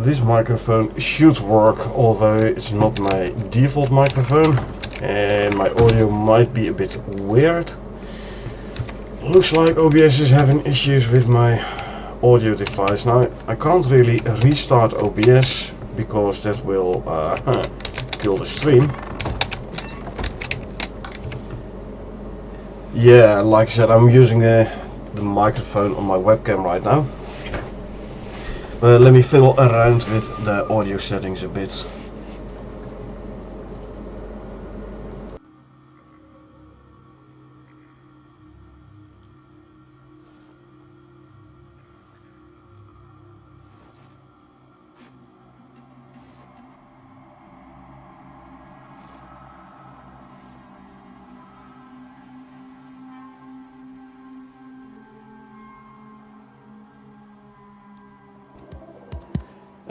this microphone should work, although it's not my default microphone and my audio might be a bit weird. Looks like OBS is having issues with my audio device. Now I can't really restart OBS because that will kill the stream. Yeah, like I said, I'm using the microphone on my webcam right now. Let me fiddle around with the audio settings a bit.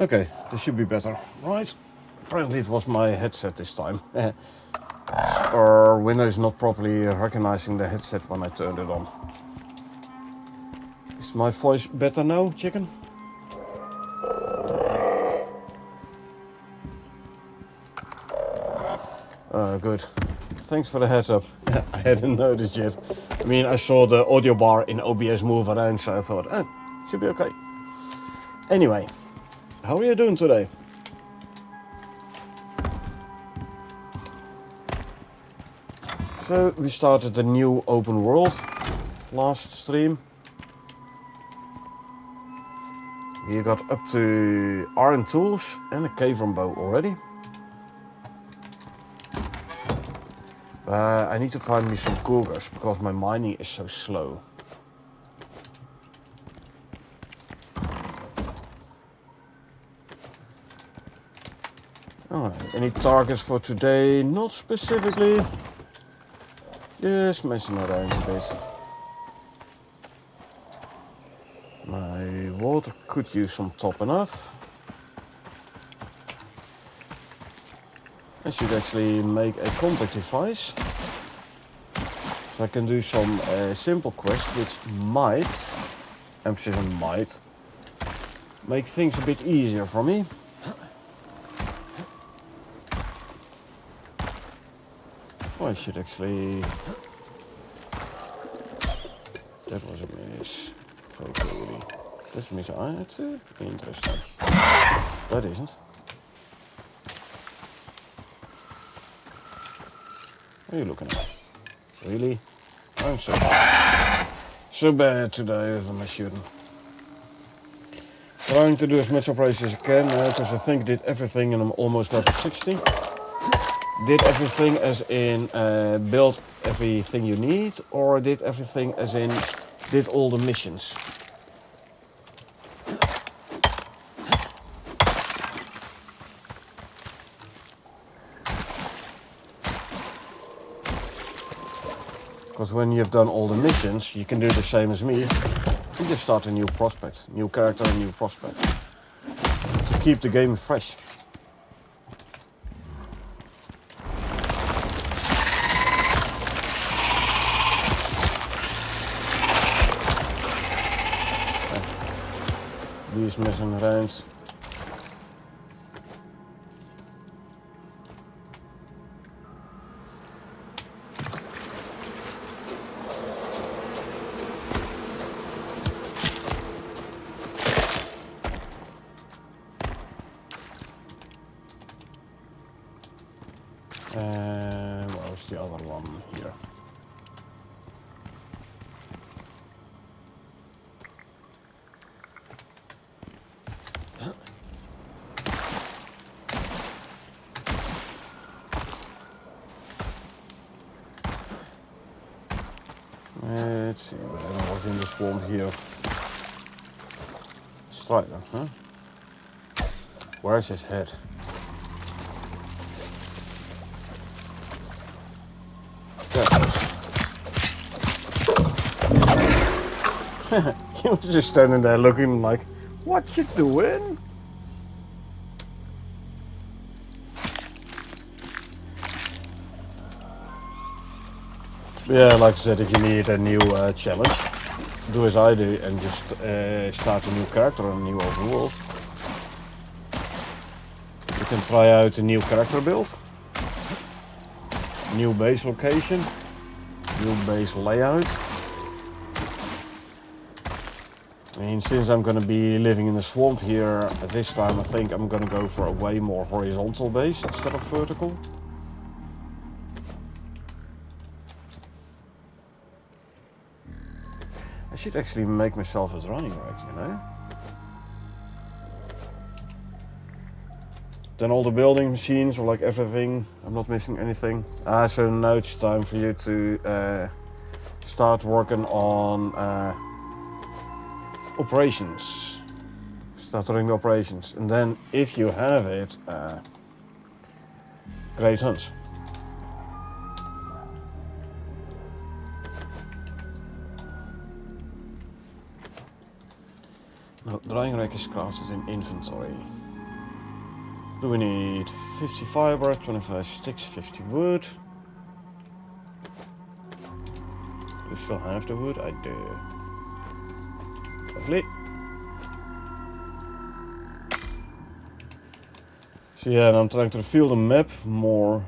Okay, this should be better, right? Apparently it was my headset this time. Or Windows not properly recognizing the headset when I turned it on. Is my voice better now, chicken? Good. Thanks for the heads up. I hadn't noticed yet. I mean, I saw the audio bar in OBS move around, so I thought, should be okay. Anyway. How are you doing today? So we started a new open world last stream. We got up to iron tools and a cavern bow already. I need to find me some cougars because my mining is so slow. Alright, any targets for today? Not specifically. Just messing around a bit. My water could use some topping off. I should actually make a contact device. So I can do some simple quests which might, emphasis on might, make things a bit easier for me. I should actually... That was a miss. Okay. That's a miss. That's interesting. That isn't. What are you looking at? Really? I'm so bad. So bad today with my shooting. Trying to do as much operation as I can because I think I did everything and I'm almost level 60. Did everything as in build everything you need, or did everything as in did all the missions? Because when you've done all the missions, you can do the same as me. You just start a new prospect, new character, a new prospect. To keep the game fresh. These messing around. What was the other one here? Let's see, whatever was in the swamp here. Strider, huh? Where's his head? He was just standing there looking like, what you doing? Yeah, like I said, if you need a new challenge, do as I do and just start a new character on a new open world. can try out a new character build, new base location, new base layout. I mean, since I'm gonna be living in the swamp here at this time, I think I'm gonna go for a way more horizontal base instead of vertical. I should actually make myself a drying rack, you know? Then all the building machines are like everything, I'm not missing anything. So now it's time for you to start working on operations. Start running the operations. And then if you have it, great hunts. No, drying rack is crafted in inventory. Do we need 50 fiber, 25 sticks, 50 wood? Do we still have the wood? I do. Lovely. So yeah, and I'm trying to reveal the map more.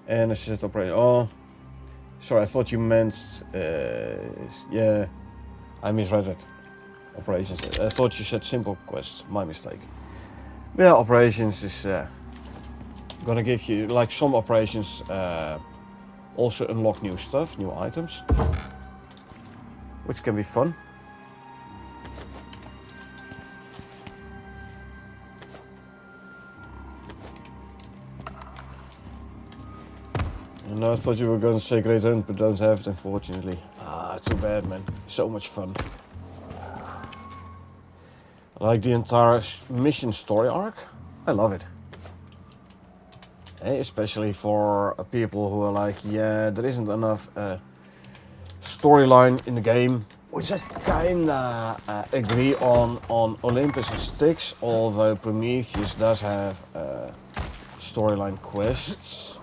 And I said operate. Oh, sorry, I thought you meant. Yeah, I misread it. Operations. I thought you said simple quests. My mistake. Yeah, operations is gonna give you, like some operations also unlock new stuff, new items, which can be fun. And I thought you were going to say Great Hunt, but don't have it, unfortunately. Ah, too bad, man. So much fun. I like the entire mission story arc. I love it. Especially for people who are like, yeah, there isn't enough storyline in the game, which I kinda agree on Olympus and Styx, although Prometheus does have storyline quests.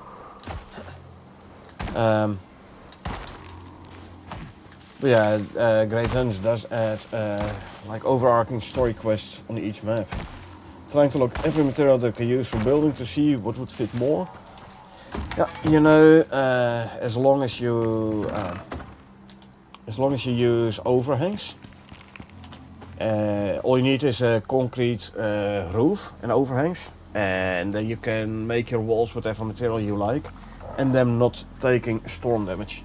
But yeah, Great Hunt does add like overarching story quests on each map. Trying to look every material they can use for building to see what would fit more. Yeah, you know, as long as you use overhangs, all you need is a concrete roof and overhangs, and then you can make your walls whatever material you like, and them not taking storm damage.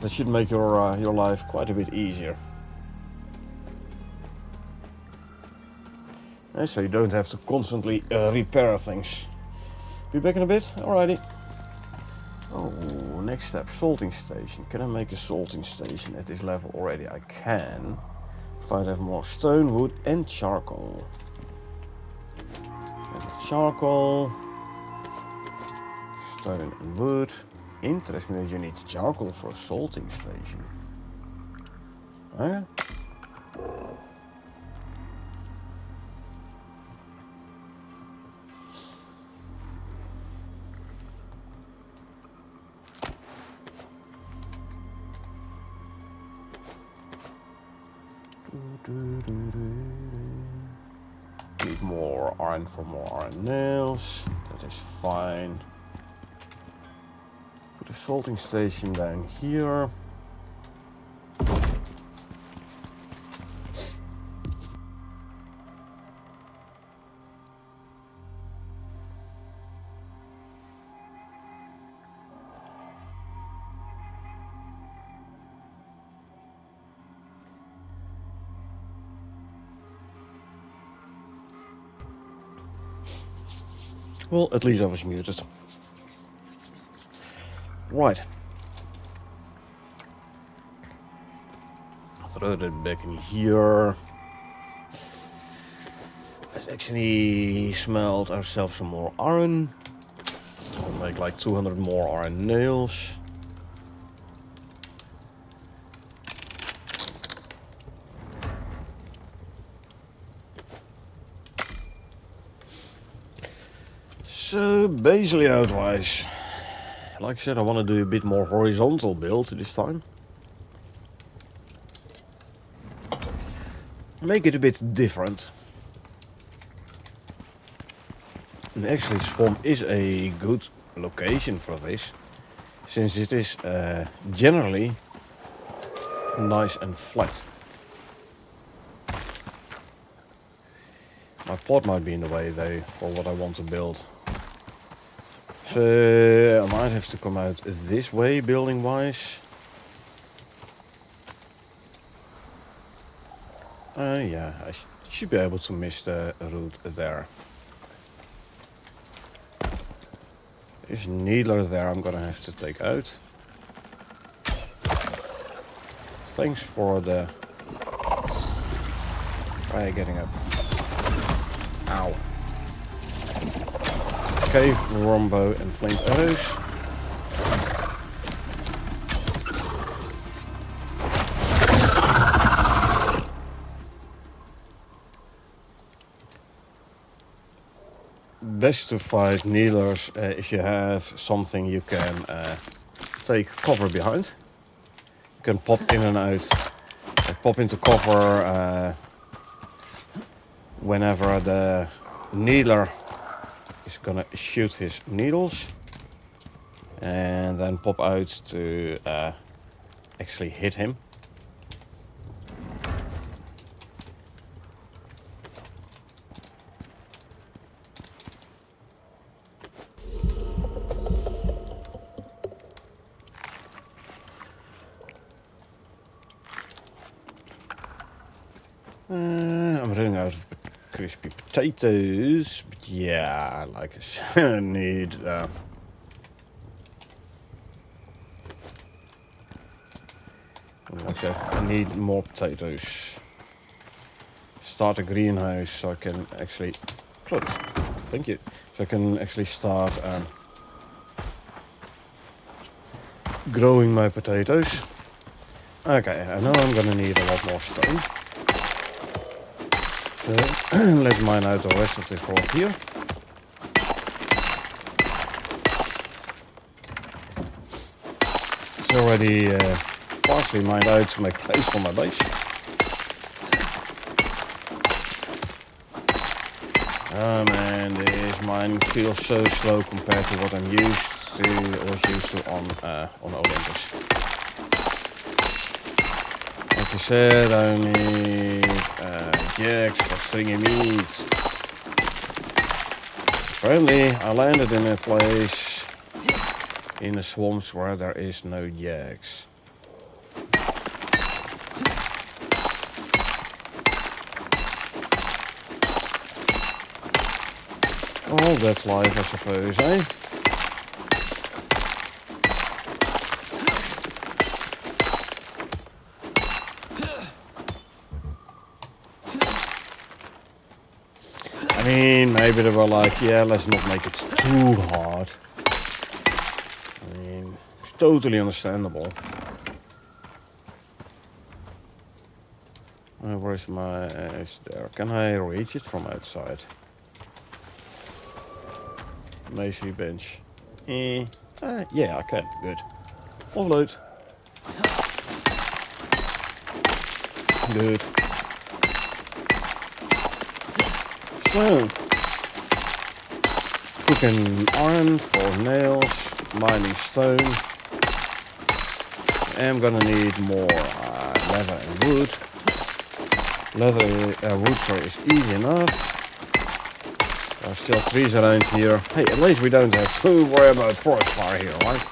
That should make your life quite a bit easier. And so you don't have to constantly repair things. Be back in a bit? Alrighty. Oh, next step, salting station. Can I make a salting station at this level already? I can. If I have more stone, wood and charcoal. Charcoal. Stone and wood. Interesting that you need charcoal for a salting station. Huh? Need more iron for more iron nails. That is fine. Put a salting station down here. Well, at least I was muted. Right. Throw that back in here. Let's actually smelt ourselves some more iron. We'll make like 200 more iron nails. So, base layout wise, like I said, I want to do a bit more horizontal build this time. Make it a bit different. And actually the swamp is a good location for this, since it is generally nice and flat. My plot might be in the way though for what I want to build. So I might have to come out this way building wise. Yeah, I should be able to miss the route there. There's needler there I'm gonna have to take out. Thanks for the... Why are you getting up? Ow. Cave, rombo and flint arrows. Best to fight needlers if you have something you can take cover behind. You can pop in and out, pop into cover whenever the needler is gonna shoot his needles, and then pop out to actually hit him. I'm running out of crispy potatoes, but yeah, like I need like I need more potatoes. Start a greenhouse so I can actually close. Thank you. So I can actually start growing my potatoes. Okay, I know I'm gonna need a lot more stone. So let's mine out the rest of this rock here. It's already partially mined out to make place for my base. Oh man, this mine feels so slow compared to what I'm used to, or was used to on Olympus. Like I said, I need jacks for stringy meat. Apparently, I landed in a place in the swamps where there is no jacks. Oh, that's life, I suppose, eh? I mean, maybe they were like, yeah, let's not make it too hard. I mean, it's totally understandable. Where's my... it's there. Can I reach it from outside? Masonry bench. Yeah, I can. Good. Offload. Good. So, cooking iron for nails, mining stone. I'm gonna need more leather and wood. Wood is easy enough. There are still trees around here. Hey, at least we don't have to worry about forest fire here, right?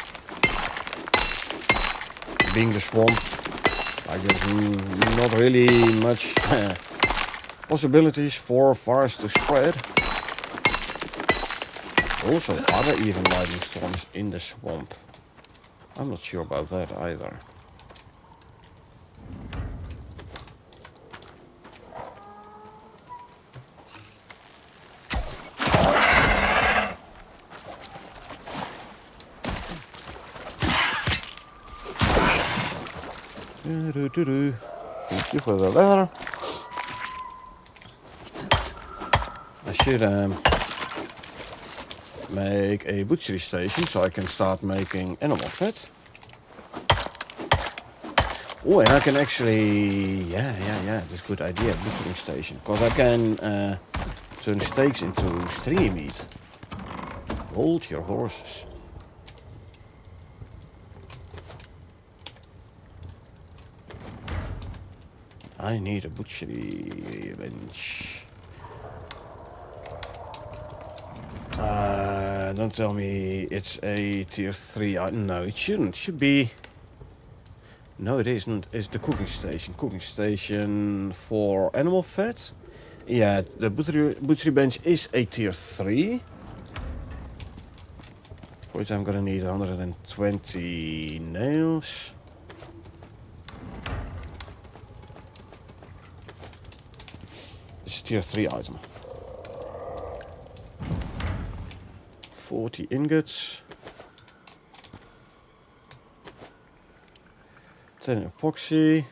Being the swamp, like there's not really much possibilities for fires to spread. Also, are there even lightning storms in the swamp? I'm not sure about that either. Thank you for the leather. I should make a butchery station so I can start making animal fat. Oh, and I can actually, yeah, that's a good idea, butchering station. Because I can turn steaks into stringy meat. Hold your horses. I need a butchery bench. Don't tell me it's a tier 3. No, it shouldn't. It should be... No, it isn't. It's the cooking station. Cooking station for animal fat. Yeah, the butchery bench is a tier 3. For which I'm gonna need 120 nails. It's a tier 3 item. 40 ingots. 10 epoxy,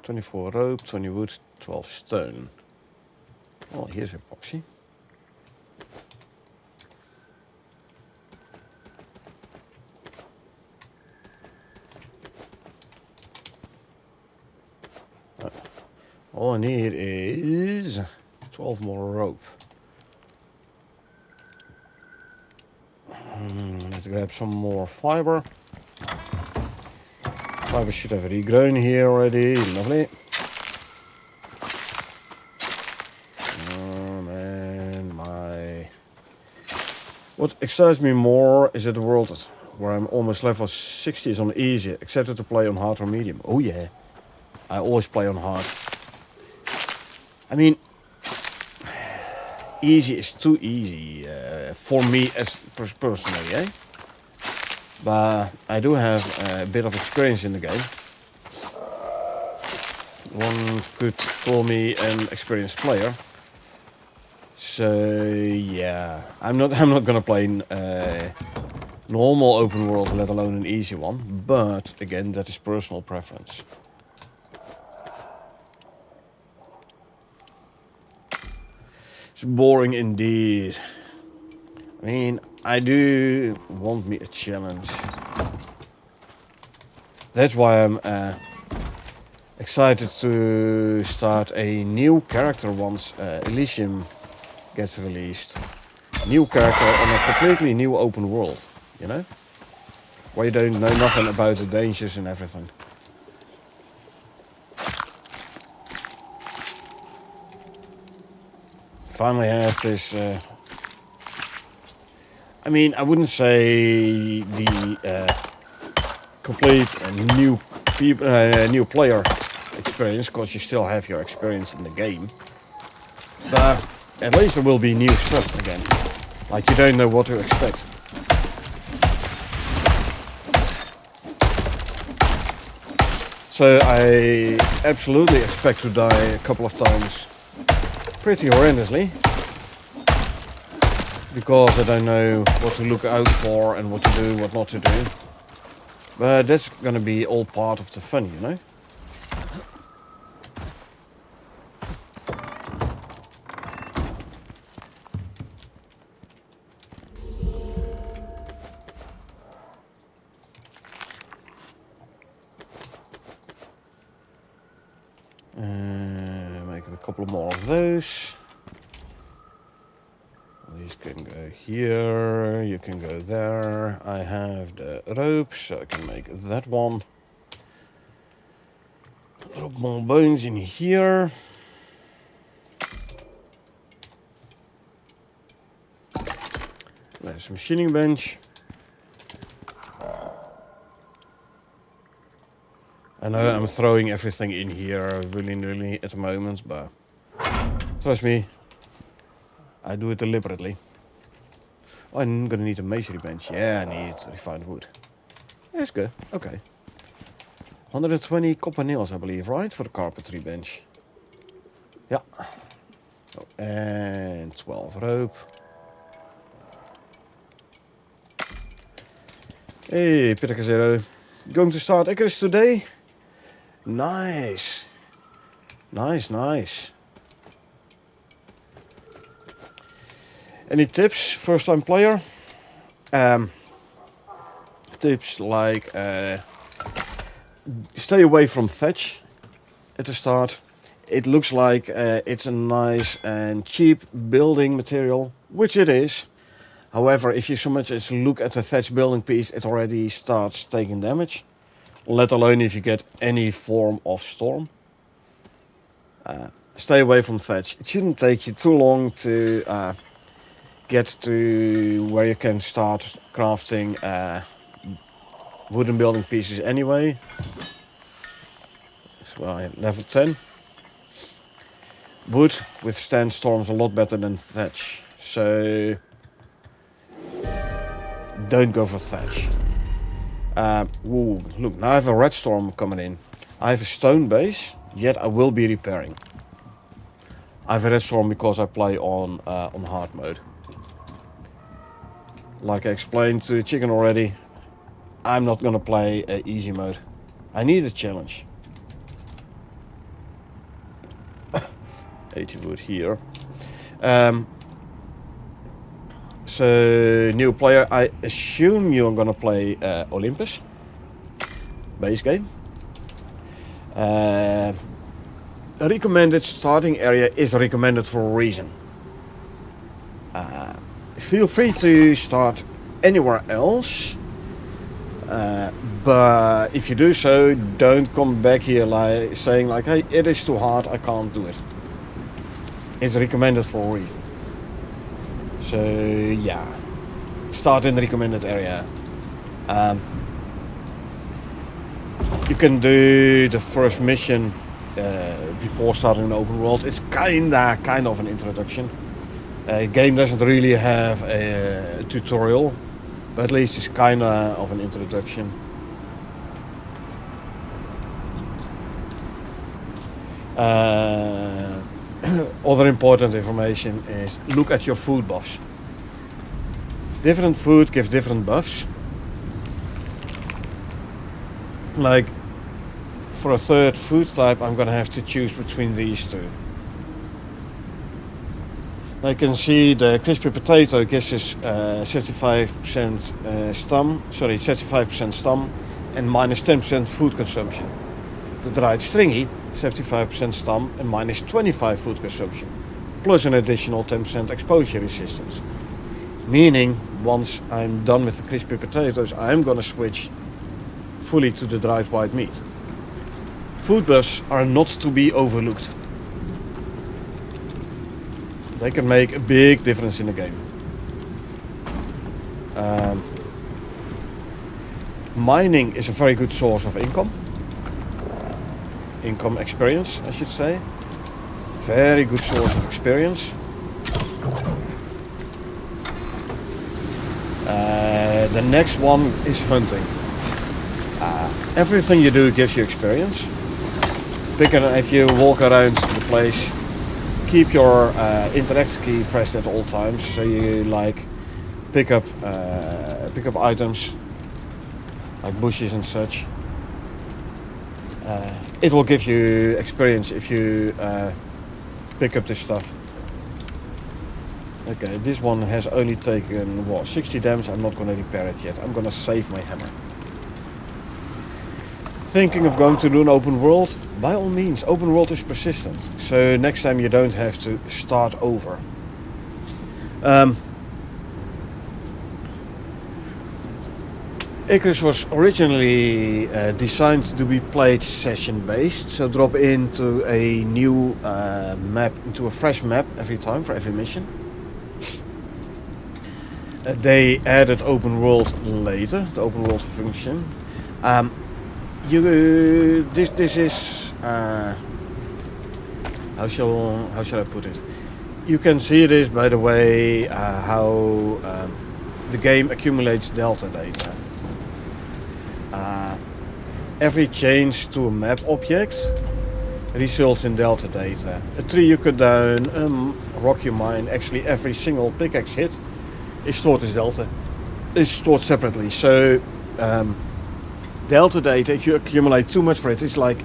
24 rope, 20 wood, 12 stone. Oh, here's epoxy. All I need is 12 more rope. Let's grab some more fiber. Fiber should have regrown here already. Lovely. Man, what excites me more is that the world where I'm almost level 60 is on easy, except to play on hard or medium. Oh yeah, I always play on hard. I mean, easy is too easy for me as personally, eh? But I do have a bit of experience in the game. One could call me an experienced player. So yeah, I'm not gonna play normal open world, let alone an easy one. But again, that is personal preference. It's boring indeed. I mean, I do want me a challenge. That's why I'm excited to start a new character once Elysium gets released. New character on a completely new open world, you know? Where you don't know nothing about the dangers and everything. Finally have this... I mean, I wouldn't say the complete new player experience, because you still have your experience in the game. But at least there will be new stuff again. Like, you don't know what to expect. So I absolutely expect to die a couple of times pretty horrendously. Because I don't know what to look out for and what to do, what not to do. But that's gonna be all part of the fun, you know? Make a couple more of those. These can go here, you can go there. I have the rope, so I can make that one. Drop more bones in here. There's a machining bench. I know I'm throwing everything in here willy-nilly at the moment, but trust me, I do it deliberately. Oh, I'm gonna need a masonry bench. Yeah, I need refined wood. That's good. Okay. 120 copper nails, I believe, right? For the carpentry bench. Yeah. Oh, and 12 rope. Hey, Pitacazero. Going to start Icarus today? Nice. Nice. Any tips, first time player? Tips like stay away from thatch at the start. It looks like it's a nice and cheap building material, which it is. However, if you so much as look at the thatch building piece, it already starts taking damage. Let alone if you get any form of storm. Stay away from thatch. It shouldn't take you too long to get to where you can start crafting wooden building pieces anyway. So level 10. Wood withstands storms a lot better than thatch. So don't go for thatch. Ooh, look, now I have a red storm coming in. I have a stone base, yet I will be repairing. I have a red storm because I play on hard mode. Like I explained to Chicken already, I'm not gonna play easy mode. I need a challenge. 80 wood here. So, new player, I assume you're gonna play Olympus. Base game. A recommended starting area is recommended for a reason. Feel free to start anywhere else. But if you do so, don't come back here like saying like, hey, it is too hard, I can't do it. It's recommended for a reason. So yeah, start in the recommended area. You can do the first mission before starting an open world. It's kind of an introduction. Game doesn't really have a tutorial, but at least it's kind of an introduction. Other important information is look at your food buffs. Different food gives different buffs. Like for a third food type, I'm gonna have to choose between these two. Now you can see the crispy potato gives us 75% 75% stam and minus 10% food consumption. The dried stringy, 75% stam and minus 25 food consumption, plus an additional 10% exposure resistance. Meaning, once I'm done with the crispy potatoes, I'm gonna switch fully to the dried white meat. Food buffs are not to be overlooked. They can make a big difference in the game. Mining is a very good source of income. Income experience, I should say. Very good source of experience. The next one is hunting. Everything you do gives you experience. If you walk around the place, keep your interact key pressed at all times, so you like pick up items like bushes and such. It will give you experience if you pick up this stuff. Okay, this one has only taken 60 damage. I'm not going to repair it yet. I'm going to save my hammer. Thinking of going to do an open world? By all means, open world is persistent. So next time you don't have to start over. Icarus was originally designed to be played session based, so drop into a new map, into a fresh map every time for every mission. They added open world later, the open world function. This is how shall I put it? You can see this by the way how the game accumulates delta data. Every change to a map object results in delta data. A tree you cut down, rock you mine, actually every single pickaxe hit is stored as delta. It's stored separately. So delta data, if you accumulate too much for it, it's like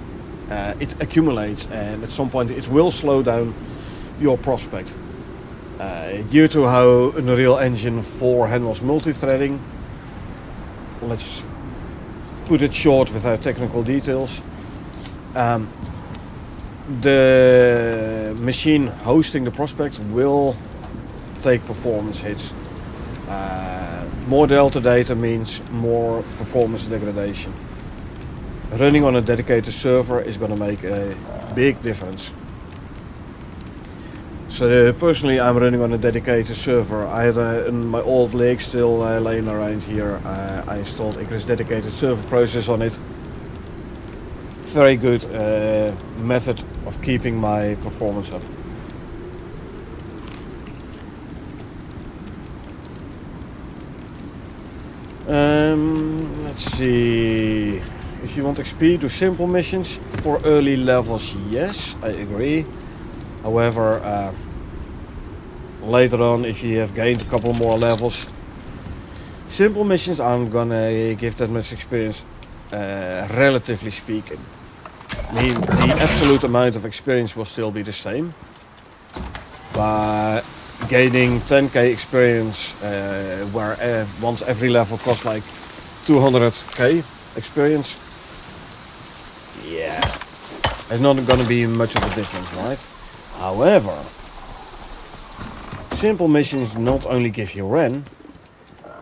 it accumulates and at some point it will slow down your prospect. Due to how Unreal Engine 4 handles multi-threading, let's put it short without technical details. The machine hosting the prospect will take performance hits. More delta data means more performance degradation. Running on a dedicated server is going to make a big difference. So personally, I'm running on a dedicated server. I had my old leg still laying around here. I installed Icarus dedicated server process on it. Very good method of keeping my performance up. Let's see. If you want XP, do simple missions. For early levels, yes, I agree. However, later on, if you have gained a couple more levels, simple missions aren't gonna give that much experience, relatively speaking. The absolute amount of experience will still be the same, but gaining 10k experience, where once every level costs like 200k experience, yeah, it's not gonna be much of a difference, right? However, simple missions not only give you REN,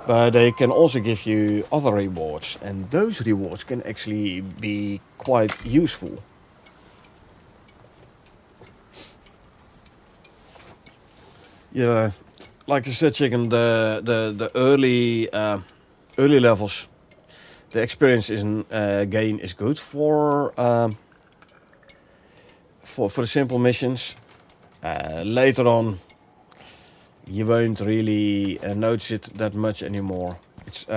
but they can also give you other rewards, and those rewards can actually be quite useful. Yeah, like I said, Chicken, the early levels, the experience gain is good for the simple missions. Later on, you won't really notice it that much anymore. It's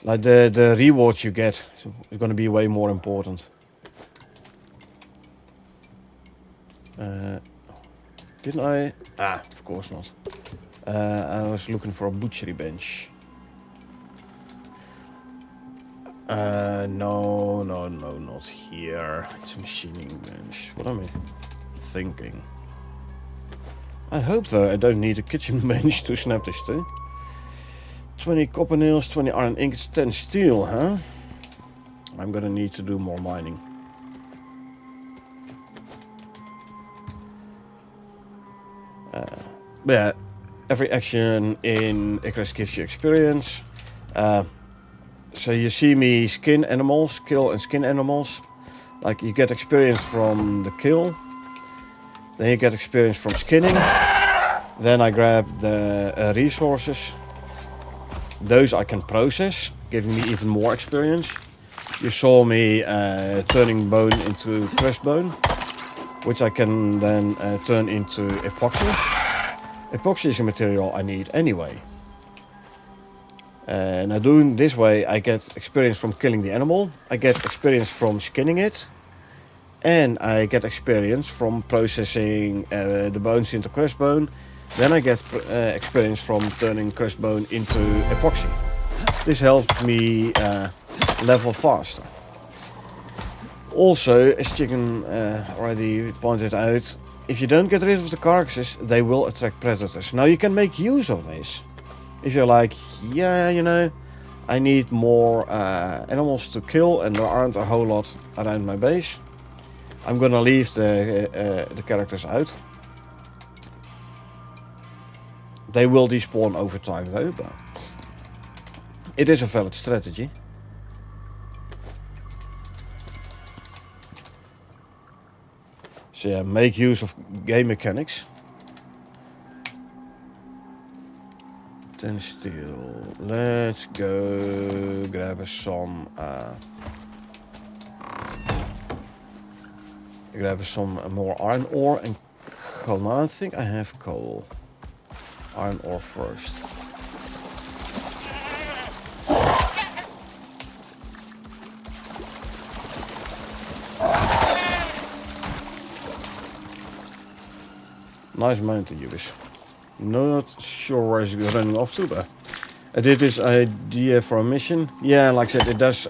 like the rewards you get is going to be way more important. Didn't I? Ah, of course not. I was looking for a butchery bench. No, not here. It's a machining bench. What am I thinking? I hope though I don't need a kitchen bench to snap this thing. 20 copper nails, 20 iron ingots, 10 steel, huh? I'm gonna need to do more mining. Yeah, every action in Icarus gives you experience. So you see me skin animals, kill and skin animals. Like you get experience from the kill. Then you get experience from skinning. Then I grab the resources. Those I can process, giving me even more experience. You saw me turning bone into crushed bone, which I can then turn into epoxy. Epoxy is a material I need anyway. Now doing this way, I get experience from killing the animal, I get experience from skinning it, and I get experience from processing the bones into crushed bone. Then I get experience from turning crushed bone into epoxy. This helps me level faster. Also, as Chicken already pointed out, if you don't get rid of the carcasses, they will attract predators. Now you can make use of this. If you're like, yeah, you know, I need more animals to kill and there aren't a whole lot around my base, I'm gonna leave the characters out. They will despawn over time though, but it is a valid strategy. So yeah, make use of game mechanics. 10 steel. Let's go grab some more iron ore and coal. Now I think I have coal. Iron ore first. Nice mountain use. Not sure where it's running off to, but I did this idea for a mission. Yeah, like I said, it does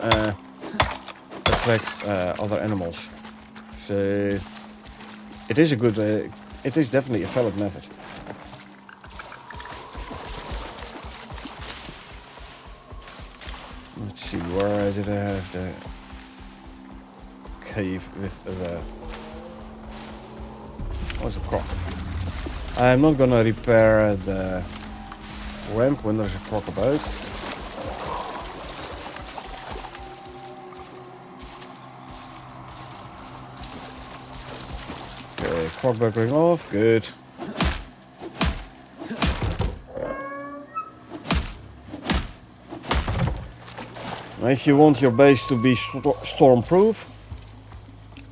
attract other animals. So it is a good, it is definitely a valid method. Let's see, where did I have the cave with the... What's a croc? I'm not gonna repair the ramp when there's a croc about. Okay, croc buckling off, good. Now if you want your base to be storm-proof,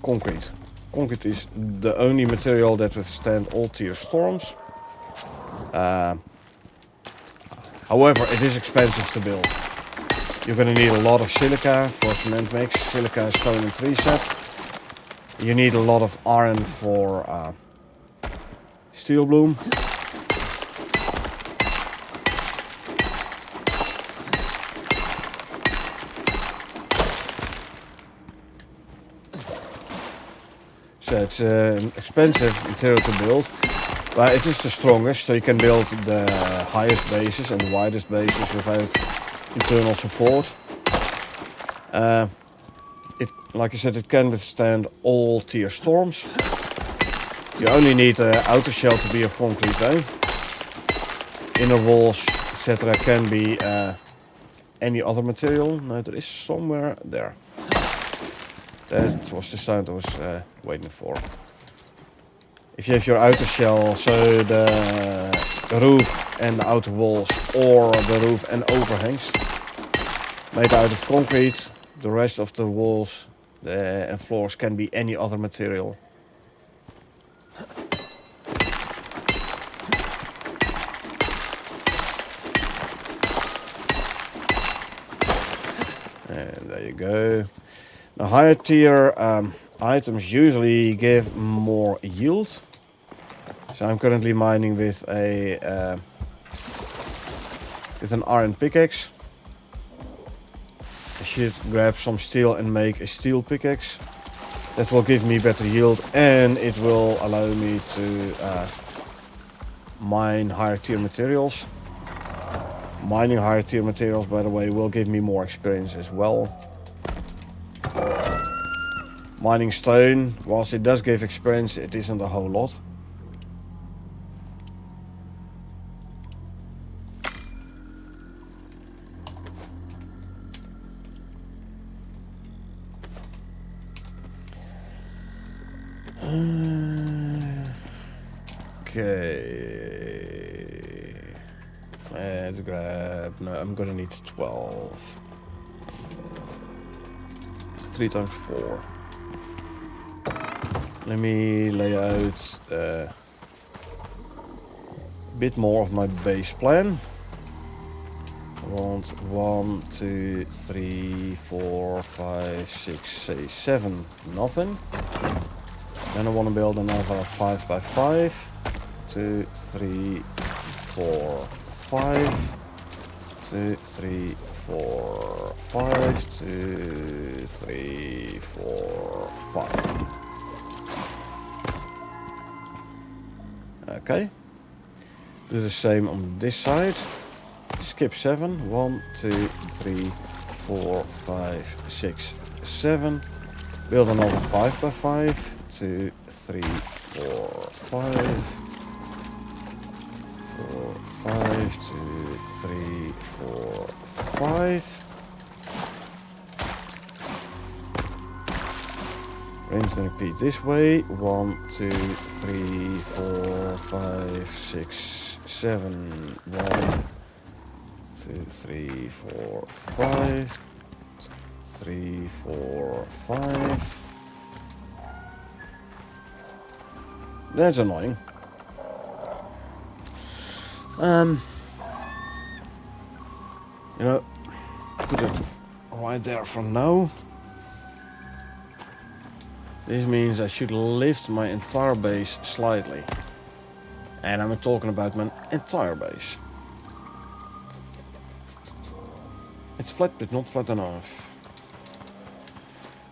concrete. Concrete is the only material that withstands all tier storms. However, it is expensive to build. You're going to need a lot of silica for cement mix. Silica is stone and tree sap. You need a lot of iron for steel bloom. So it's an expensive material to build, but it is the strongest, so you can build the highest bases and the widest bases without internal support. Like I said, it can withstand all tier storms. You only need the outer shell to be of concrete though. Inner walls, etc. can be any other material. No, there is somewhere there. That was the sound I was waiting for. If you have your outer shell, so the roof and the outer walls, or the roof and overhangs, made out of concrete, the rest of the walls and floors can be any other material. And there you go. Now, higher tier items usually give more yield. So I'm currently mining with an iron pickaxe. I should grab some steel and make a steel pickaxe. That will give me better yield, and it will allow me to mine higher tier materials. Mining higher tier materials, by the way, will give me more experience as well. Mining stone, whilst it does give experience, it isn't a whole lot. Okay. Let's grab... No, I'm gonna need 12. 3 times 4. Let me lay out a bit more of my base plan. I want 1, 2, 3, 4, 5, 6, 7, nothing. Then I want to build another 5 by 5. 2, 3, 4, 5. 2, 3, 4, 5. 2, 3, 4, 5. Okay. Do the same on this side. Skip 7. 1, 2, 3, 4, 5, 6, 7. Build another 5 by 5. 2, 3, 4, 5. 4, 5. 2, 3, 4, 5. Range and repeat this way. 1, 2, 3, 4, 5, 6, 7. 1, 2, 3, 4, 5. 3, 4, 5. That's annoying. You know, put it right there for now. This means I should lift my entire base slightly. And I'm talking about my entire base. It's flat, but not flat enough.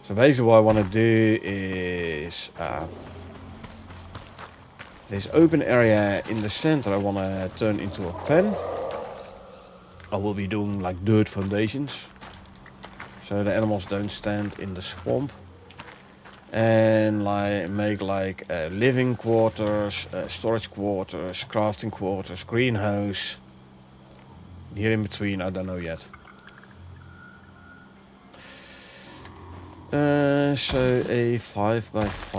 So basically what I want to do is This open area in the center I want to turn into a pen. I will be doing like dirt foundations, so the animals don't stand in the swamp. And like make like living quarters, storage quarters, crafting quarters, greenhouse. Here in between, I don't know yet. So a 5x5,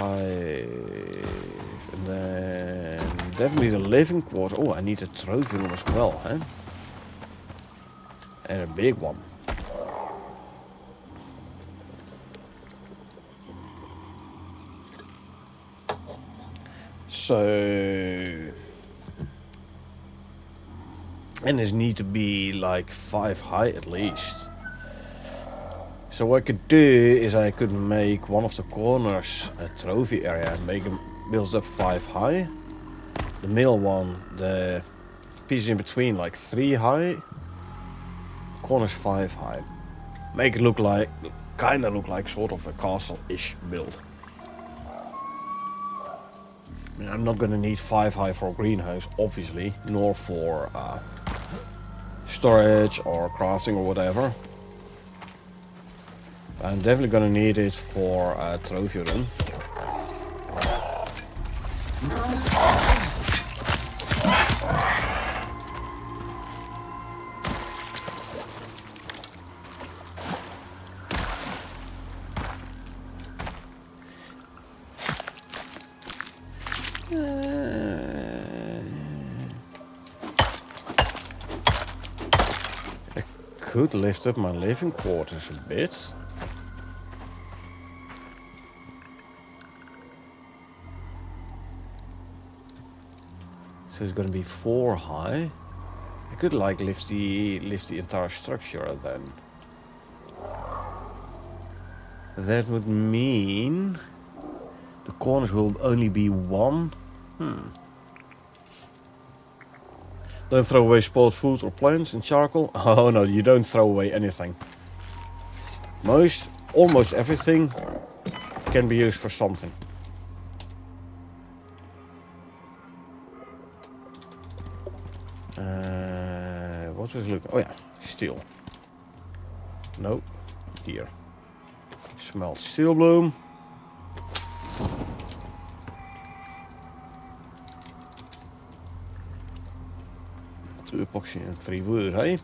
and then definitely the living quarter. Oh, I need a trophy room as well, huh? And a big one. So, and this need to be like 5 high at least. So what I could do is I could make one of the corners a trophy area and make them build up 5 high. The middle one, the pieces in between, like 3 high. Corners 5 high. Make it look like, kinda look like sort of a castle-ish build. I mean, I'm not gonna need 5 high for a greenhouse, obviously, nor for storage or crafting or whatever. I'm definitely gonna need it for a trophy room. I could lift up my living quarters a bit. So it's gonna be 4 high. I could like lift the entire structure then. That would mean the corners will only be 1. Don't throw away spoiled food or plants and charcoal. Oh no, you don't throw away anything. Almost everything can be used for something. What was looking? Oh yeah, steel. No, deer. Smelt steel bloom. 2 epoxy and 3 wood, hey?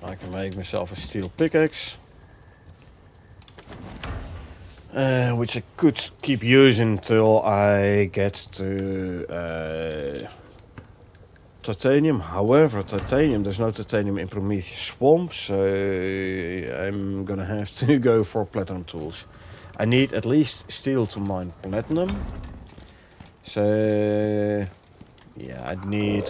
I can make myself a steel pickaxe. Which I could keep using until I get to titanium. However, titanium, there's no titanium in Prometheus Swamp, so I'm gonna have to go for platinum tools. I need at least steel to mine platinum. So yeah, I'd need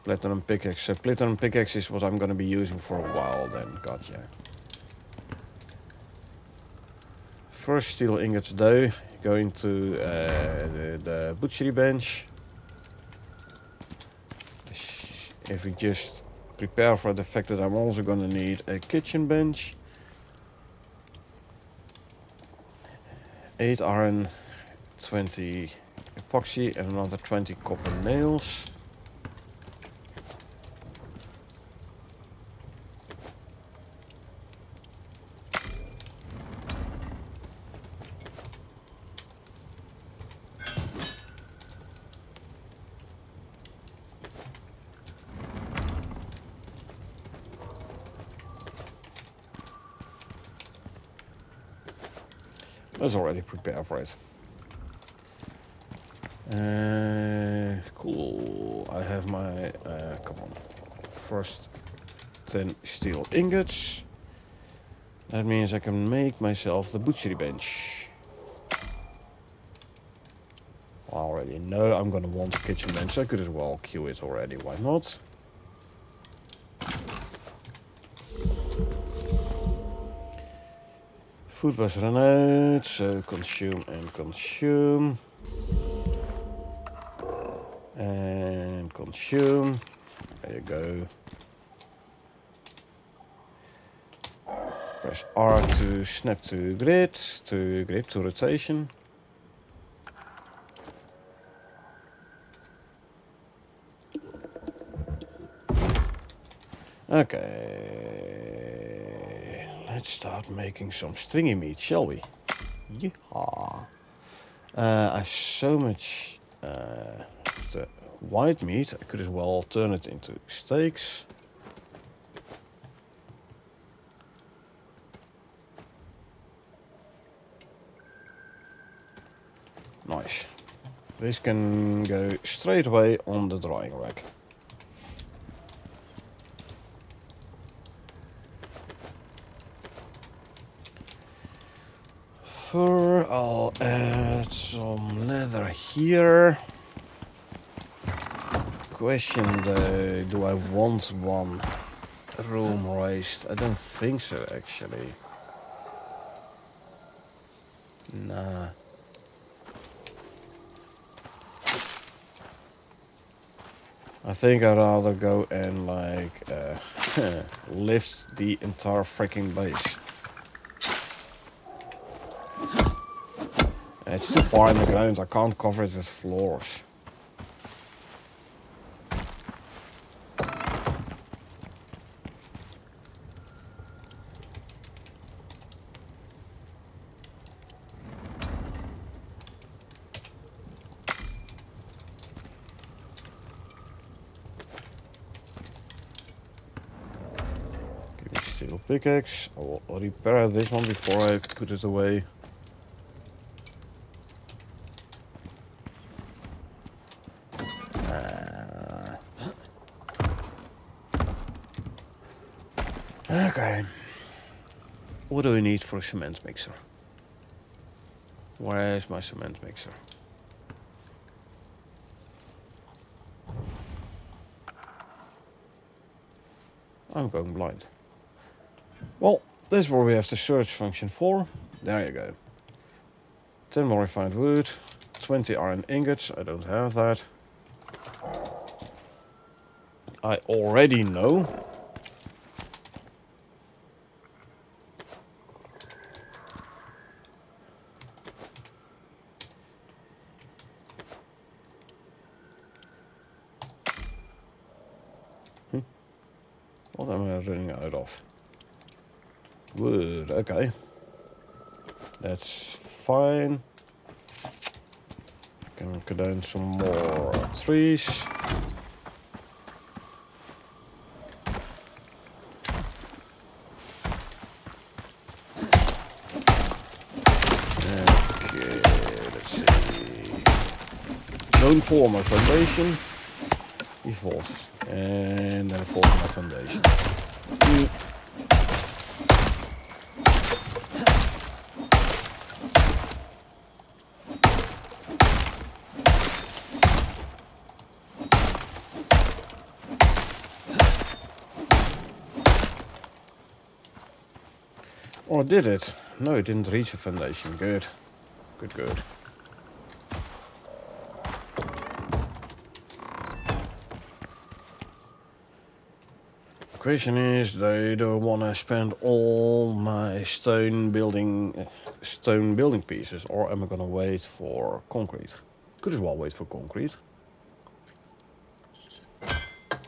platinum pickaxe. So platinum pickaxe is what I'm gonna be using for a while then. Gotcha. First steel ingots though, going to the butchery bench. If we just prepare for the fact that I'm also gonna need a kitchen bench. 8 iron, 20 epoxy and another 20 copper nails. Let's already prepare for it. Cool. I have my, come on. First 10 steel ingots. That means I can make myself the butchery bench. I already know I'm gonna want a kitchen bench. I could as well queue it already. Why not? Food was run out, so consume and consume. And consume. There you go. Press R to snap to grid, to rotation. Okay, let's start making some stringy meat, shall we? Yeehaw. I have so much the white meat, I could as well turn it into steaks. Nice. This can go straight away on the drying rack. Fur, I'll add some leather here. Question though, do I want one room raised? I don't think so actually. Nah. I think I'd rather go and like lift the entire freaking base. It's too far in the ground, I can't cover it with floors. Give me steel pickaxe. I will repair this one before I put it away. Okay. What do we need for a cement mixer? Where is my cement mixer? I'm going blind. Well, this is where we have the search function for. There you go. 10 more refined wood, 20 iron ingots, I don't have that. I already know. What am I running out of? Wood, okay. That's fine. Can cut down some more trees. Okay, let's see. Don't form a foundation. He falls. And then falls my foundation. Or did it? No, it didn't reach a foundation. Good. Good, good. Question is, do I want to spend all my stone building pieces, or am I gonna wait for concrete? Could as well wait for concrete.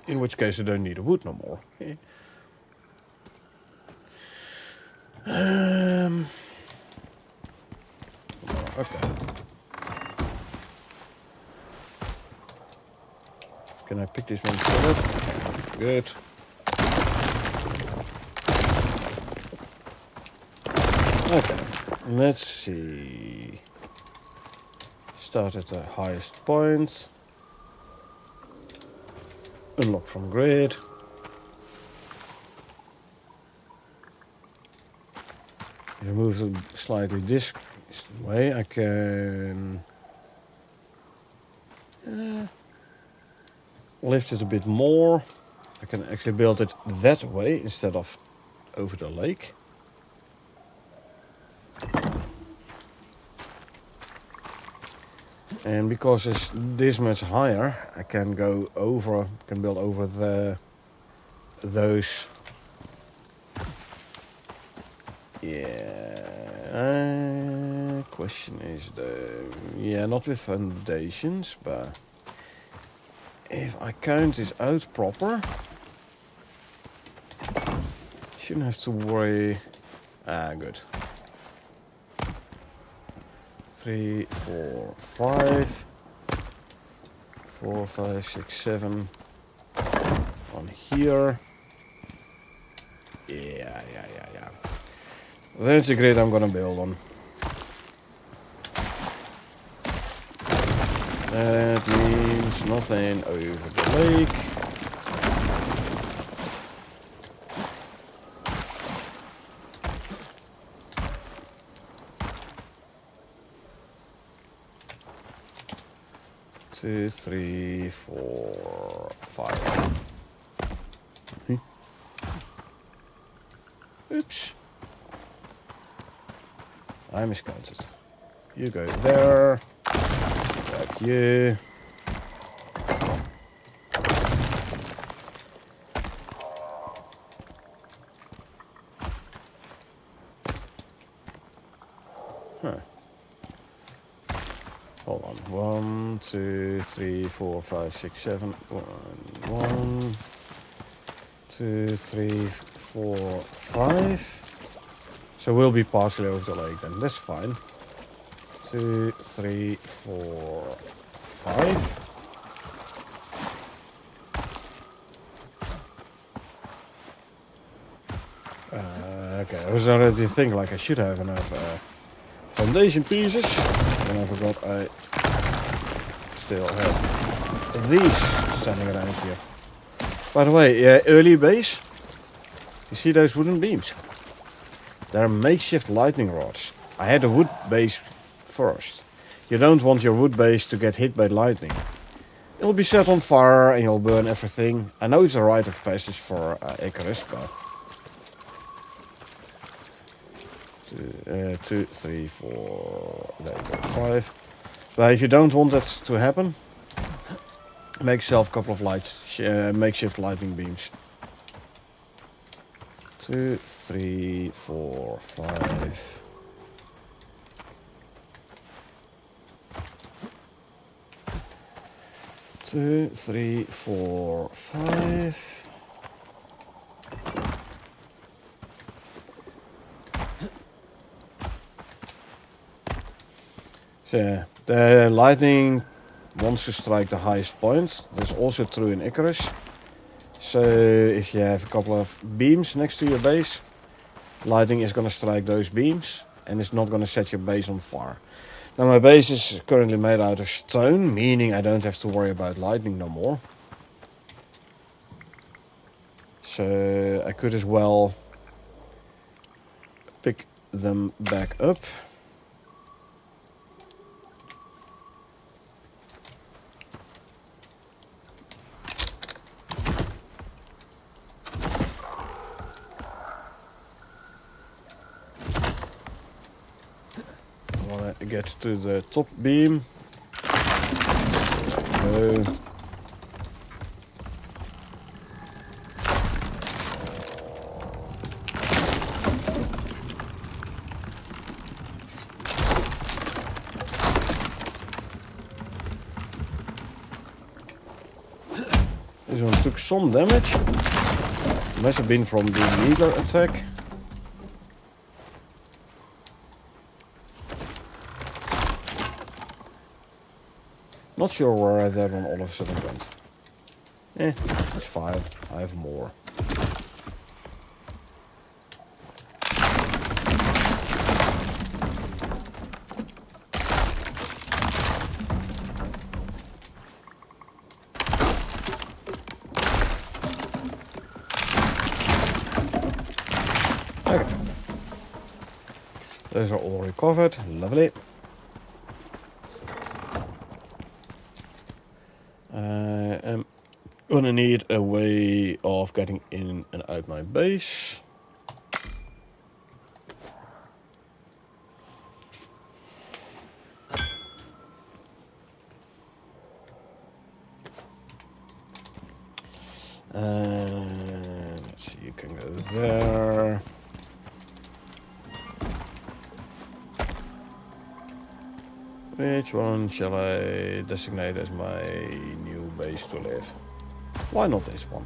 In which case I don't need the wood no more. Okay. Can I pick this one up? Good. Okay, let's see. Start at the highest point. Unlock from grid. If I move it slightly this way, I can lift it a bit more. I can actually build it that way instead of over the lake. And because it's this much higher, I can build over those Yeah. Question is though, yeah, not with foundations, but if I count this out proper, shouldn't have to worry. Ah, good. 3, 4, 5, 4, 5, 6, 7 on here. Yeah. That's a grid I'm gonna build on. That means nothing over the lake. Two, 3, 4, 5. Oops. I miscounted. You go there. Back you. Huh. Hold on. 1, 2, 3, 4, 5, 6, 7. 1, 2, 3, 4, 5. So we'll be partially over the lake then. That's fine. 2, 3, 4, 5. Okay, I was already thinking like I should have enough foundation pieces. And I forgot I still have these standing around here. By the way, early base. You see those wooden beams? They're makeshift lightning rods. I had a wood base first. You don't want your wood base to get hit by lightning. It'll be set on fire and you'll burn everything. I know it's a rite of passage for Icarus, but... 2, 3, 4, there you go, 5. But if you don't want that to happen, make yourself a couple of makeshift lightning beams. 2, 3, 4, 5. Two, 3, 4, 5. So yeah, the lightning wants to strike the highest points. That's also true in Icarus. So if you have a couple of beams next to your base, lightning is going to strike those beams and it's not going to set your base on fire. Now my base is currently made out of stone, meaning I don't have to worry about lightning no more. So I could as well pick them back up. Get to the top beam. Go. This one took some damage. Must have been from the meter attack. Not sure where that one all of a sudden went. It's fine. I have more. Okay. Those are all recovered. Lovely. I'm gonna need a way of getting in and out my base. Let's see, you can go there. Which one shall I designate as my new base to live? Why not this one?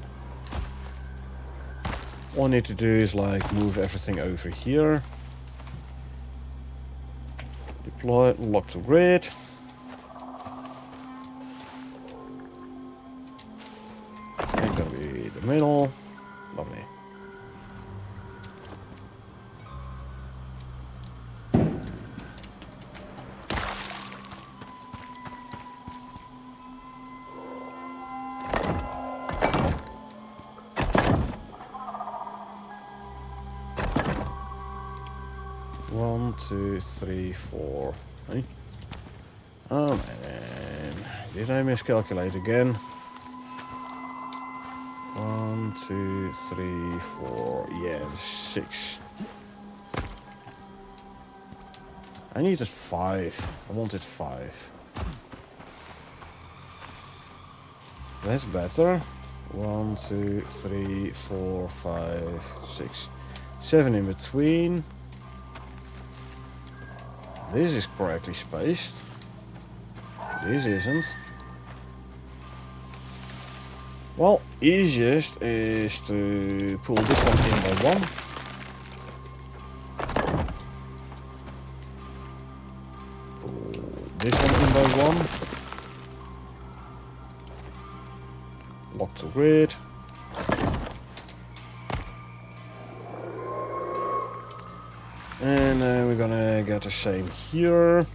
All I need to do is like move everything over here. Deploy, lock to grid. It's gonna be the middle. Lovely. One, two, three, four. Hey. Oh man, did I miscalculate again? 1, 2, 3, 4. Yeah, 6. I needed 5. I wanted 5. That's better. 1, 2, 3, 4, 5, 6, 7 in between. This is correctly spaced. This isn't. Well, easiest is to pull this one in by one. Pull this one in by one. Lock to grid. And then we're gonna get the same here.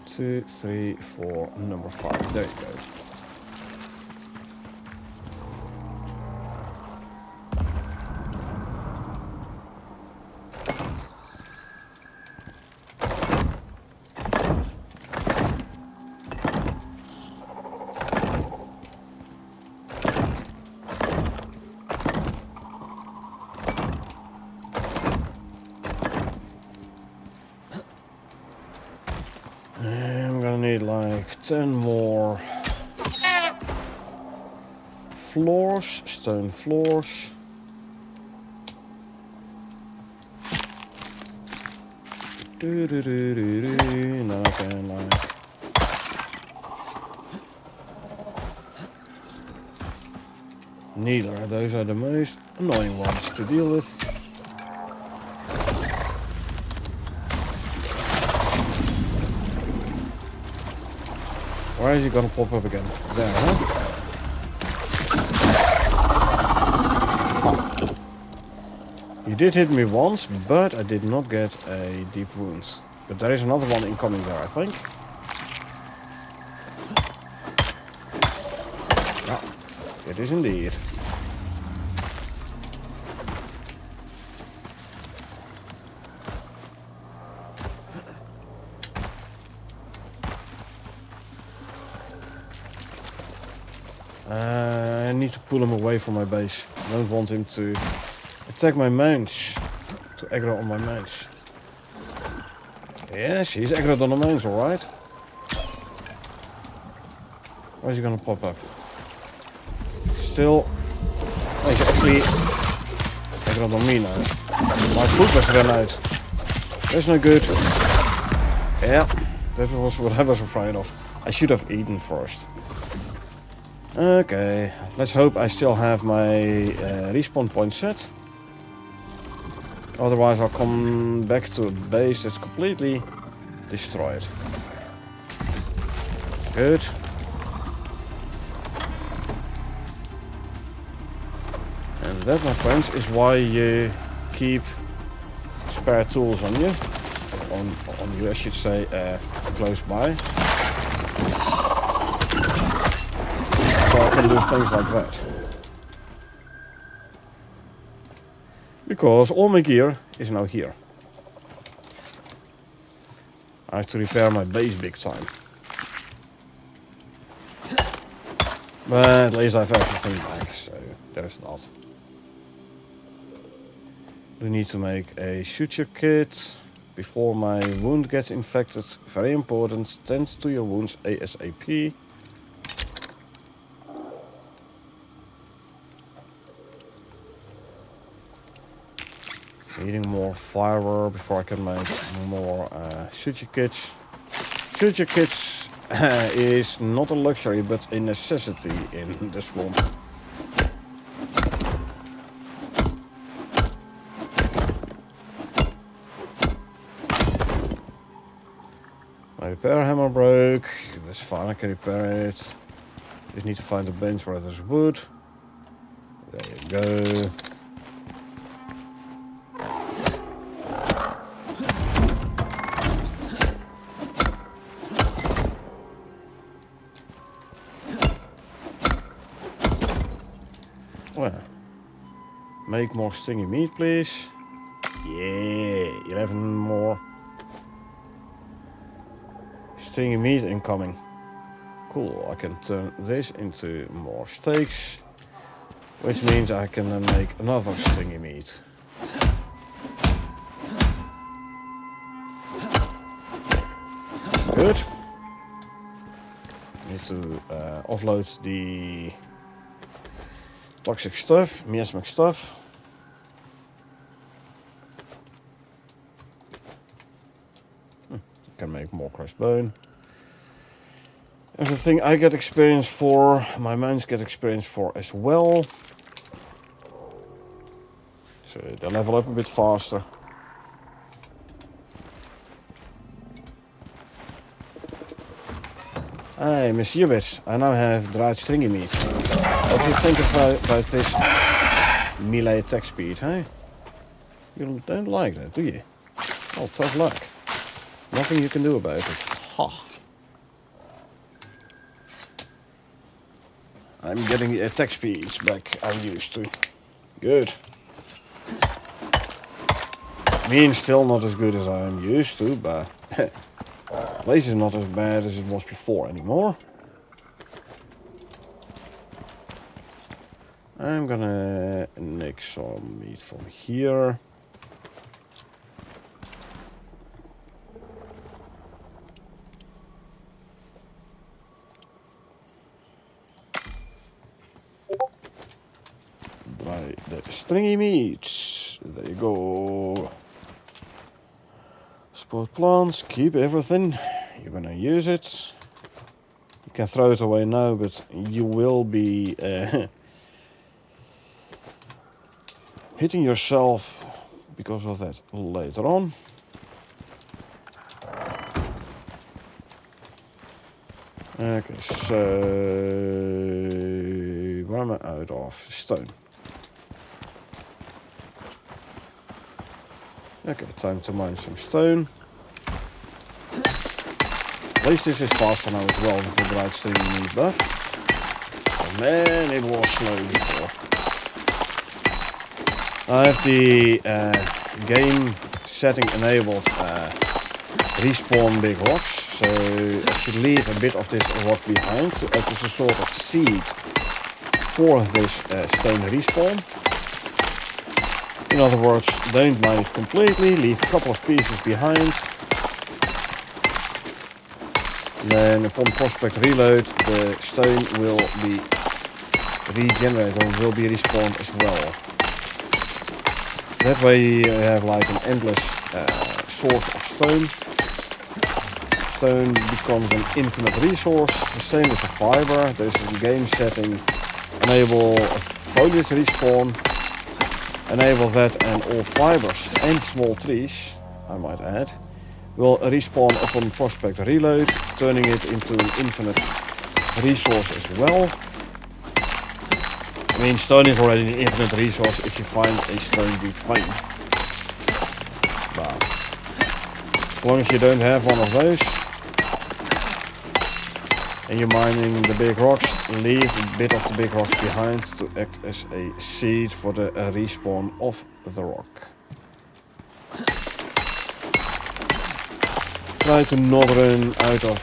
Two, three, four, number 5. There you go. I'm gonna need like 10 more floors, stone floors. Now I can like neither. Those are the most annoying ones to deal with. Where is he gonna pop up again? There, huh? He did hit me once, but I did not get a deep wound. But there is another one incoming there, I think. Yeah, it is indeed. I need to pull him away from my base. I don't want him to attack my mounts. To aggro on my mounts. Yes, he's aggroed on the mounts, alright. Where is he gonna pop up? Still. Oh, he's actually aggroed on me now. My food was run out. That's no good. Yeah, that was what I was afraid of. I should have eaten first. Okay, let's hope I still have my respawn point set. Otherwise I'll come back to a base that's completely destroyed. Good. And that, my friends, is why you keep spare tools on you. On you, I should say, close by. So I can do things like that. Because all my gear is now here. I have to repair my base big time. But at least I have everything back, so there's that. We need to make a suture kit before my wound gets infected. Very important, tend to your wounds ASAP. Needing more fiber before I can make more suture kits. Suture kits is not a luxury but a necessity in the swamp. My repair hammer broke. That's fine, I can repair it. Just need to find a bench where there's wood. There you go. Well, make more stringy meat, please. Yeah, 11 more stringy meat incoming. Cool, I can turn this into more steaks, which means I can then make another stringy meat. Good. Need to offload the toxic stuff, miasmic stuff. Can make more crushed bone. Everything I get experience for, my mines get experience for as well. So they level up a bit faster. Hey, Monsieur Bits, I now have dried stringy meat. What do you think about this melee attack speed, huh? You don't like that, do you? Oh, tough luck. Nothing you can do about it. Ha! I'm getting the attack speeds back I'm used to. Good. I mean, still not as good as I'm used to, but at least it's not as bad as it was before anymore. I'm gonna nick some meat from here. Dry the stringy meats. There you go. Sport plants, keep everything. You're gonna use it. You can throw it away now, but you will be hitting yourself because of that later on. Okay, so where am I out of? Stone. Okay, time to mine some stone. At least this is faster now as well with the dried stringy meat buff. Oh man, it was slow before. I have the game setting enabled respawn big rocks, so I should leave a bit of this rock behind to act as a sort of seed for this stone respawn. In other words, don't mine it completely, leave a couple of pieces behind. Then upon prospect reload, the stone will be regenerated or will be respawned as well. That way you have like an endless source of stone. Stone becomes an infinite resource. The same with the fiber. There's a game setting. Enable foliage respawn. Enable that, and all fibers and small trees, I might add, will respawn upon prospect reload, turning it into an infinite resource as well. I mean, stone is already an infinite resource if you find a stone deep vein. But as long as you don't have one of those, and you're mining the big rocks, leave a bit of the big rocks behind to act as a seed for the respawn of the rock. Try to not run out of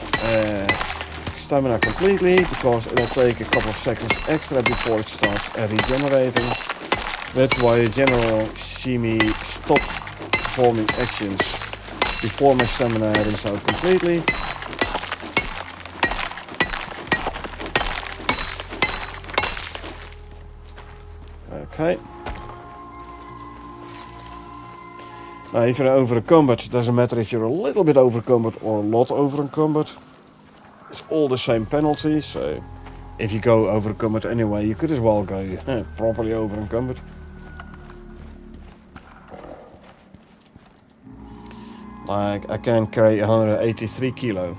stamina completely, because it'll take a couple of seconds extra before it starts regenerating. That's why you generally see me stop performing actions before my stamina runs out completely. Okay. Now, if you're over encumbered, it doesn't matter if you're a little bit over encumbered or a lot over encumbered. It's all the same penalty, so if you go over encumbered anyway, you could as well go properly over encumbered. Like, I can carry 183 kilo.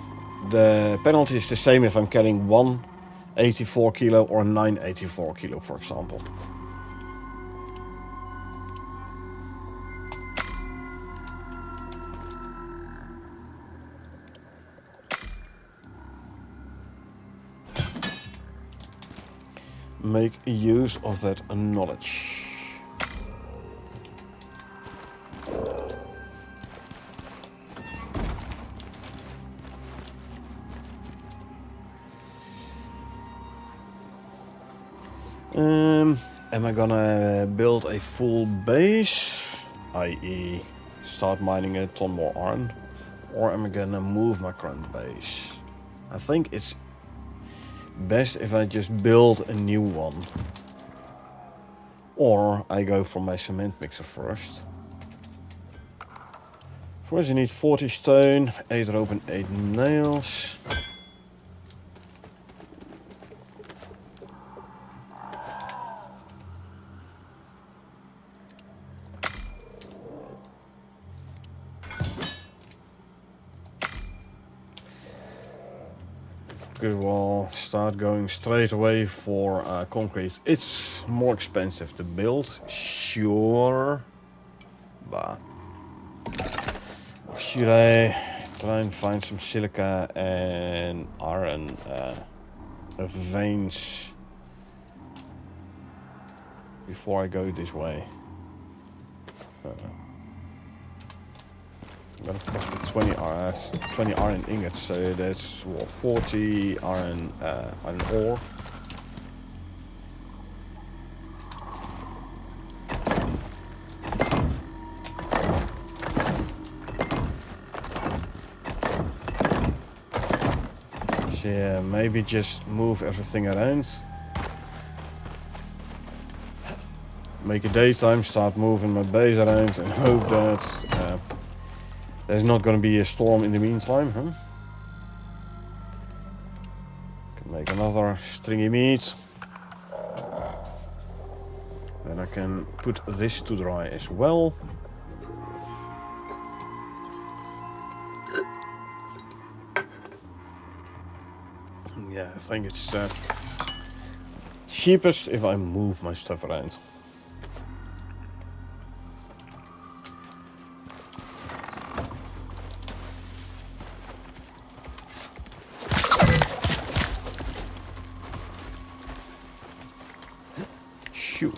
The penalty is the same if I'm carrying 184 kilo or 984 kilo, for example. Make use of that knowledge. Am I gonna build a full base, i.e. start mining a ton more iron, or am I gonna move my current base? I think it's best if I just build a new one. Or I go for my cement mixer first. First you need 40 stone, 8 rope and 8 nails. We'll start going straight away for concrete. It's more expensive to build, sure, but should I try and find some silica and iron veins before I go this way? I'm gonna cost me 20 iron ingots, so that's what, 40 iron ore. So yeah, maybe just move everything around. Make a daytime, start moving my base around and hope that there's not going to be a storm in the meantime, huh? Can make another stringy meat. Then I can put this to dry as well. Yeah, I think it's cheapest if I move my stuff around. Shoot.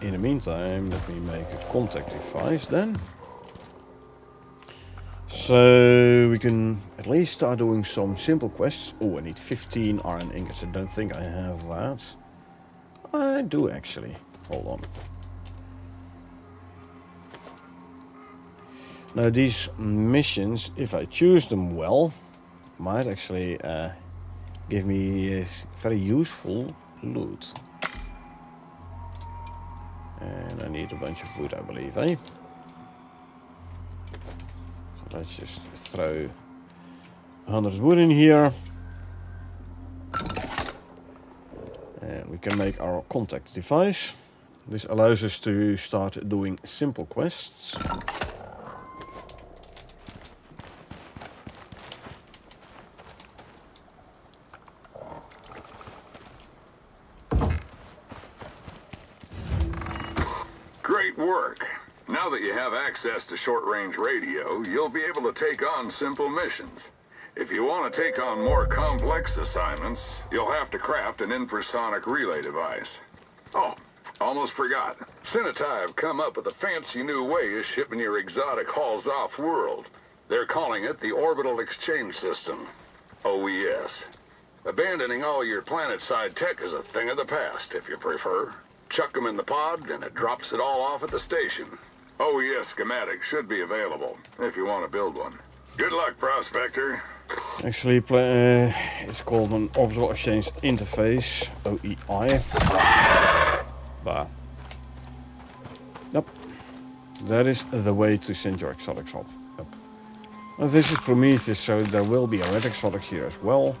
In the meantime, let me make a contact device then. So we can at least start doing some simple quests. Oh, I need 15 iron ingots. I don't think I have that. I do actually. Hold on. Now these missions, if I choose them well, might actually give me very useful loot. And I need a bunch of food, I believe, eh? So let's just throw 100 wood in here. And we can make our contact device. This allows us to start doing simple quests. Great work. Now that you have access to short-range radio, you'll be able to take on simple missions. If you want to take on more complex assignments, you'll have to craft an infrasonic relay device. Oh, almost forgot. Senatai have come up with a fancy new way of shipping your exotic hauls off-world. They're calling it the Orbital Exchange System, OES. Abandoning all your planet-side tech is a thing of the past, if you prefer. Chuck them in the pod, and it drops it all off at the station. Oh yes, schematic should be available if you want to build one. Good luck, Prospector. Actually, it's called an Orbital Exchange Interface, OEI. But, yep, that is the way to send your exotics up. Yep. Now, this is Prometheus, so there will be a red exotics here as well.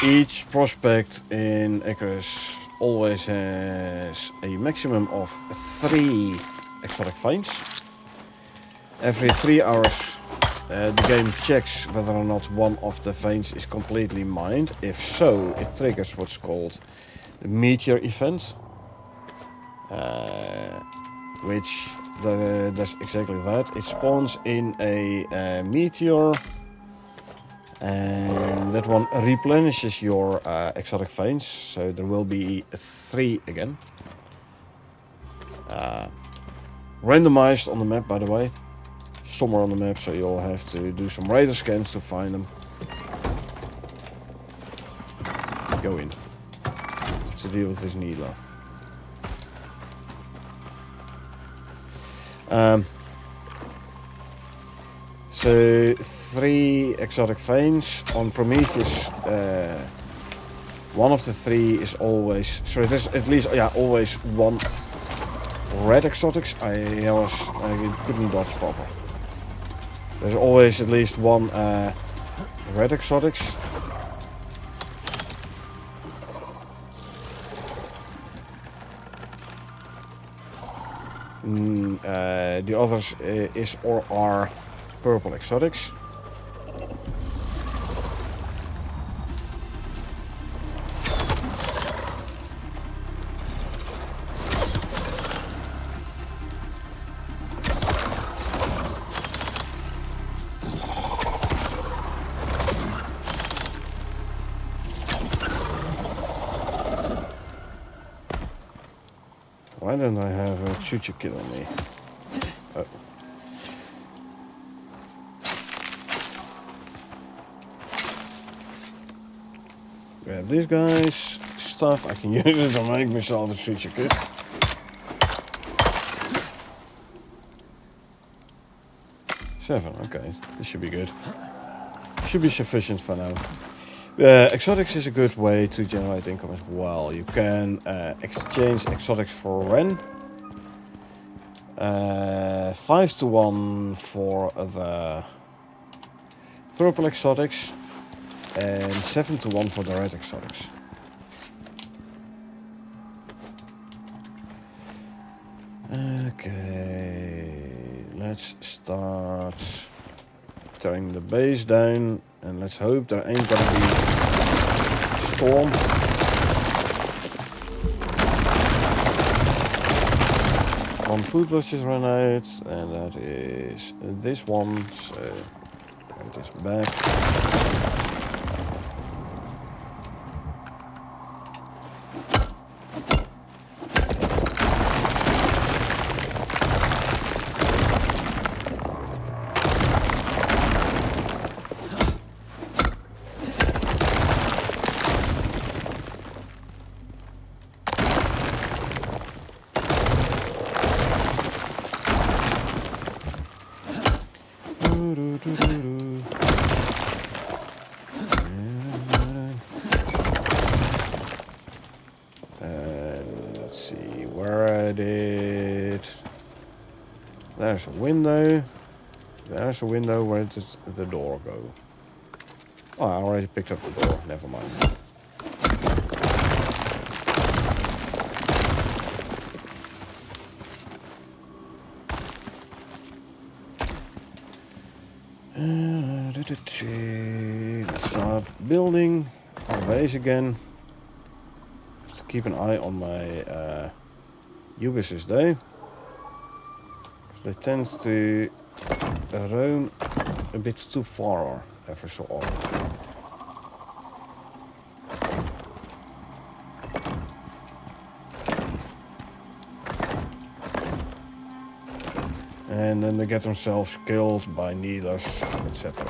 Each prospect in Icarus always has a maximum of 3 exotic finds. Every 3 hours the game checks whether or not one of the veins is completely mined. If so, it triggers what's called the meteor event, which does exactly that. It spawns in a meteor, and that one replenishes your exotic veins, so there will be 3 again. Randomized on the map, by the way. Somewhere on the map, so you'll have to do some radar scans to find them. Go in. Have to deal with this needler. So 3 exotic veins on Prometheus. One of the 3 is always, so there's at least always 1 red exotics. I couldn't dodge proper. There's always at least 1 red exotics. The others is or are purple exotics. Why don't I have a choo-choo kid on me? Oh. Grab this guy's stuff. I can use it to make myself a choo-choo kid. Seven, okay. This should be good. Should be sufficient for now. Exotics is a good way to generate income as well. You can exchange exotics for Ren. 5-to-1 for the purple exotics and 7-to-1 for the red exotics. Okay, let's start tearing the base down, and let's hope there ain't gonna be a storm. One food was just run out, and that is this one, so put this back. Let's see where I did. There's a window. There's a window. Where did the door go? Oh, I already picked up the door. Never mind. Let's start building our base again. Just keep an eye on my Ubises though. They tend to roam a bit too far every so often. And then they get themselves killed by needlers, etc.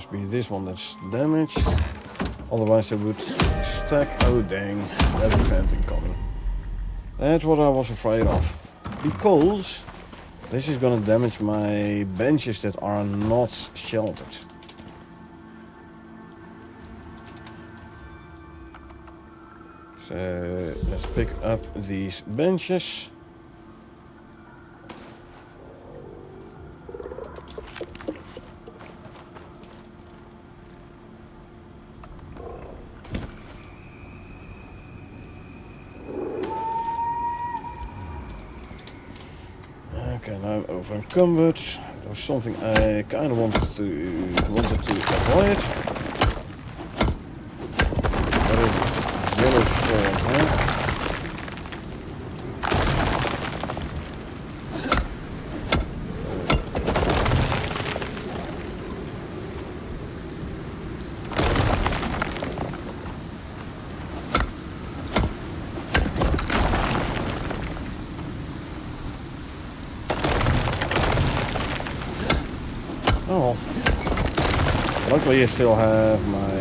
must be this one that's damaged. Otherwise they would stack. Oh dang, that event incoming. That's what I was afraid of. Because this is gonna damage my benches that are not sheltered. So let's pick up these benches. Okay, now I'm over encumbered. There was something I kind of wanted to avoid. What is it? Yellow storm, huh? Oh, luckily I still have my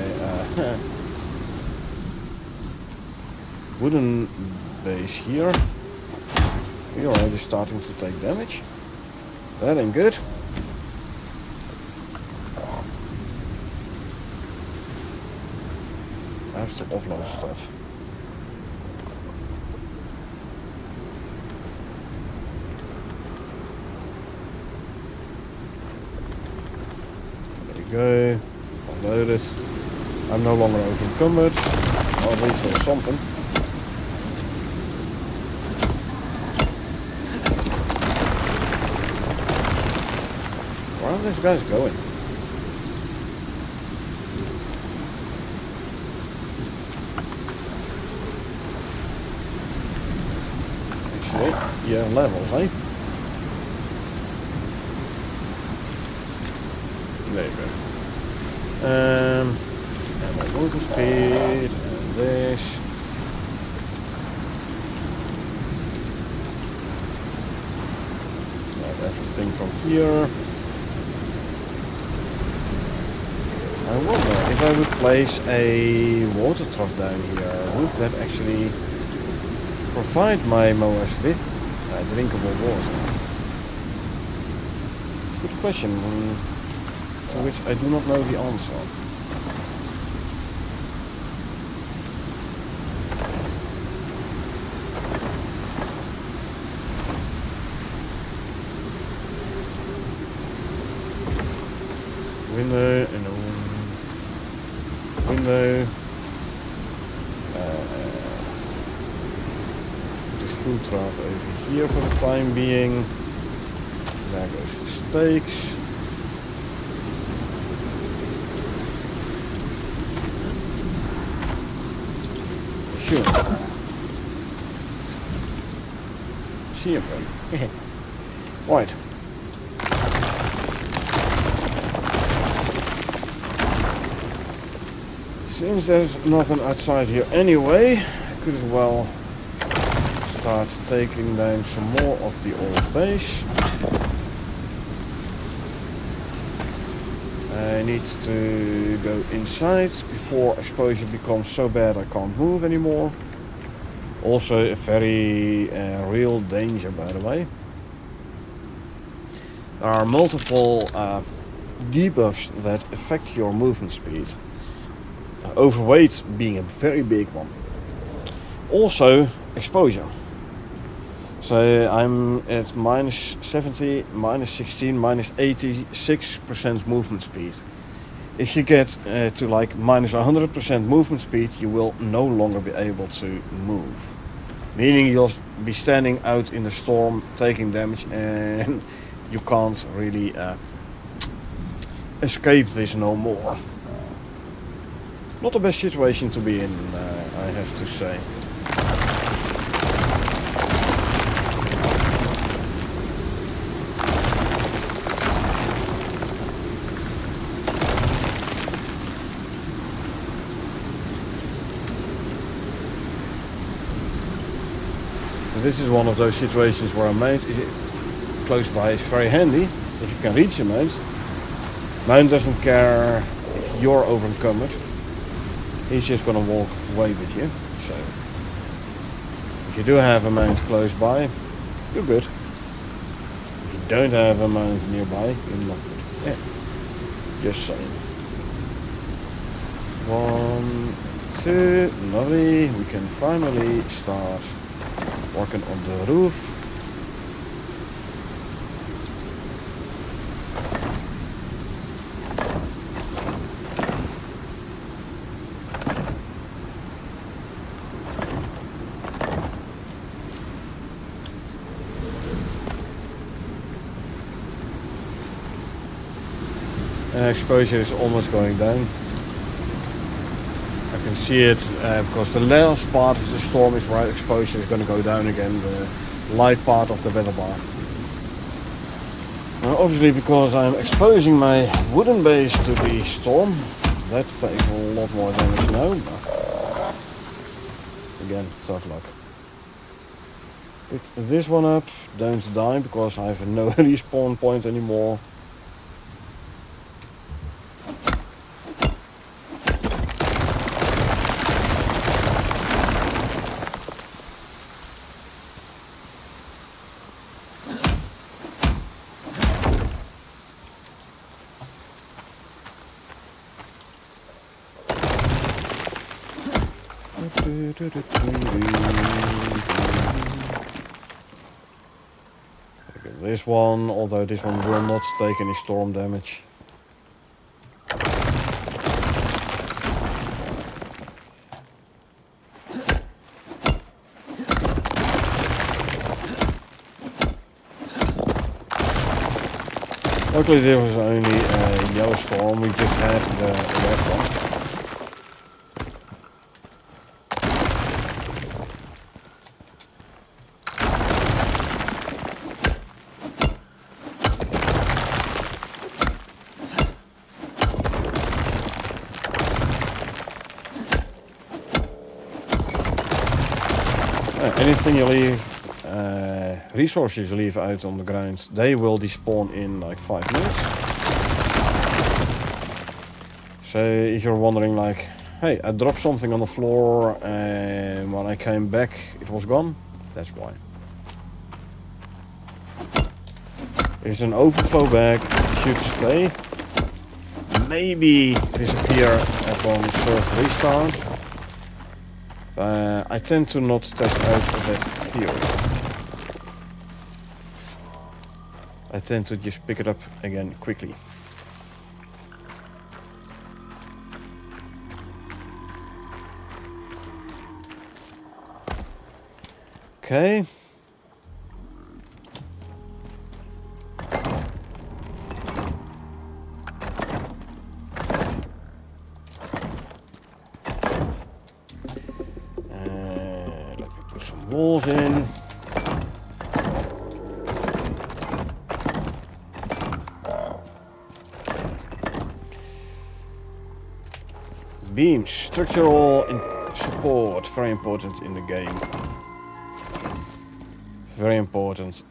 wooden base here. We're already starting to take damage. That ain't good. I have to offload stuff. Go, unload it. I'm no longer over encumbered. Well, at least there's something. Where are these guys going? Actually, yeah, levels, eh? There you go. And my movement speed, and this. Grab everything from here. I wonder if I would place a water trough down here, would that actually provide my mowers with drinkable water? Good question. To which I do not know the answer. Window and a window. Put this food trough over here for the time being. There goes the steaks. Sure. See him. Right. Since there's nothing outside here anyway, I could as well start taking down some more of the old base. I need to go inside before exposure becomes so bad I can't move anymore. Also a very real danger, by the way. There are multiple debuffs that affect your movement speed. Overweight being a very big one. Also exposure. So I'm at minus 70, minus 16, minus 86% movement speed. If you get to like minus 100% movement speed, you will no longer be able to move. Meaning you'll be standing out in the storm, taking damage, and you can't really escape this no more. Not the best situation to be in, I have to say. This is one of those situations where a mount close by is very handy if you can reach a mount. Mount doesn't care you're over encumbered, he's just gonna walk away with you. So if you do have a mount close by, you're good. If you don't have a mount nearby, you're not good. Yeah, just saying. 1, 2, lovely. We can finally start working on the roof. Exposure is almost going down. I can see it because the last part of the storm is where exposure is going to go down again, the light part of the weather bar. Now obviously because I'm exposing my wooden base to the storm, that takes a lot more damage now, but again, tough luck. Pick this one up, don't die because I have no respawn point anymore. This one, although this one will not take any storm damage. Luckily there was only a yellow storm, we just had the red one. Anything you leave, resources you leave out on the ground, they will despawn in like 5 minutes. So if you're wondering like, hey, I dropped something on the floor and when I came back it was gone, that's why. If it's an overflow bag, it should stay. Maybe disappear upon server restart. I tend to not test out that theory. I tend to just pick it up again quickly. Okay. Walls in. Beams, structural support, very important in the game. Very important.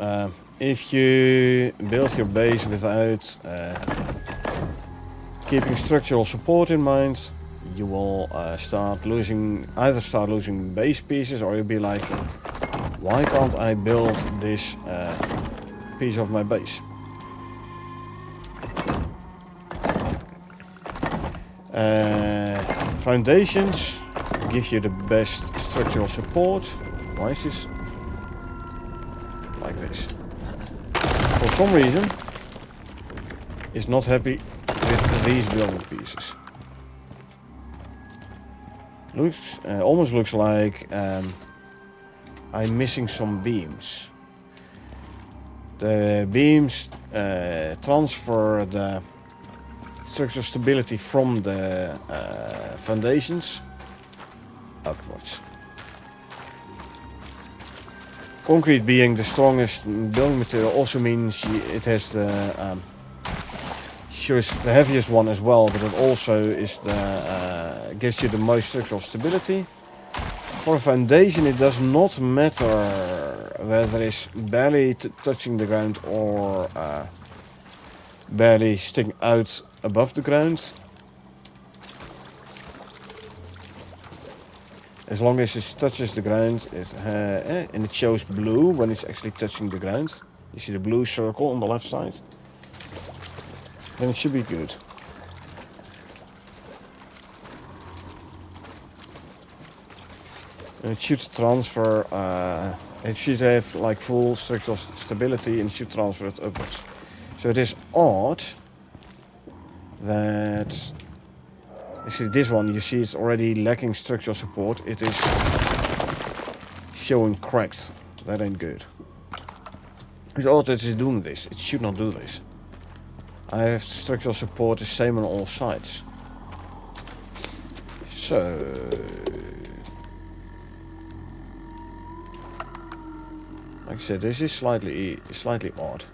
If you build your base without keeping structural support in mind, you will either start losing base pieces, or you'll be like, why can't I build this piece of my base? Foundations give you the best structural support. Why is this like this? For some reason, it's not happy with these building pieces. Almost looks like I'm missing some beams. The beams transfer the structural stability from the foundations upwards. Concrete being the strongest building material also means it has the heaviest one as well, but it also is gives you the most structural stability. For a foundation, it does not matter whether it's barely touching the ground or barely sticking out above the ground. As long as it touches the ground, and it shows blue when it's actually touching the ground. You see the blue circle on the left side. Then it should be good. And it should transfer, it should have like full structural stability and should transfer it upwards. So it is odd that, you see this one, you see it's already lacking structural support. It is showing cracked. That ain't good. It's odd that it's doing this. It should not do this. I have structural support the same on all sides. So, like I said, this is slightly odd.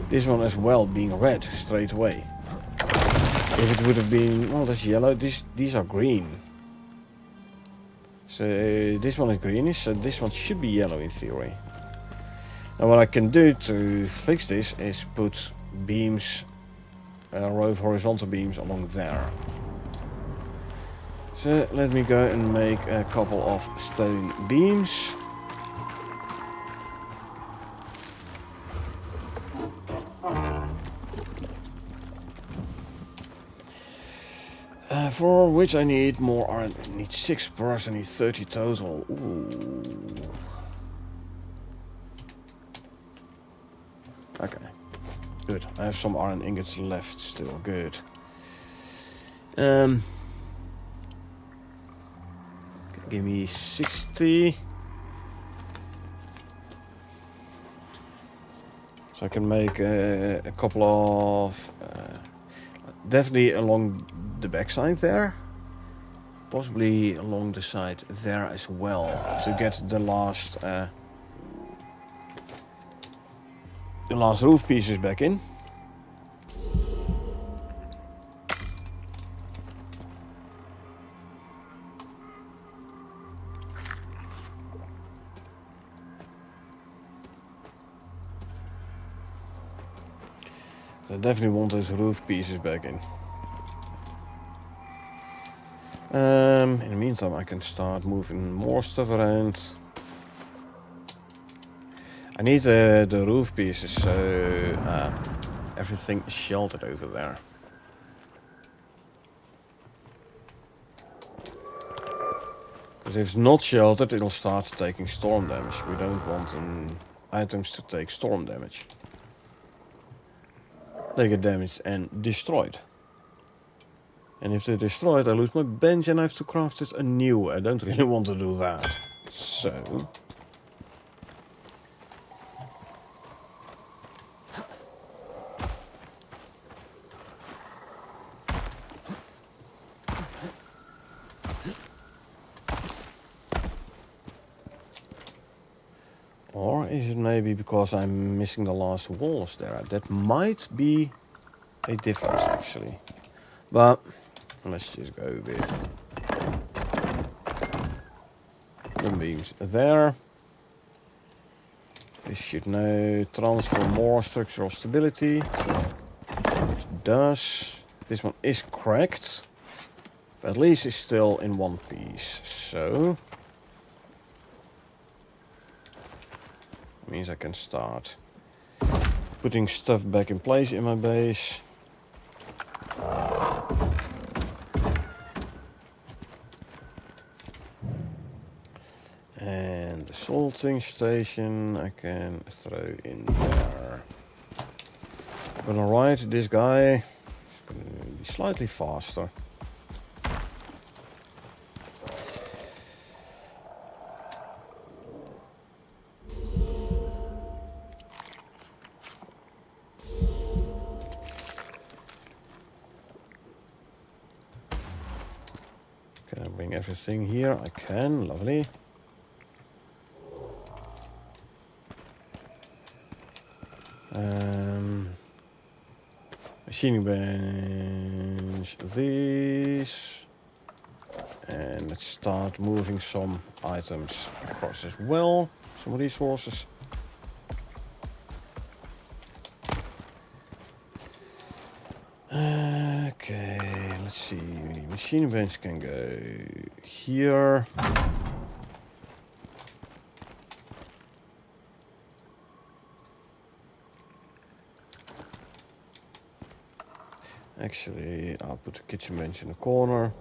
This one as well being red straight away. If it would have been, well, that's yellow. These are green. So this one is greenish, so this one should be yellow in theory. Now what I can do to fix this is put beams, a row of horizontal beams along there. So let me go and make a couple of stone beams. For which I need more iron. I need 6 bars, I need 30 total. Ooh. Okay. Good. I have some iron ingots left still. Good. Give me 60. So I can make a couple of... definitely along the backside there. Possibly along the side there as well. To get the last roof pieces back in. I definitely want those roof pieces back in. In the meantime, I can start moving more stuff around. I need the roof pieces so everything is sheltered over there. Because if it's not sheltered, it'll start taking storm damage. We don't want items to take storm damage. They get damaged and destroyed. And if they're destroyed, I lose my bench and I have to craft it anew. I don't really want to do that. So... Or is it maybe because I'm missing the last walls there? That might be a difference actually. But let's just go with the beams there. This should now transfer more structural stability. It does. This one is cracked. But at least it's still in one piece. So... means I can start putting stuff back in place in my base. And the salting station I can throw in there. I'm gonna ride this guy. It's gonna be slightly faster. Can I bring everything here? I can, lovely. Machining bench, these. And let's start moving some items across as well. Some resources. Okay, let's see. Machine bench can go here. Actually, I'll put the kitchen bench in the corner.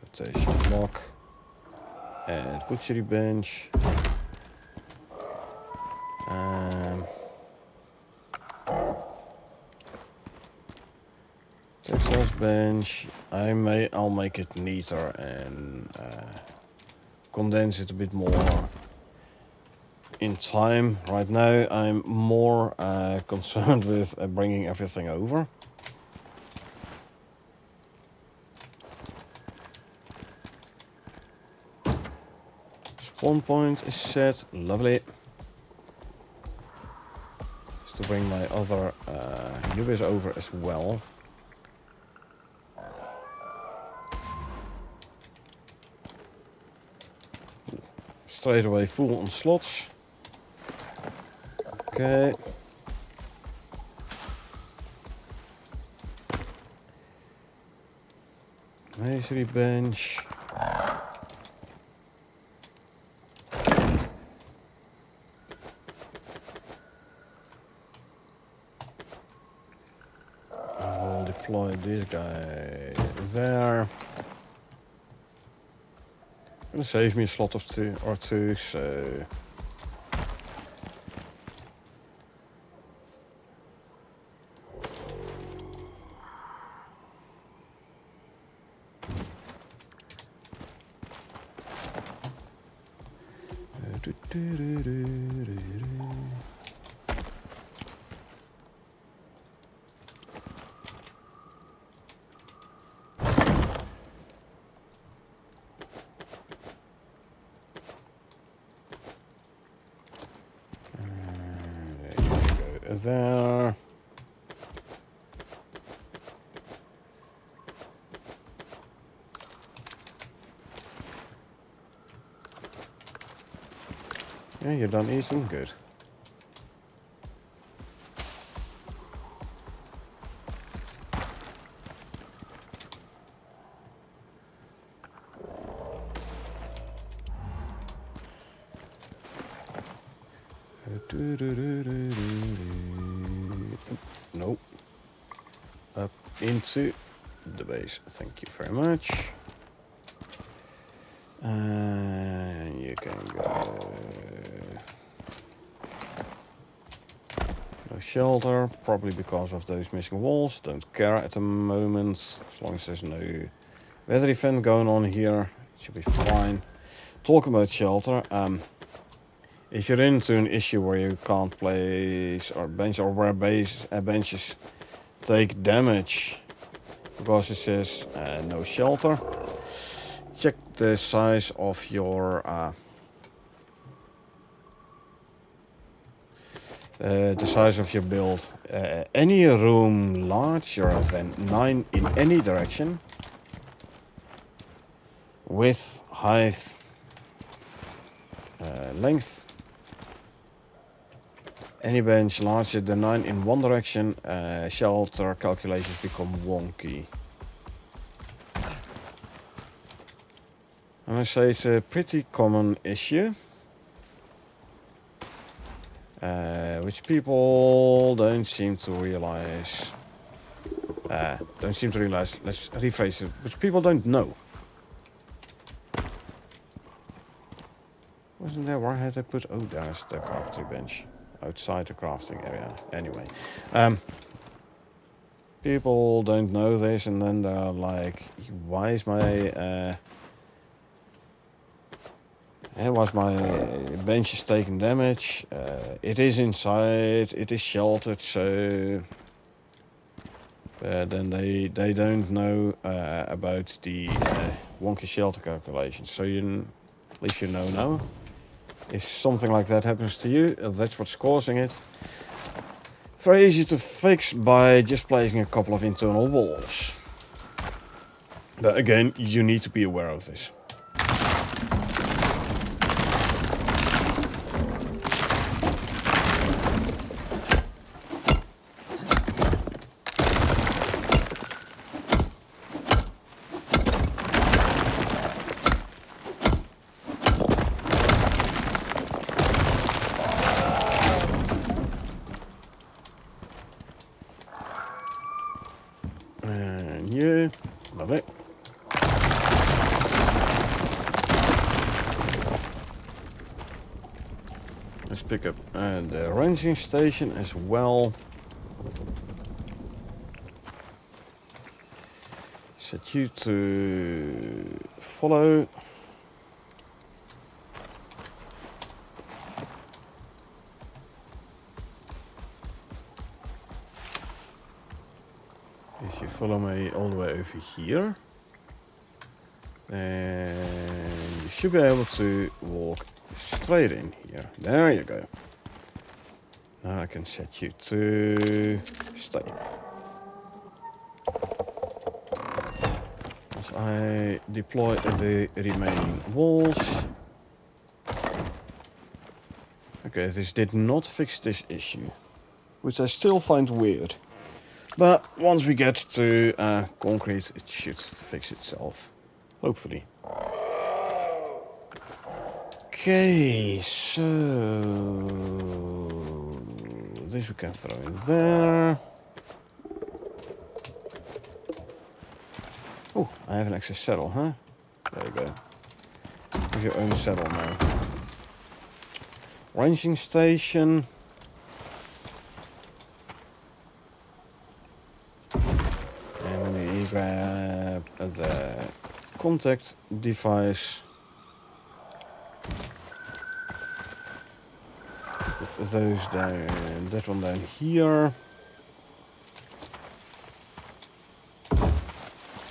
Rotation block. And butchery bench. Textiles bench. I'll make it neater and condense it a bit more in time. Right now, I'm more concerned with bringing everything over. Spawn point is set. Lovely. Just to bring my other UBs over as well. Straight away full on slots. Okay. Masonry bench. I will deploy this guy there. Gonna save me a slot of two, so there. Yeah, you're done eating? Good. Nope. Up into the base. Thank you very much. And you can go. No shelter, probably because of those missing walls. Don't care at the moment. As long as there's no weather event going on here, it should be fine. Talking about shelter, if you're into an issue where you can't place or bench or where benches take damage because it says no shelter, check the size of your build. Any room larger than 9 in any direction, width, height, length. Any bench larger than 9 in one direction, shelter calculations become wonky. I must say it's a pretty common issue, which people don't seem to realize. Let's rephrase it, which people don't know. Wasn't there, where had I put, oh, there's the carpentry bench. Outside the crafting area. Anyway, people don't know this, and then they're like, "Why is my bench is taking damage? It is inside. It is sheltered, so." Then they don't know about the wonky shelter calculations. So at least you know now. If something like that happens to you, that's what's causing it. Very easy to fix by just placing a couple of internal walls. But again, you need to be aware of this. Let's pick up the ranging station as well. Set you to follow. If you follow me all the way over here, then you should be able to walk straight in here. There you go. Now I can set you to stay. As I deploy the remaining walls. Okay, this did not fix this issue, which I still find weird. But once we get to concrete, it should fix itself. Hopefully. Okay, so this we can throw in there. Oh, I have an extra saddle, huh? There you go. Have your own saddle now. Ranging station. And we grab the contact device. Put those down, that one down here.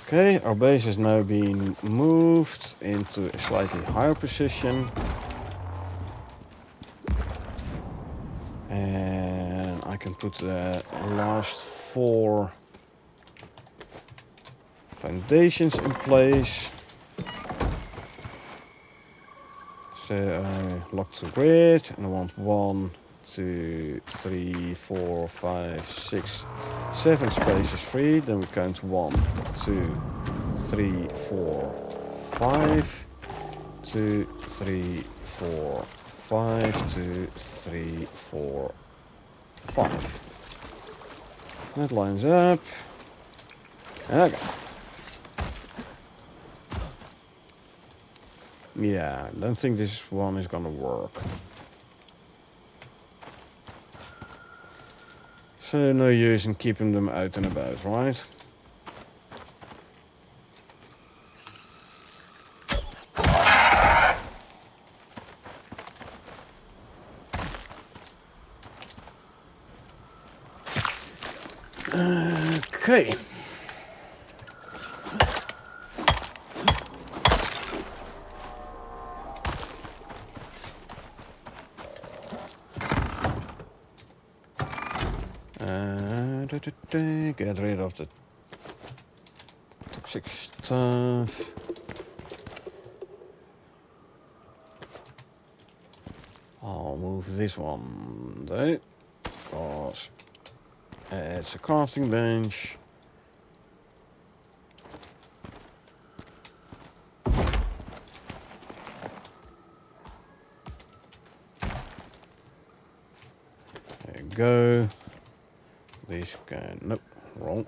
Okay, our base has now been moved into a slightly higher position. And I can put the last 4 foundations in place. So I lock the grid and I want 1, 2, 3, 4, 5, 6, 7 spaces free. Then we count 1, 2, 3, 4, 5, 2, 3, 4, 5, 2, 3, 4, 5. That lines up. Okay. Yeah, I don't think this one is gonna work. So no use in keeping them out and about, right? Okay. Get rid of the toxic stuff. I'll move this one though, because it's a crafting bench. There you go. These can, nope, wrong.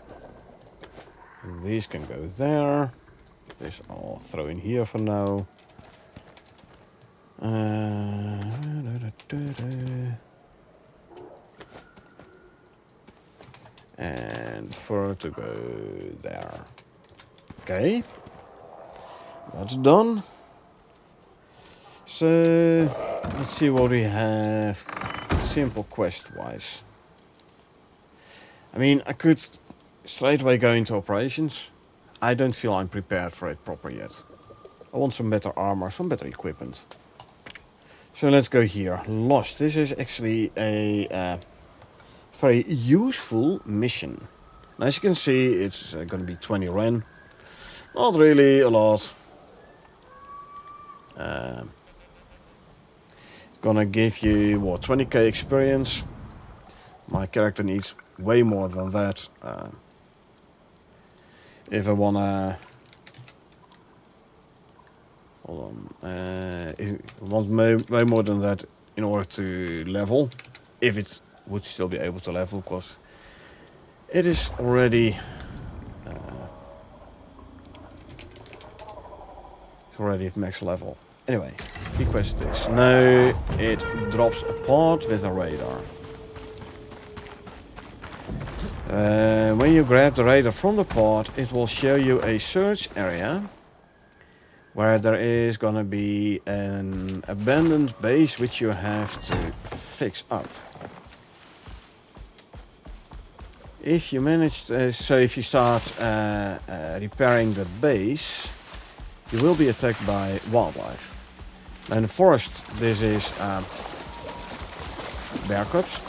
These can go there. This I'll throw in here for now. And for to go there. Okay, that's done. So let's see what we have simple quest wise. I mean, I could straight away go into operations. I don't feel I'm prepared for it proper yet. I want some better armor, some better equipment. So let's go here. Lost. This is actually a very useful mission. And as you can see, it's going to be 20 Ren. Not really a lot. Gonna give you, what, 20k experience. My character needs way more than that. If I wanna... Hold on. I want way more than that in order to level. If it would still be able to level, because it is already... it's already at max level. Anyway, request this. Now it drops a pod with a radar. When you grab the radar from the pod, it will show you a search area where there is gonna be an abandoned base which you have to fix up. If you manage to, so if you start repairing the base, you will be attacked by wildlife. Now in the forest, this is bear cubs.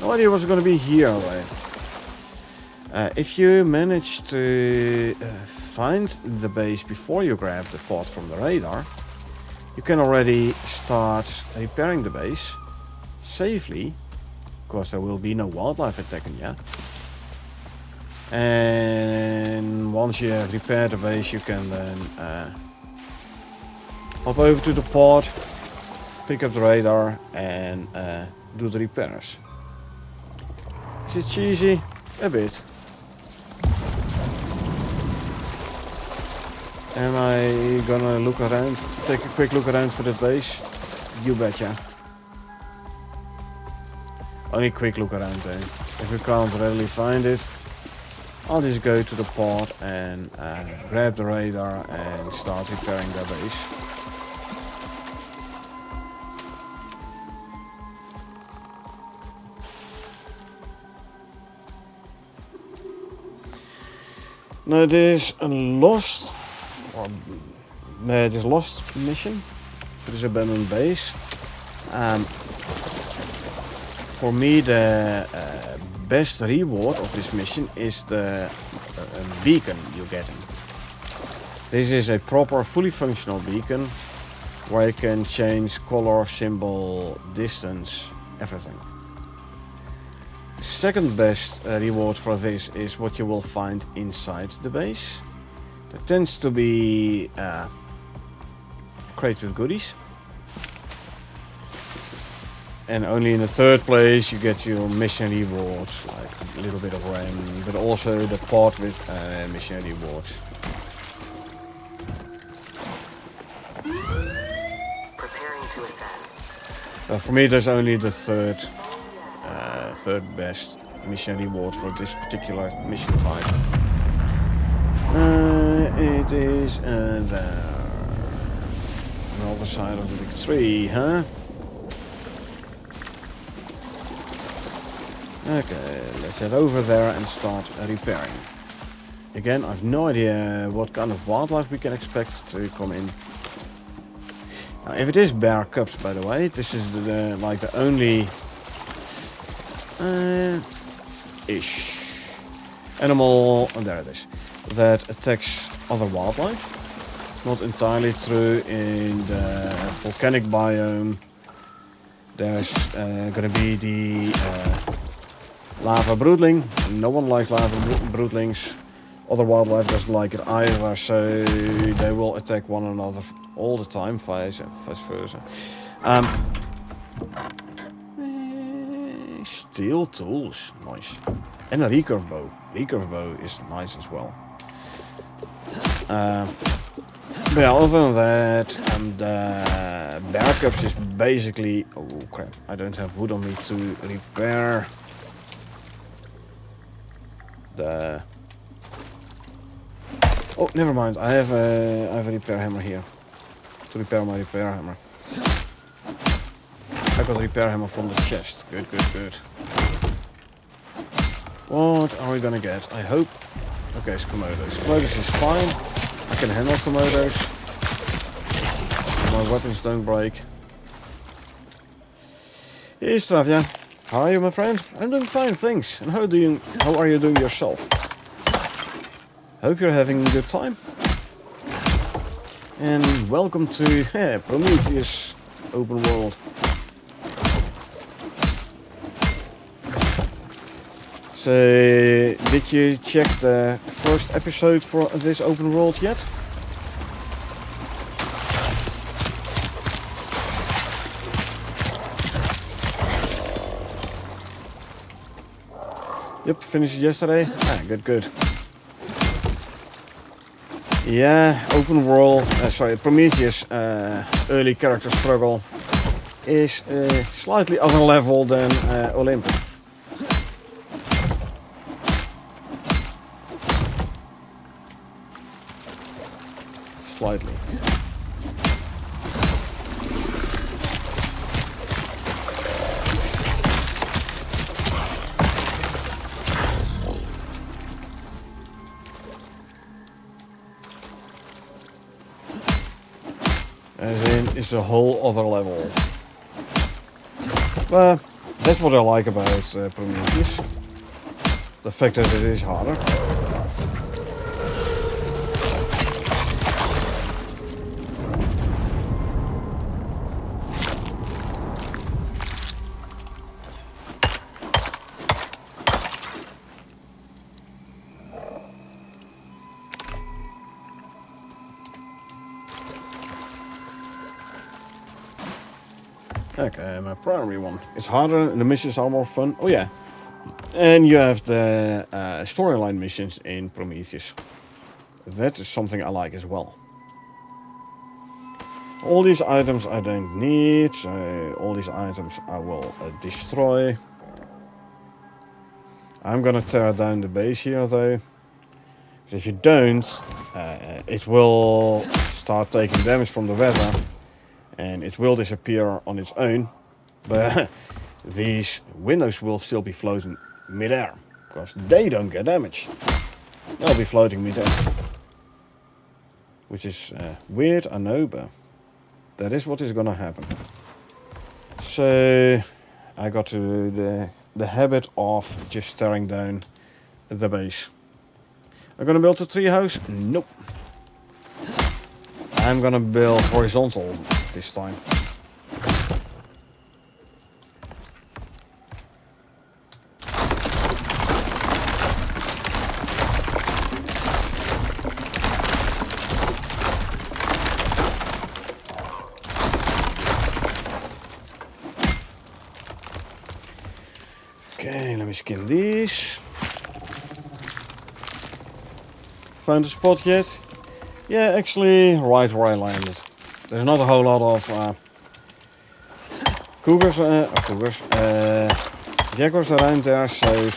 No idea what's going to be here. If you manage to find the base before you grab the pod from the radar, you can already start repairing the base safely, because there will be no wildlife attacking you. And once you have repaired the base, you can then hop over to the pod, pick up the radar, and do the repairs. Is it cheesy? A bit. Am I gonna look around, take a quick look around for that base? You betcha. Only a quick look around then. If we can't readily find it, I'll just go to the pod and grab the radar and start repairing their base. Now there's a lost mission for this abandoned base. For me, the best reward of this mission is the beacon you're getting. This is a proper, fully functional beacon where you can change color, symbol, distance, everything. Second best reward for this is what you will find inside the base. There tends to be a crate with goodies. And only in the third place you get your mission rewards, like a little bit of RAM, but also the pod with mission rewards. Preparing to ascend. For me there's only the third best mission reward for this particular mission type. It is there. On the other side of the big tree, huh? Okay, let's head over there and start repairing. Again, I've no idea what kind of wildlife we can expect to come in. Now, if it is bear cubs, by the way, this is like the only ish animal, oh, there it is, that attacks other wildlife. Not entirely true in the volcanic biome. There's gonna be the lava broodling. No one likes lava broodlings. Other wildlife doesn't like it either, so they will attack one another all the time, vice versa. Steel tools, nice. And a recurve bow. Recurve bow is nice as well. But yeah, other than that, the bear cubs is basically... Oh crap, I don't have wood on me to repair the... Oh, never mind, I have a repair hammer here. To repair my repair hammer. I got a repair hammer from the chest. Good, good, good. What are we gonna get? I hope... Okay, it's Komodos. Komodos is fine. I can handle Komodos. My weapons don't break. Hey Stravia, how are you, my friend? I'm doing fine, thanks. And how are you doing yourself? Hope you're having a good time. And welcome to Prometheus Open World. So, did you check the first episode for this open world yet? Yep, finished it yesterday. Ah, good, good. Yeah, open world, Prometheus early character struggle is slightly other level than Olympus. Slightly. As in, it's a whole other level. But that's what I like about Prometheus. The fact that it is harder. Okay, my primary one. It's harder and the missions are more fun. Oh yeah. And you have the storyline missions in Prometheus. That is something I like as well. All these items I don't need, so all these items I will destroy. I'm gonna tear down the base here though. If you don't, it will start taking damage from the weather. And it will disappear on its own, but these windows will still be floating mid-air, because they don't get damaged. They'll be floating mid-air. Which is weird, I know, but that is what is gonna happen. So, I got to the habit of just tearing down the base. I'm gonna build a tree house? Nope. I'm gonna build horizontal this time. Okay, let me skin these. Found a spot yet? Yeah, actually, right where I landed. There's not a whole lot of jaguars around there, so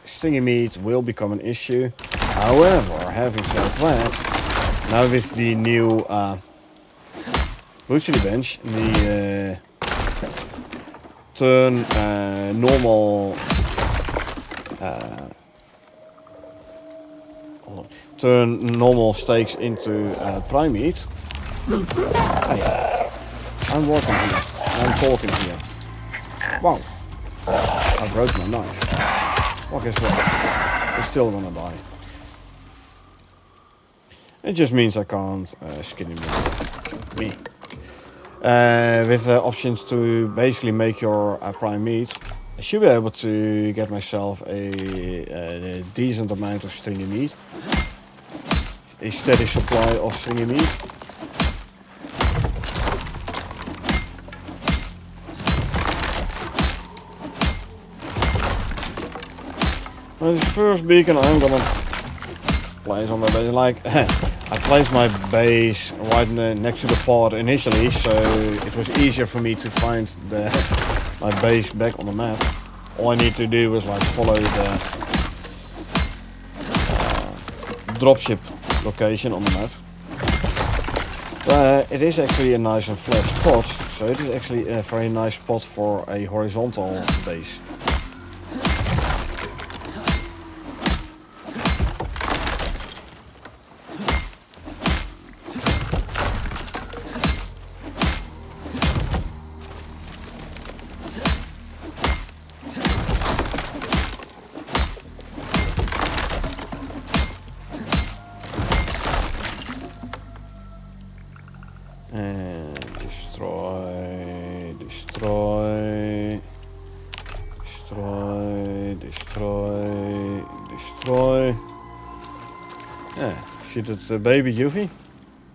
stringy meat will become an issue. However, having said that, now with the new butchery bench, the turn normal steaks into prime meat. Hey, I'm working here. I'm talking here. Wow. I broke my knife. Well, guess what? It's still gonna die. It just means I can't skin him with me. With the options to basically make your prime meat, I should be able to get myself a decent amount of stringy meat. A steady supply of stringy meat. Now this first beacon I'm gonna place on my base, like, I placed my base right next to the pod initially, so it was easier for me to find my base back on the map. All I need to do is like follow the dropship location on the map. But it is actually a nice and flat spot, so it is actually a very nice spot for a horizontal base. And destroy, destroy, destroy, destroy, destroy. Yeah, see that baby Yuffie?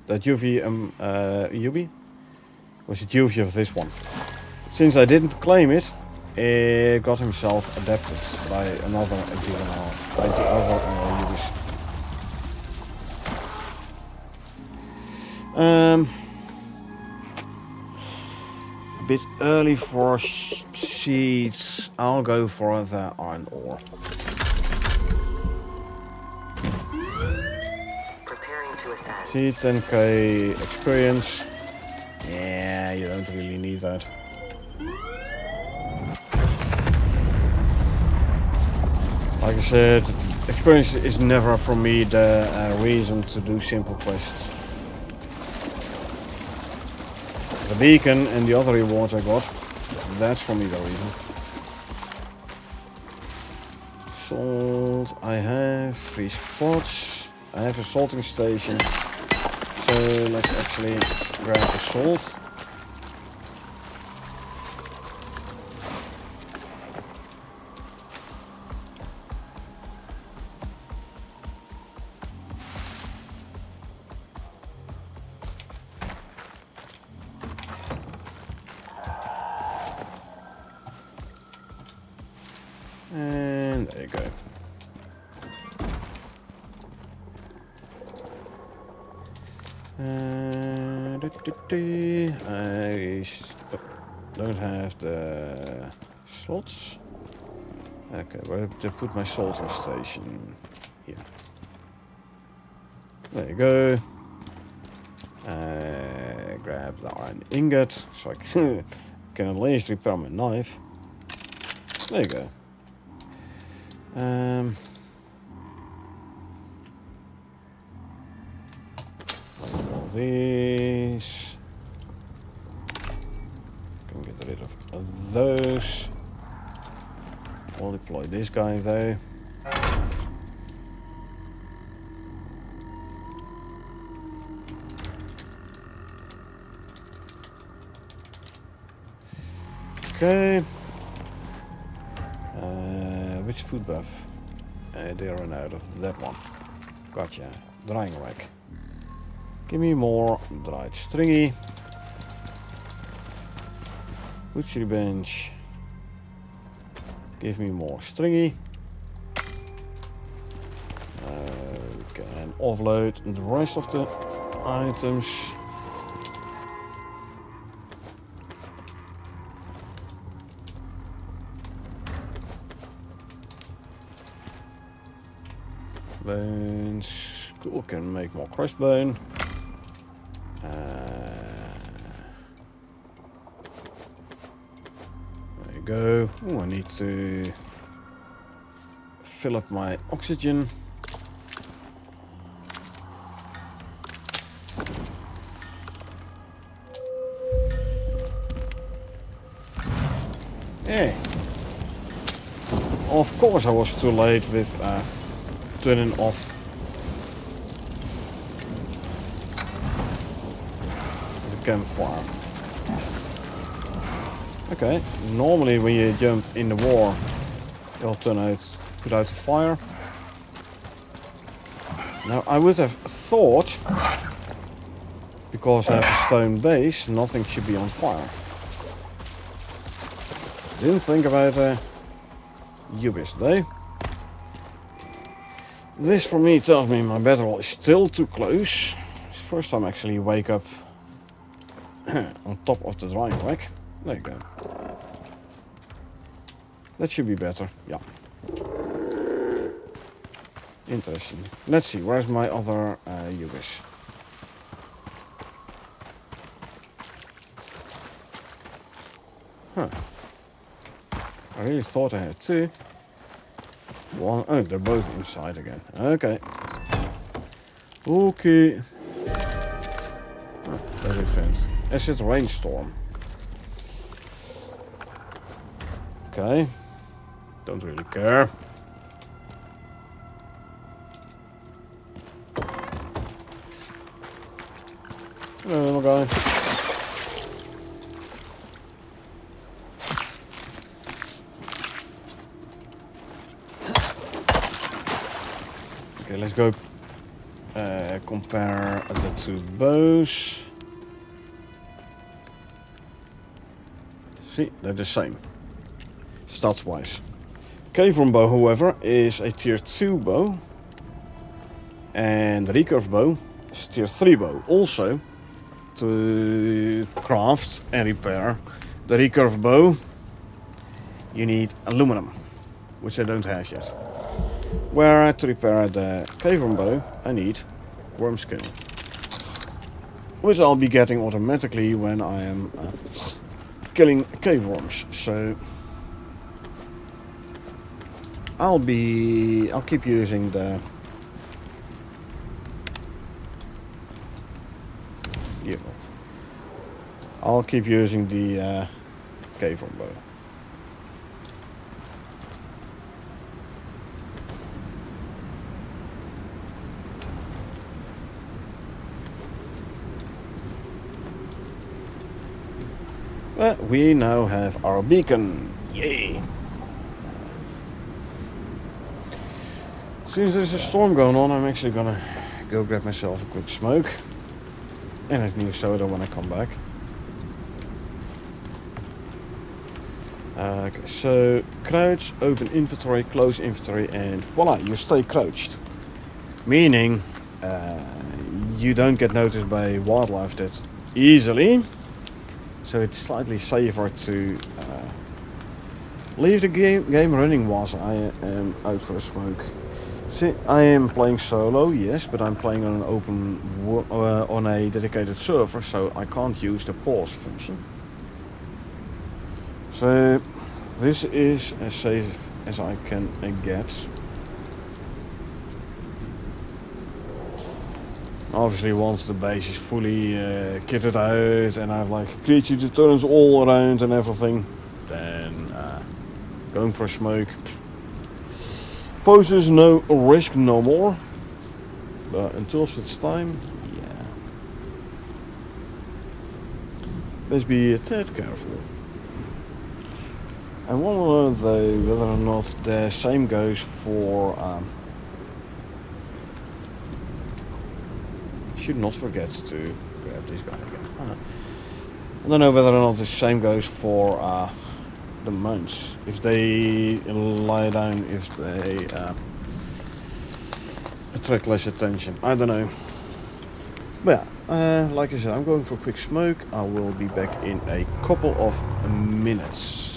That Yuffie, Yubi? Was it Yuffie of this one? Since I didn't claim it, it got himself adapted by another juvenile, by the other Yubis. A bit early for sheets. I'll go for the iron ore. Preparing to ascend. See, 10k experience. Yeah, you don't really need that. Like I said, experience is never for me the reason to do simple quests. The beacon and the other rewards I got, that's for me the reason. Salt, I have 3 spots. I have a salting station. So let's actually grab the salt. And there you go. I don't have the slots. Okay, where have to put my salting station? Here. There you go. Grab the iron ingot so I can at least repair my knife. There you go. All these. Can get rid of those. I'll deploy this guy though. Okay. Which food buff? They run out of that one. Gotcha. Drying rack. Give me more dried stringy. Butchery bench. Give me more stringy. We can offload the rest of the items. Bones. Cool, can make more crossbone. There you go. Ooh, I need to fill up my oxygen. Yeah. Of course I was too late with turning off the campfire. Okay, normally when you jump in the war, it'll put out the fire. Now I would have thought, because I have a stone base, nothing should be on fire. Didn't think about Ubis though. This for me tells me my battle is still too close. It's the first time I actually wake up on top of the drying rack. There you go. That should be better, yeah. Interesting. Let's see, where's my other Ubis? Huh. I really thought I had two. One, oh, they're both inside again. Okay. Okay. Oh, very fence. Acid rainstorm. Okay. Don't really care. Hello, little guy. Okay, let's go compare the two bows. See, they're the same, stats wise. Cavern bow, however, is a tier 2 bow, and the recurve bow is a tier 3 bow. Also, to craft and repair the recurve bow, you need aluminum, which I don't have yet. Where to repair the caveworm bow, I need worm scale, which I'll be getting automatically when I am killing caveworms. So I'll keep using the I'll keep using the caveworm bow. But we now have our beacon. Yay! Since there's a storm going on, I'm actually gonna go grab myself a quick smoke and a new soda when I come back. Okay, so crouch, open inventory, close inventory, and voila, you stay crouched. Meaning you don't get noticed by wildlife that easily. So it's slightly safer to leave the game running whilst I am out for a smoke. See, I am playing solo, yes, but I'm playing on an on a dedicated server, so I can't use the pause function. So this is as safe as I can get. Obviously, once the base is fully kitted out and I have like creature deterrents all around and everything, then going for a smoke poses no risk no more. But until such time, yeah, let's be a tad careful. I wonder though whether or not the same goes for. Should not forget to grab this guy again. I don't know whether or not the same goes for the mounts. If they lie down, if they attract less attention. I don't know. But yeah, like I said, I'm going for a quick smoke. I will be back in a couple of minutes.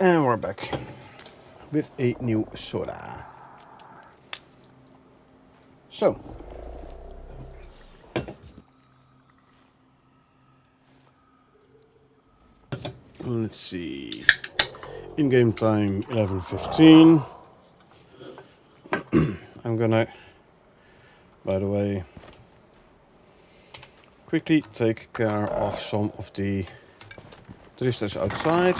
And we're back with a new soda. So, let's see. In-game time 11:15. I'm gonna, by the way, quickly take care of some of the drifters outside,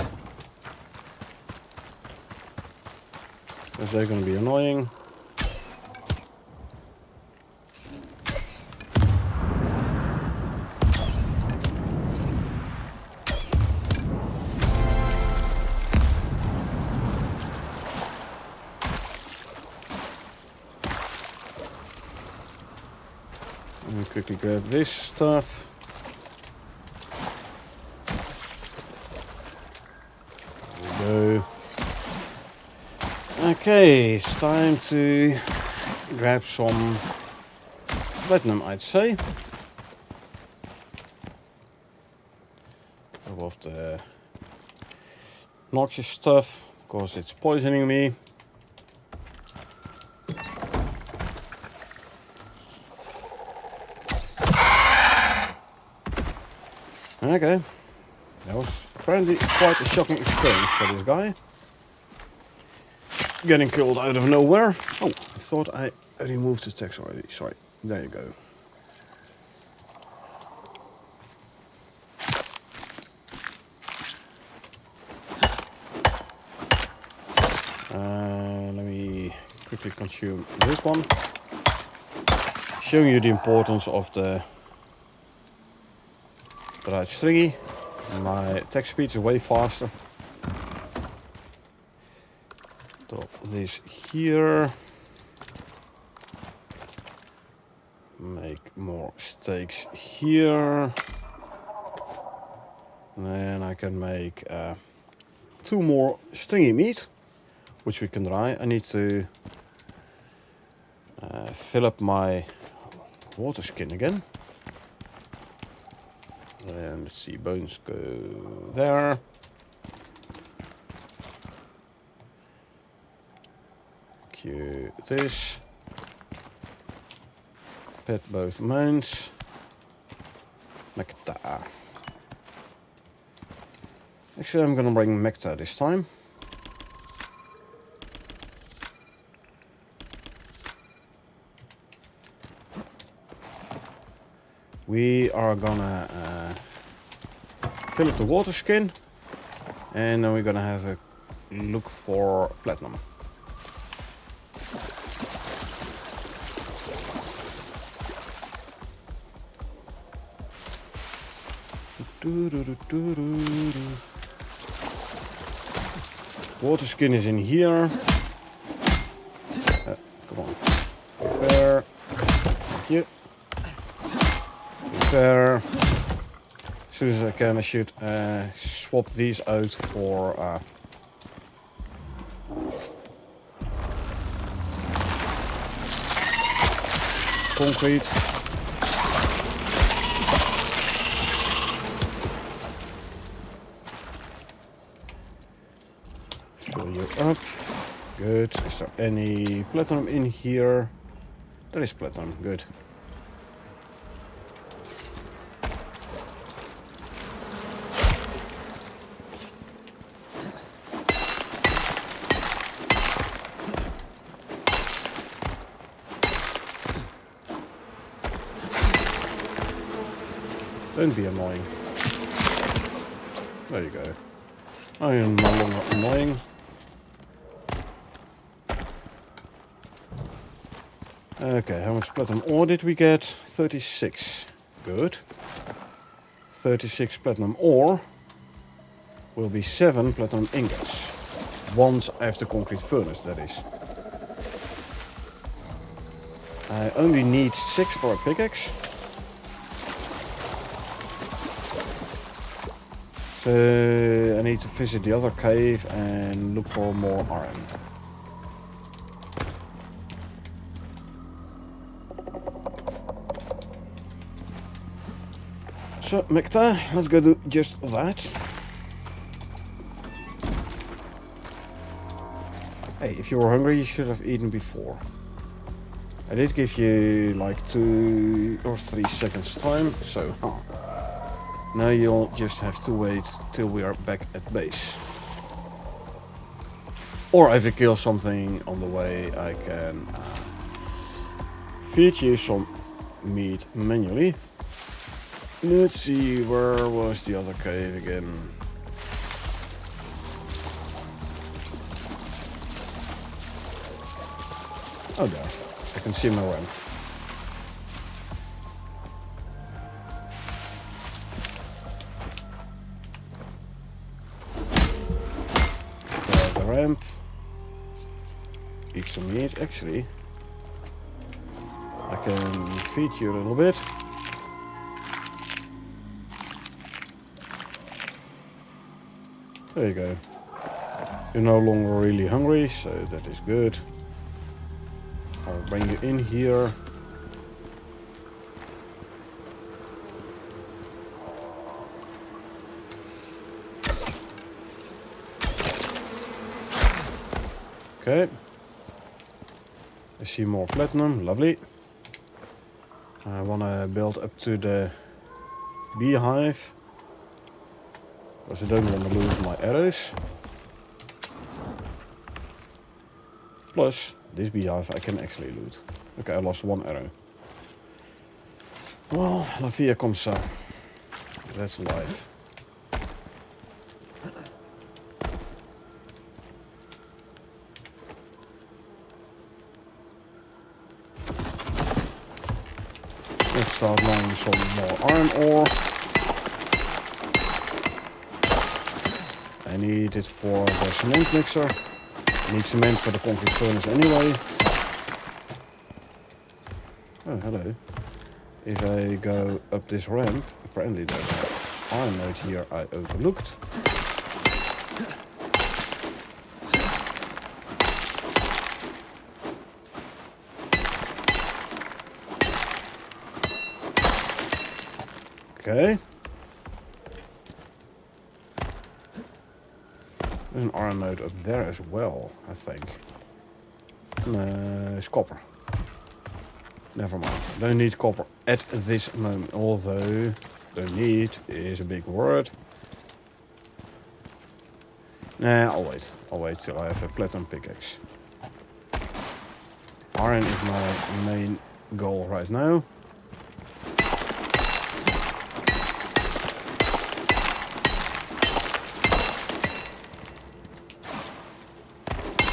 because they're gonna be annoying. Let me quickly grab this stuff. There we go. Okay, it's time to grab some platinum, I'd say. Of the noxious stuff, because it's poisoning me. Okay, that was apparently quite a shocking experience for this guy. Getting killed out of nowhere. Oh, I thought I removed the text already. Sorry, there you go. Let me quickly consume this one. Showing you the importance of the right stringy. My attack speed is way faster. Drop this here. Make more steaks here. And then I can make 2 more stringy meat, which we can dry. I need to fill up my water skin again. And let's see, bones go there. Cue this. Pet both mounts. Mecta. Actually, I'm gonna bring Mecta this time. We are gonna fill up the water skin, and then we're gonna have a look for platinum. Water skin is in here. Come on. Prepare. Thank you. Prepare. As soon as I can, I should swap these out for concrete. Fill you up. Good. Is there any platinum in here? There is platinum. Good. Don't be annoying. There you go. I am no longer annoying. Okay, how much platinum ore did we get? 36. Good. 36 platinum ore will be 7 platinum ingots. Once I have the concrete furnace, that is. I only need 6 for a pickaxe. So I need to visit the other cave and look for more iron. So, Mekta, let's go do just that. Hey, if you were hungry, you should have eaten before. I did give you like 2 or 3 seconds time, so now you'll just have to wait till we are back at base. Or if you kill something on the way, I can feed you some meat manually. Let's see, where was the other cave again? Oh, there. I can see my ramp. There's the ramp. Eat some meat. Actually, I can feed you a little bit. There you go. You're no longer really hungry, so that is good. I'll bring you in here. Okay. I see more platinum, lovely. I want to build up to the beehive, because I don't want to lose my arrows. Plus, this beehive I can actually loot. Okay, I lost 1 arrow. Well, la via comme ça. That's life. Let's start mining some more iron ore. I need it for the cement mixer. I need cement for the concrete furnace anyway. Oh, hello. If I go up this ramp, apparently there's an iron node here I overlooked. Okay. There's an iron node up there as well, I think. No, it's copper. Never mind. Don't need copper at this moment. Although, don't need is a big word. Nah, I'll wait. I'll wait till I have a platinum pickaxe. Iron is my main goal right now.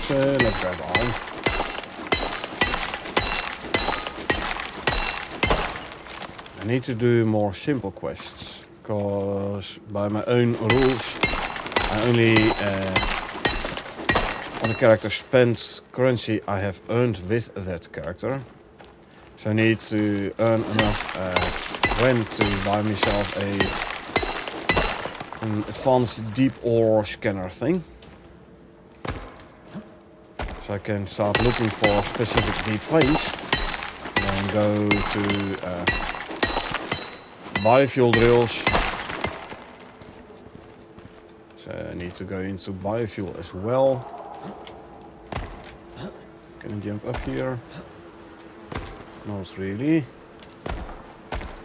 So let's grab iron. I need to do more simple quests, because by my own rules I only on the character spend currency I have earned with that character. So I need to earn enough rent to buy myself an advanced deep ore scanner thing. So I can start looking for specific deep veins and go to biofuel drills. So I need to go into biofuel as well. Can I jump up here? Not really.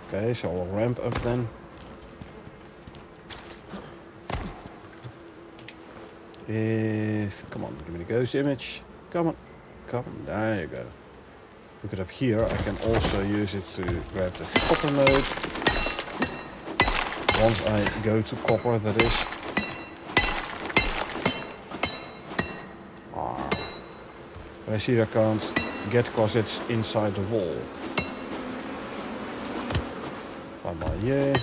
Okay, so I'll ramp up then. Come on, give me the ghost image. Come on, come on, there you go. Look it up here, I can also use it to grab that copper node. Once I go to copper, that is. But I see I can't get because it's inside the wall. Bye bye, yeah.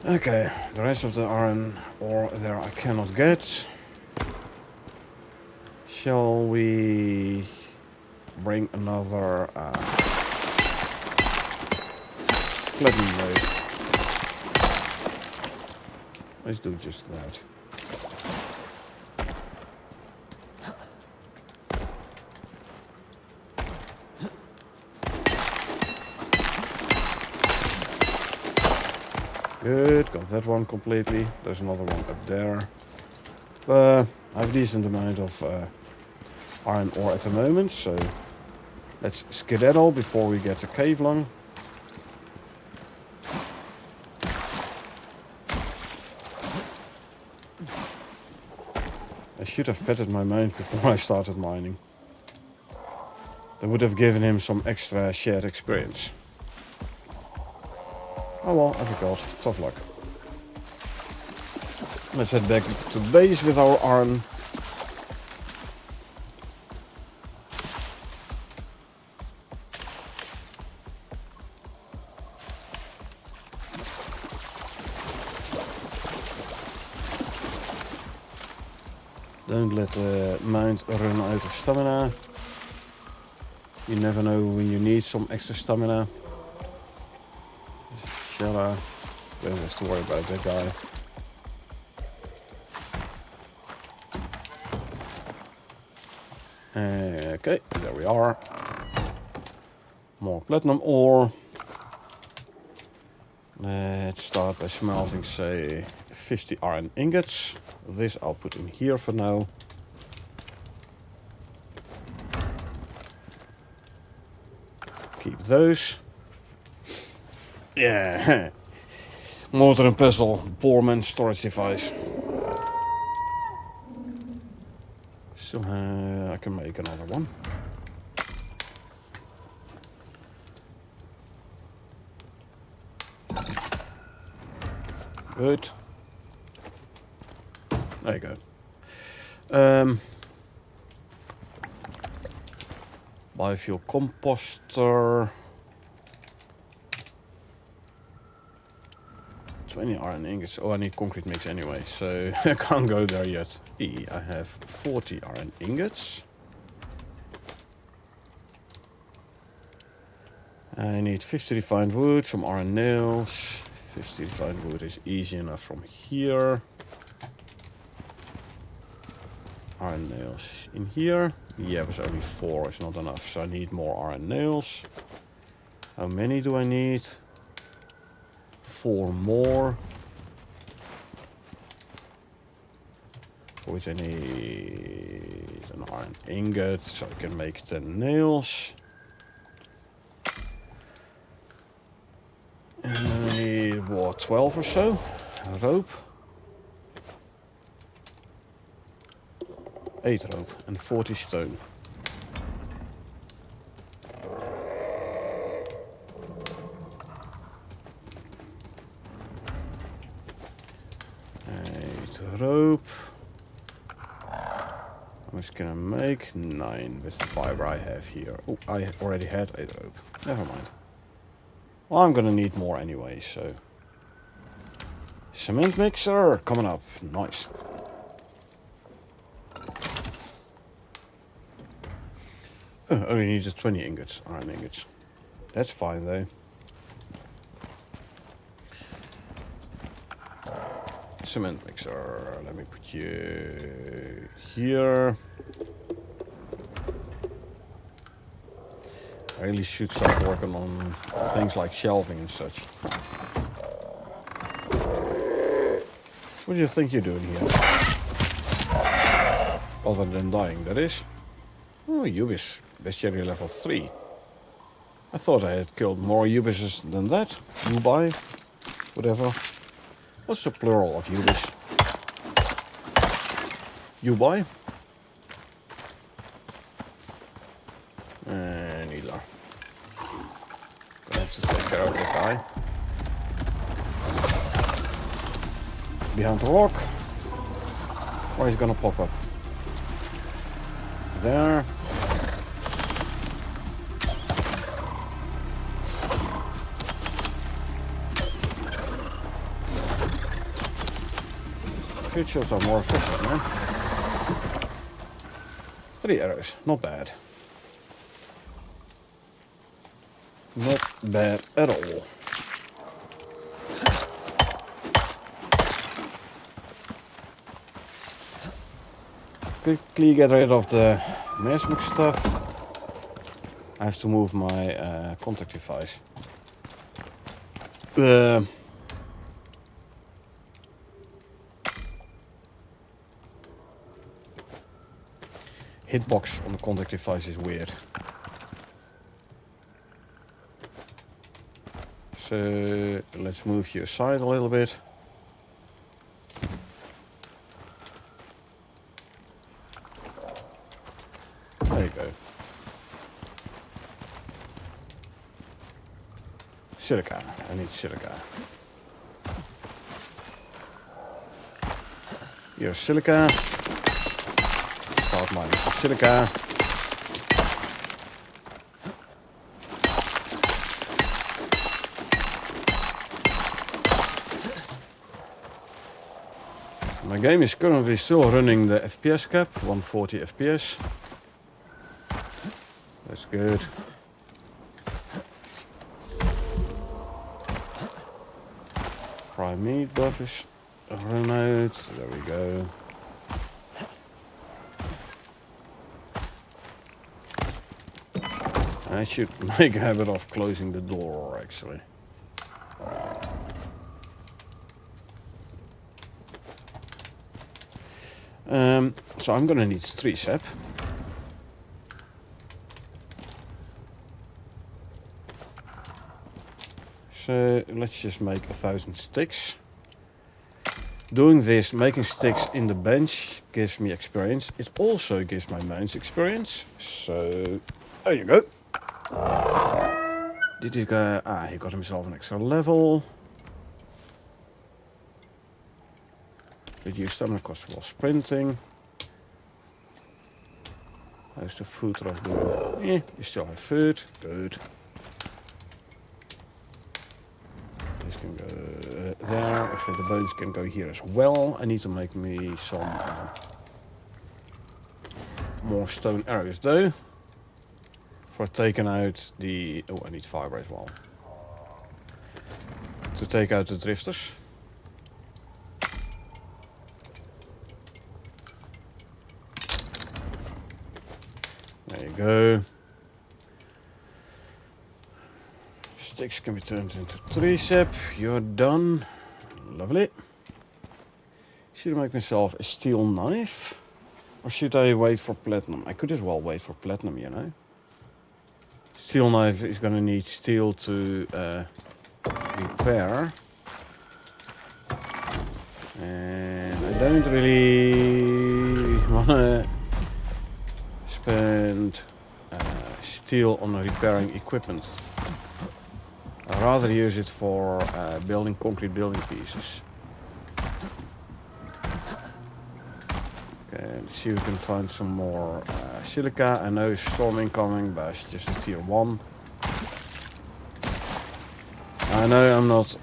Okay, the rest of the iron ore there I cannot get. Shall we bring another platinum node? Let's do just that. Good, got that one completely. There's another one up there. I have a decent amount of iron ore at the moment, so let's skedaddle before we get to cave lung. I should have petted my mount before I started mining. That would have given him some extra shared experience. Oh well, I forgot. Tough luck. Let's head back to base with our iron. Don't let the mount run out of stamina. You never know when you need some extra stamina. Don't have to worry about that guy. Okay, there we are. More platinum ore. Let's start by smelting, say, 50 iron ingots. This I'll put in here for now. Keep those. Yeah, mortar and pestle, poor man's storage device. So I can make another one. Good. There you go. Biofuel composter. 20 iron ingots. Oh, I need concrete mix anyway, so I can't go there yet. I have 40 iron ingots. I need 50 refined wood, some iron nails. 50 refined wood is easy enough from here. Iron nails in here. Yeah, but only 4 is not enough, so I need more iron nails. How many do I need? 4 more. For which I need an iron ingot, so I can make 10 nails. And then I need, what, 12 or so? Rope. 8 rope and 40 stone. Rope. How much can I make? 9 with the fiber I have here. Oh, I already had 8 rope. Never mind. Well, I'm gonna need more anyway, so. Cement mixer coming up. Nice. Only needed 20 ingots, iron ingots. That's fine though. Cement mixer, let me put you here. I really should start working on things like shelving and such. What do you think you're doing here? Other than dying, that is. Oh, Ubis. Bestiary level 3. I thought I had killed more Ubises than that. Ubi. Whatever. What's the plural of Ubis? Ubi? Neither. care of that guy. Behind the rock. Or he's gonna pop up. There. Good shots are more effective, man. 3 arrows, not bad. Not bad at all. Quickly get rid of the mesmic stuff. I have to move my contact device. Hitbox on the contact device is weird. So let's move you aside a little bit. There you go. Silica. I need silica. Here's silica. Start mining some silica. My game is currently still running the FPS cap, 140 FPS. That's good. Prime meat buff is run out. There we go. I should make a habit of closing the door, actually. So I'm gonna need 3 sap. So let's just make 1,000 sticks. Doing this, making sticks in the bench, gives me experience. It also gives my mines experience. So there you go. Did he go? Ah, he got himself an extra level. Reduce stamina cost while sprinting. How's the food trough doing? Yeah, you still have food. Good. This can go there. Actually, the bones can go here as well. I need to make me some more stone arrows though. For taking out the... Oh, I need fiber as well. To take out the drifters. There you go. Sticks can be turned into 3 sap. You're done. Lovely. Should I make myself a steel knife? Or should I wait for platinum? I could as well wait for platinum, you know. Steel knife is gonna need steel to repair. And I don't really wanna spend steel on repairing equipment. I'd rather use it for building concrete building pieces. Okay, let's see if we can find some more silica. I know storm incoming, but it's just a tier 1. I know I'm not,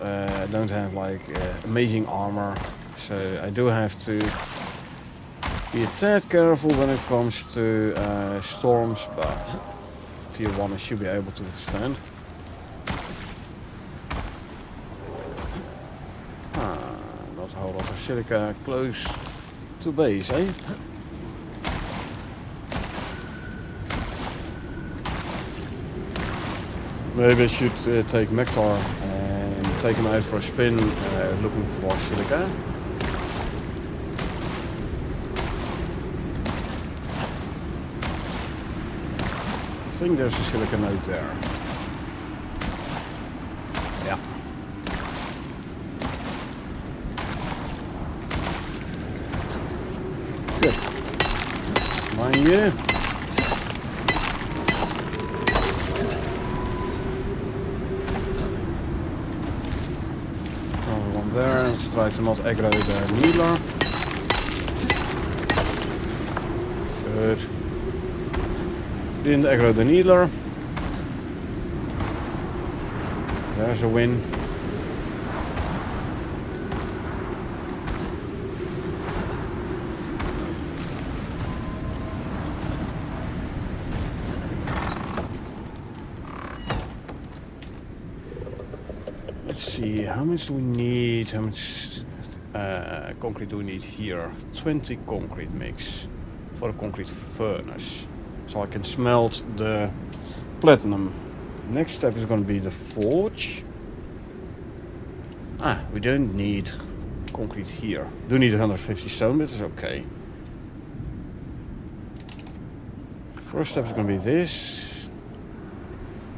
don't have like amazing armor, so I do have to be a tad careful when it comes to storms, but tier 1 I should be able to withstand. Not a whole lot of silica close to base, eh? Maybe I should take Mector and take him out for a spin looking for silica. I think there's a silica node there. Yeah. Good. Mine you. Let's try to not aggro the needler. Good. Didn't aggro the needler. There's a win. Let's see, how much do we need? How much concrete do we need here? 20 concrete mix for a concrete furnace. So I can smelt the platinum. Next step is going to be the forge. We don't need concrete here. Do need 150 stone, but it's okay. First step is going to be this.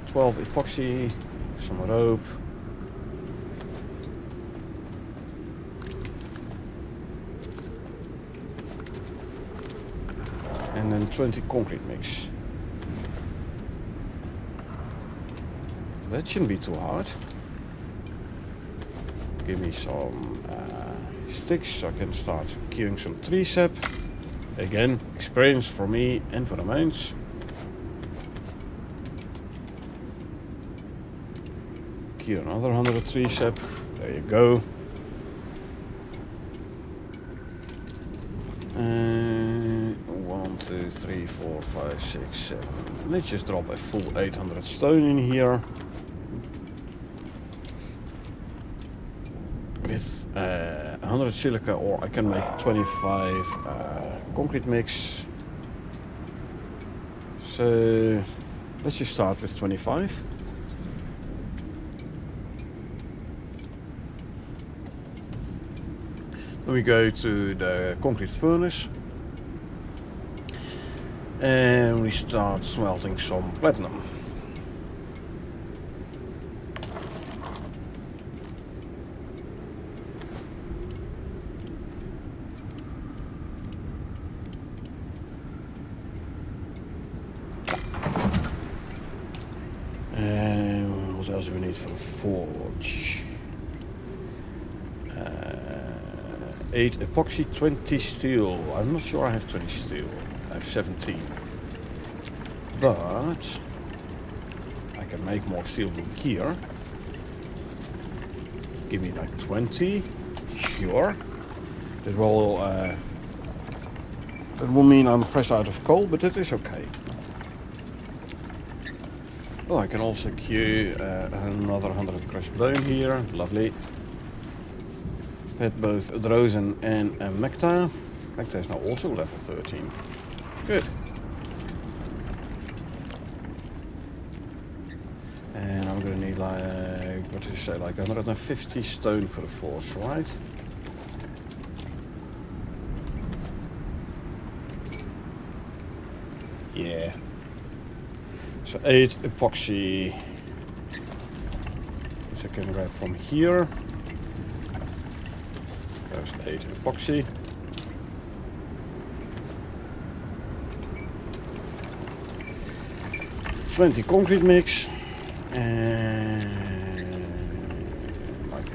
12 epoxy, some rope. And then 20 concrete mix. That shouldn't be too hard. Give me some sticks so I can start queuing some tree sap. Again, experience for me and for the mains. Queue another 100 tree sap. There you go. 1, 2, 3, 4, 5, 6, 7. Let's just drop a full 800 stone in here. With 100 silica, or I can make 25 concrete mix. So let's just start with 25. Then we go to the concrete furnace and we start smelting some platinum. And what else do we need for the forge? 8 epoxy, 20 steel. I'm not sure I have 20 steel. I have 17. But I can make more steel bloom here. Give me like 20. Sure. That will mean I'm fresh out of coal, but that is okay. Oh, I can also queue another 100 crushed bone here. Lovely. Pet both Drozen and Mecta. Mecta is now also level 13. Good. And I'm gonna need like, what did you say, like 150 stone for the force, right? Yeah. So 8 epoxy, which I can grab from here. There's 8 epoxy. $20 concrete mix. And like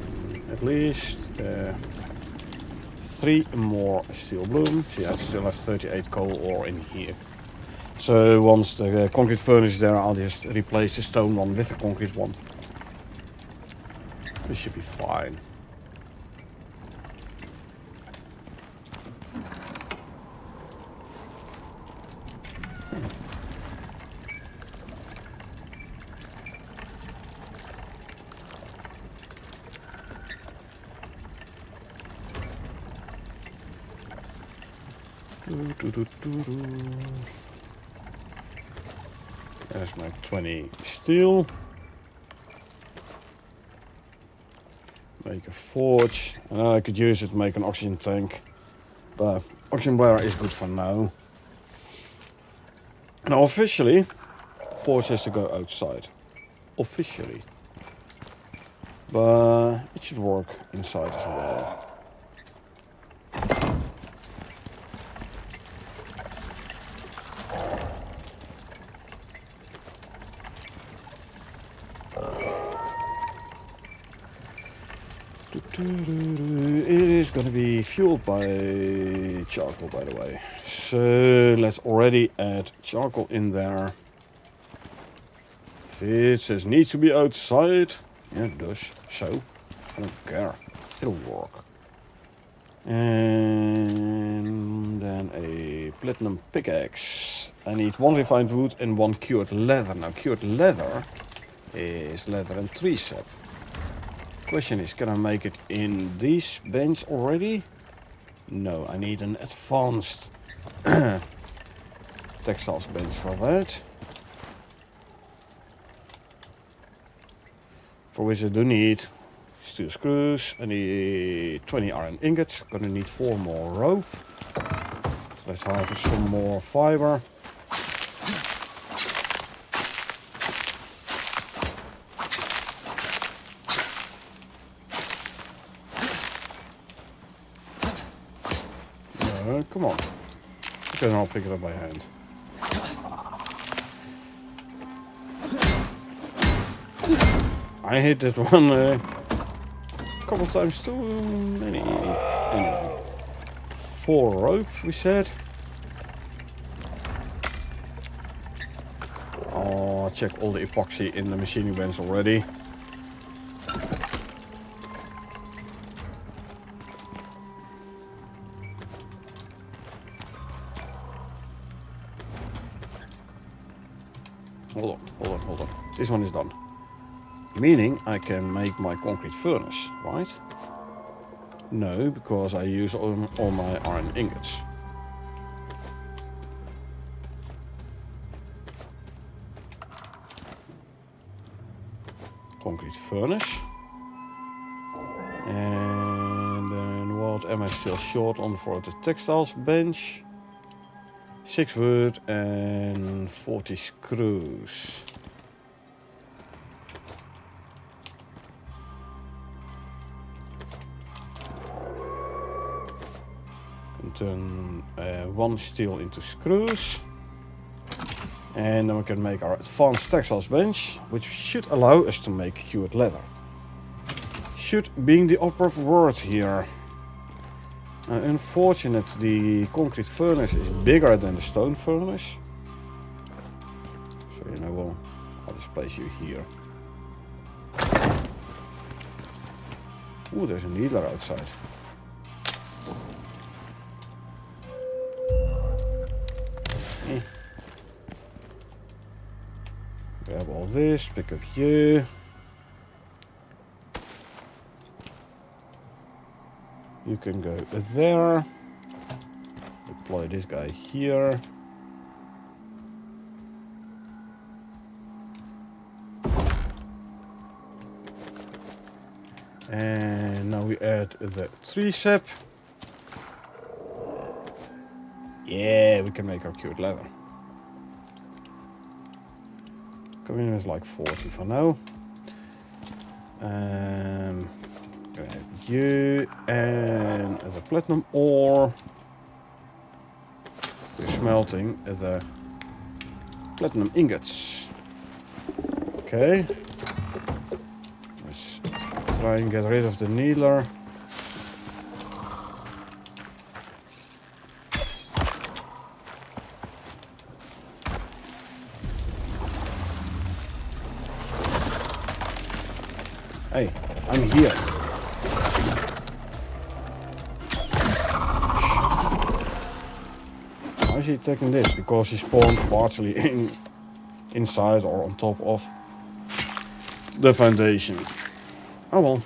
at least 3 more steel bloom. See, I still have 38 coal ore in here. So once the concrete furnace is there, I'll just replace the stone one with the concrete one. This should be fine. There's my 20 steel. Make a forge. I could use it to make an oxygen tank, but oxygen bladder is good for now. Now officially, forge has to go outside. Officially. But it should work inside as well. It is going to be fueled by charcoal, by the way. So let's already add charcoal in there. It says needs to be outside. Yeah, it does. So, I don't care. It'll work. And then a platinum pickaxe. I need 1 refined wood and 1 cured leather. Now, cured leather is leather and tree sap. Question is, can I make it in this bench already? No, I need an advanced textiles bench for that. For which I do need steel screws. I need 20 iron ingots. Gonna need 4 more rope. Let's harvest some more fiber. Come on. Okay, then I'll pick it up by hand. I hit that one a couple times too many. Anyway. 4 rope, we said. I'll check all the epoxy in the machining bench already. Hold on. This one is done. Meaning I can make my concrete furnace, right? No, because I use all my iron ingots. Concrete furnace. And then what am I still short on for the textiles bench? 6 wood and 40 screws. And turn 1 steel into screws. And then we can make our advanced textiles bench, which should allow us to make cured leather. Should being the operative word here. Unfortunate, the concrete furnace is bigger than the stone furnace. So, you know, well, I'll just place you here. Ooh, there's a needler outside. Grab all this, pick up you. You can go there. Deploy this guy here. And now we add the tree sap. Yeah, we can make our cured leather. Come in with like 40 for now. Grab you and the platinum ore. We're smelting the platinum ingots. Okay. Let's try and get rid of the needler. Hey, I'm here. Why is he taking this? Because he spawned partially inside or on top of the foundation. Oh well,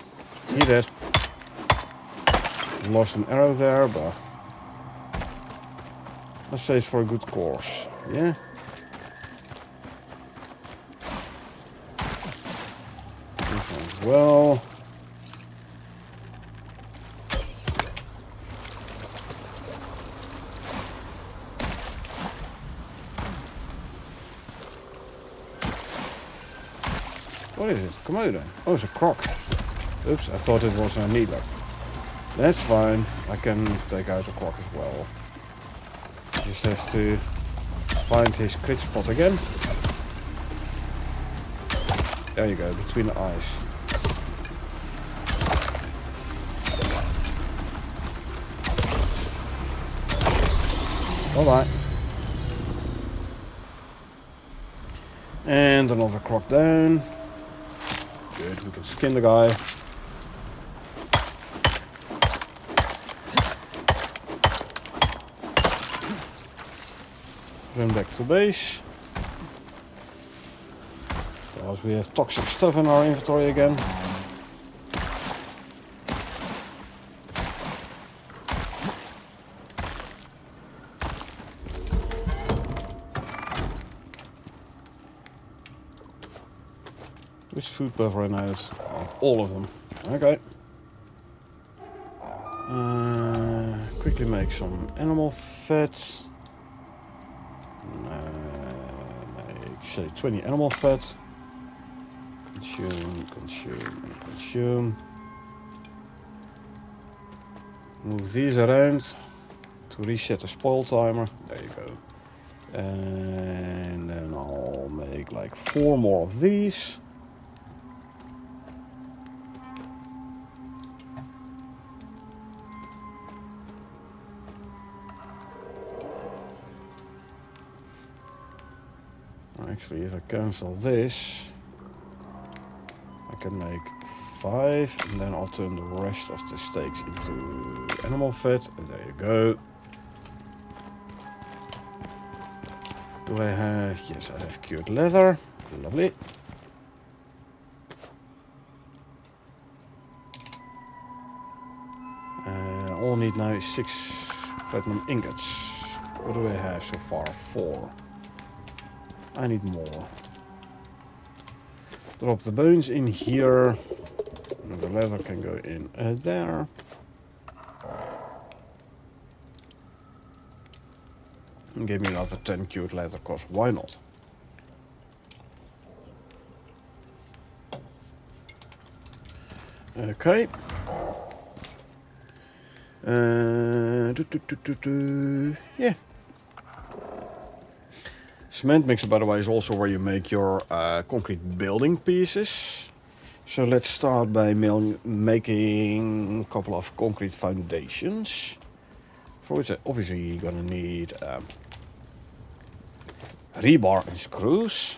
he did. Lost an arrow there, but let's say it's for a good cause. Yeah. Well, what is it? Komodo. Oh, it's a croc. Oops, I thought it was a needler. That's fine. I can take out a croc as well. Just have to find his crit spot again. There you go, between the eyes. Bye bye. And another croc down. Good, we can skin the guy. Run back to base. Because we have toxic stuff in our inventory again. Which food buff ran out? All of them. Okay. Quickly make some animal fat. Make say 20 animal fat. Consume, consume, and consume. Move these around to reset the spoil timer. There you go. And then I'll make like 4 more of these. Actually, if I cancel this, I can make 5, and then I'll turn the rest of the steaks into animal fat, and there you go. Do I have, yes, I have cured leather, lovely. All I need now is 6 platinum ingots. What do I have so far? 4. I need more. Drop the bones in here. And the leather can go in there. And give me another 10 cured leather, cause why not? Okay. Yeah. Cement mixer, by the way, is also where you make your concrete building pieces. So let's start by making a couple of concrete foundations. For which obviously you're gonna need rebar and screws.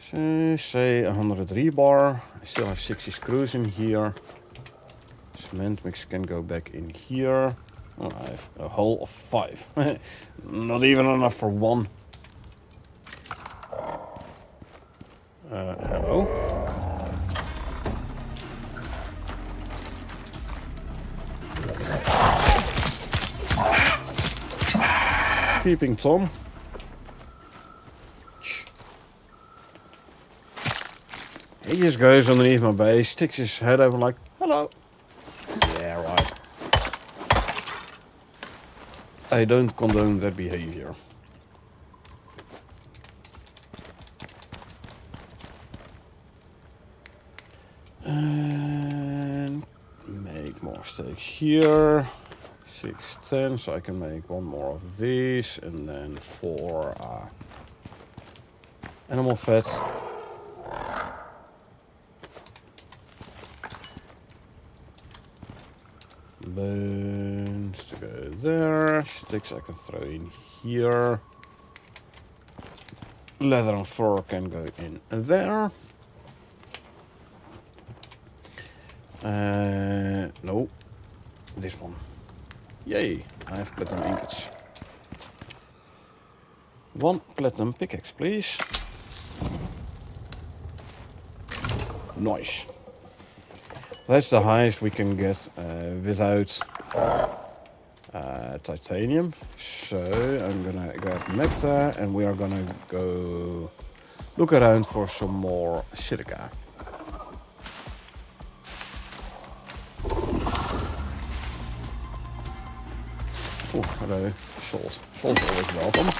So say 100 rebar. I still have 60 screws in here. Cement mixer can go back in here. Oh, I have a hole of 5. Not even enough for 1. Hello? Peeping Tom. He just goes underneath my base, sticks his head over like, hello. Yeah, right. I don't condone that behavior. And make more steaks here. 6, 10, so I can make 1 more of these, and then 4 animal fat. Bones to go there. Sticks I can throw in here. Leather and fur can go in there. No, this one. Yay, I have platinum ingots. 1 platinum pickaxe, please. Nice. That's the highest we can get without titanium. So I'm gonna grab Mecta and we are gonna go look around for some more silica. Oh, hello, salt. Salt's always welcome.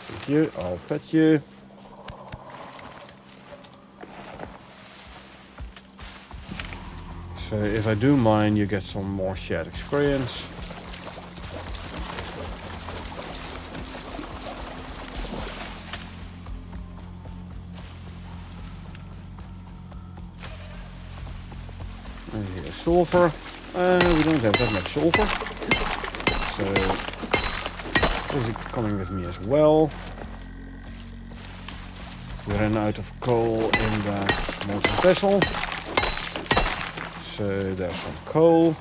Thank you, I'll pet you. So if I do mine, you get some more shared experience. And here's Sulfur. We don't have that much sulfur. So this is coming with me as well. We ran out of coal in the molten vessel. So there's some coal.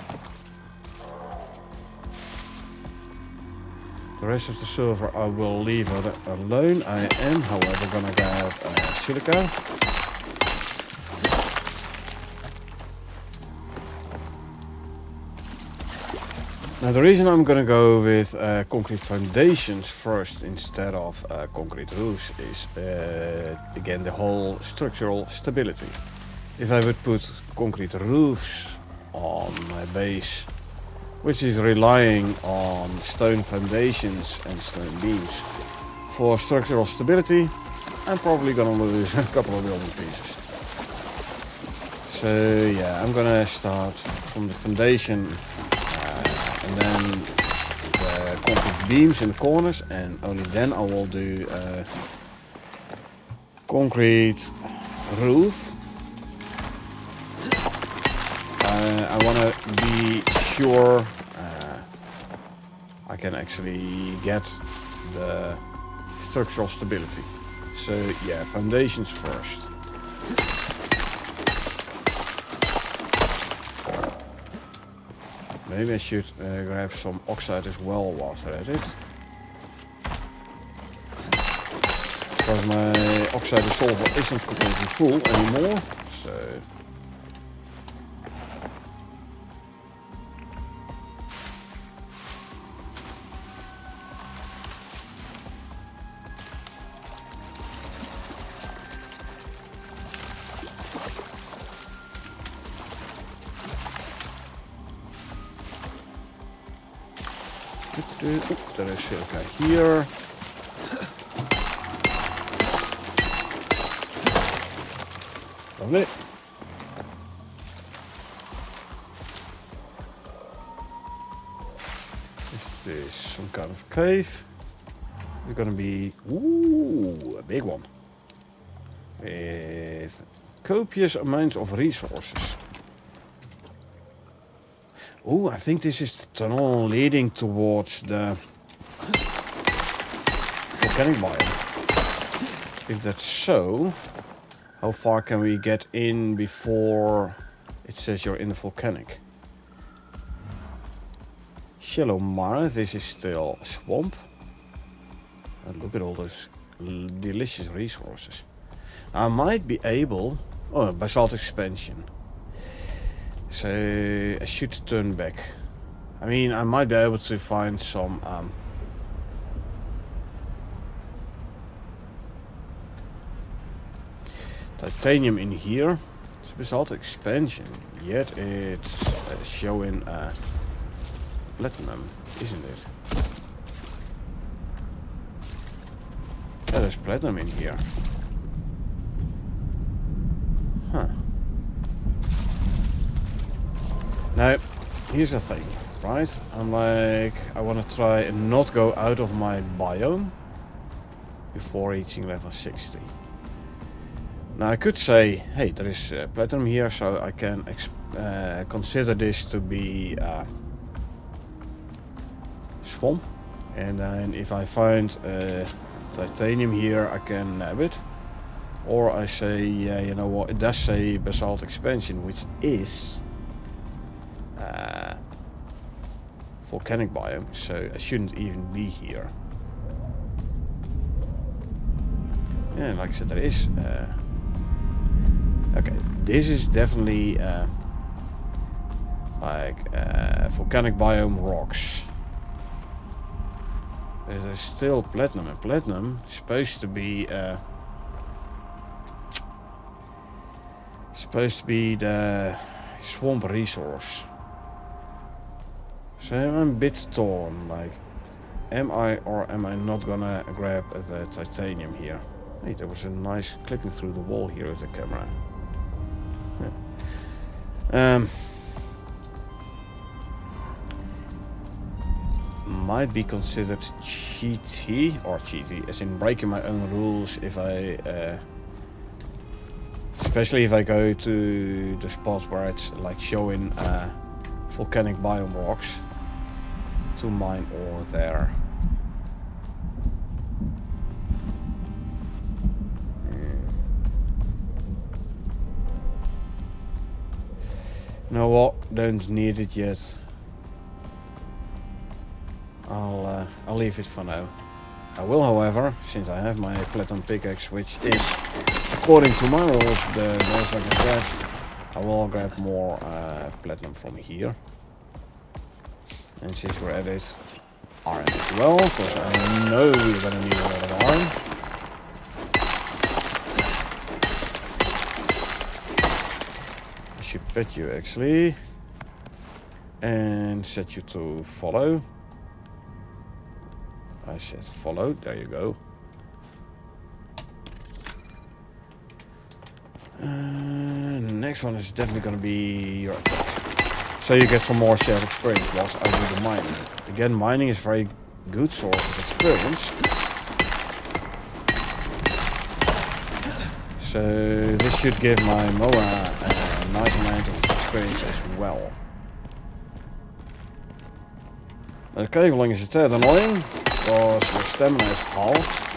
The rest of the silver I will leave it alone. I am, however, gonna grab silica. Now the reason I'm gonna go with concrete foundations first instead of concrete roofs is again the whole structural stability. If I would put concrete roofs on my base, which is relying on stone foundations and stone beams for structural stability, I'm probably gonna lose a couple of building pieces. So yeah, I'm gonna start from the foundation and then the concrete beams in the corners, and only then I will do concrete roof. I want to be sure I can actually get the structural stability. So yeah, foundations first. Maybe I should grab some oxide as well whilst I'm at it. Because my oxide of sulfur isn't completely full anymore. So there is silica here. Lovely. Is this some kind of cave? It's gonna be a big one with copious amounts of resources. Oh, I think this is the tunnel leading towards the volcanic biome. If that's so, how far can we get in before it says you're in the volcanic? Shallow mire, this is still swamp. And look at all those delicious resources. I might be able... Oh, basalt expansion. So I should turn back. I mean, I might be able to find some titanium in here. It's basalt expansion, yet it's showing platinum, isn't it? Yeah, there's platinum in here. Huh. Now, here's the thing, right? I'm like, I want to try and not go out of my biome before reaching level 60. Now, I could say, hey, there is platinum here, so I can consider this to be swamp. And then if I find titanium here, I can nab it. Or I say, yeah, you know what, it does say basalt expansion, which is volcanic biome, so I shouldn't even be here. Yeah, like I said, there is okay, this is definitely volcanic biome rocks. There's still platinum, and platinum is supposed to be the swamp resource. So I'm a bit torn, like, am I or am I not gonna grab the titanium here? Hey, there was a nice clipping through the wall here with the camera. Yeah. Might be considered cheaty, or cheaty, as in breaking my own rules if I Especially if I go to the spot where it's like showing volcanic biome rocks to mine ore there. You know what? Don't need it yet. I'll leave it for now. I will, however, since I have my platinum pickaxe, which is, according to my rules, the most I can get, I will grab more platinum from here. And since we're at it, iron as well, because I know we're gonna need a lot of iron. I should pet you actually, and set you to follow. I said follow, there you go. Next one is definitely going to be your attack. So you get some more shared experience whilst I do the mining. Again, mining is a very good source of experience. So this should give my Moa a nice amount of experience as well. The caveling is a tad annoying, because your stamina is halved.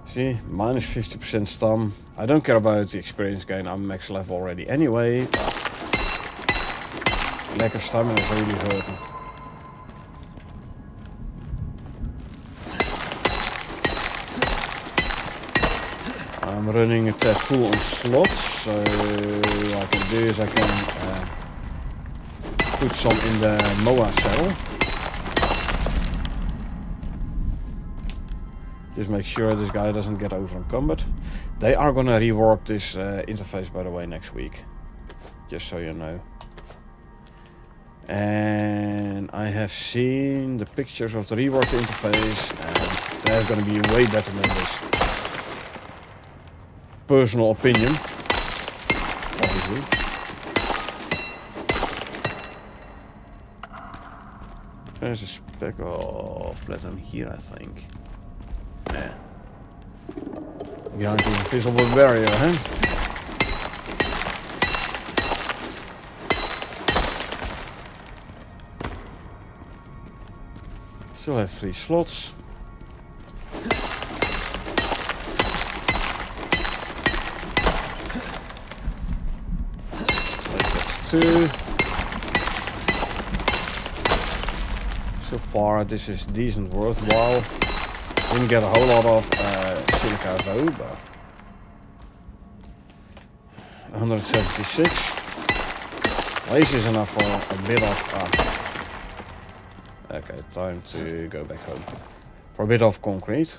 See, minus 50% stun. I don't care about the experience gain, I'm max level already anyway. Lack of stamina is really hurting. I'm running it full on slots, so what I can do is I can put some in the Moa cell. Just make sure this guy doesn't get over encumbered. They are gonna rework this interface, by the way, next week. Just so you know. And I have seen the pictures of the reworked interface, and that's gonna be way better than this. Personal opinion, obviously. There's a speck of platinum here, I think. Yeah. Behind the invisible barrier, huh? Still have 3 slots. Two. So far this is decent, worthwhile. Didn't get a whole lot of silica though, but 176. Lace is enough for a bit of okay, time to go back home. For a bit of concrete.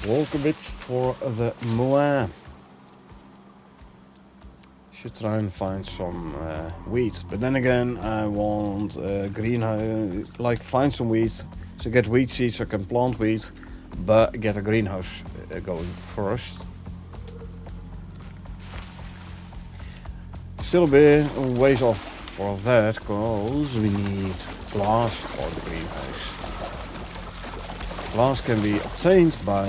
Walk a bit for the Moa. Should try and find some wheat, but then again I want greenhouse, like find some wheat, so get wheat seeds so I can plant wheat, but get a greenhouse going first. Still a bit ways off for that, because we need glass for the greenhouse. Glass can be obtained by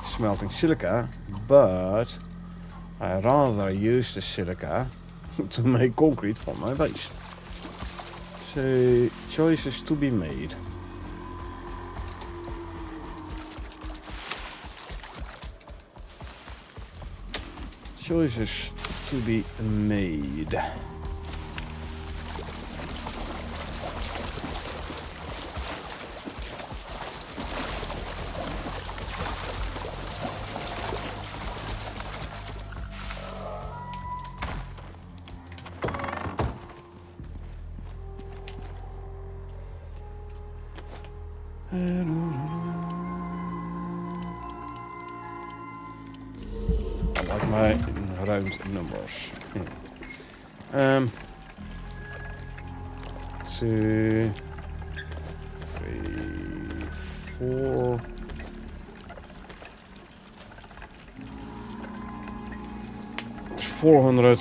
smelting silica, but I rather use the silica to make concrete for my base. So choices to be made. Choices to be made. I like my round numbers. 2, 3, 4. It's 400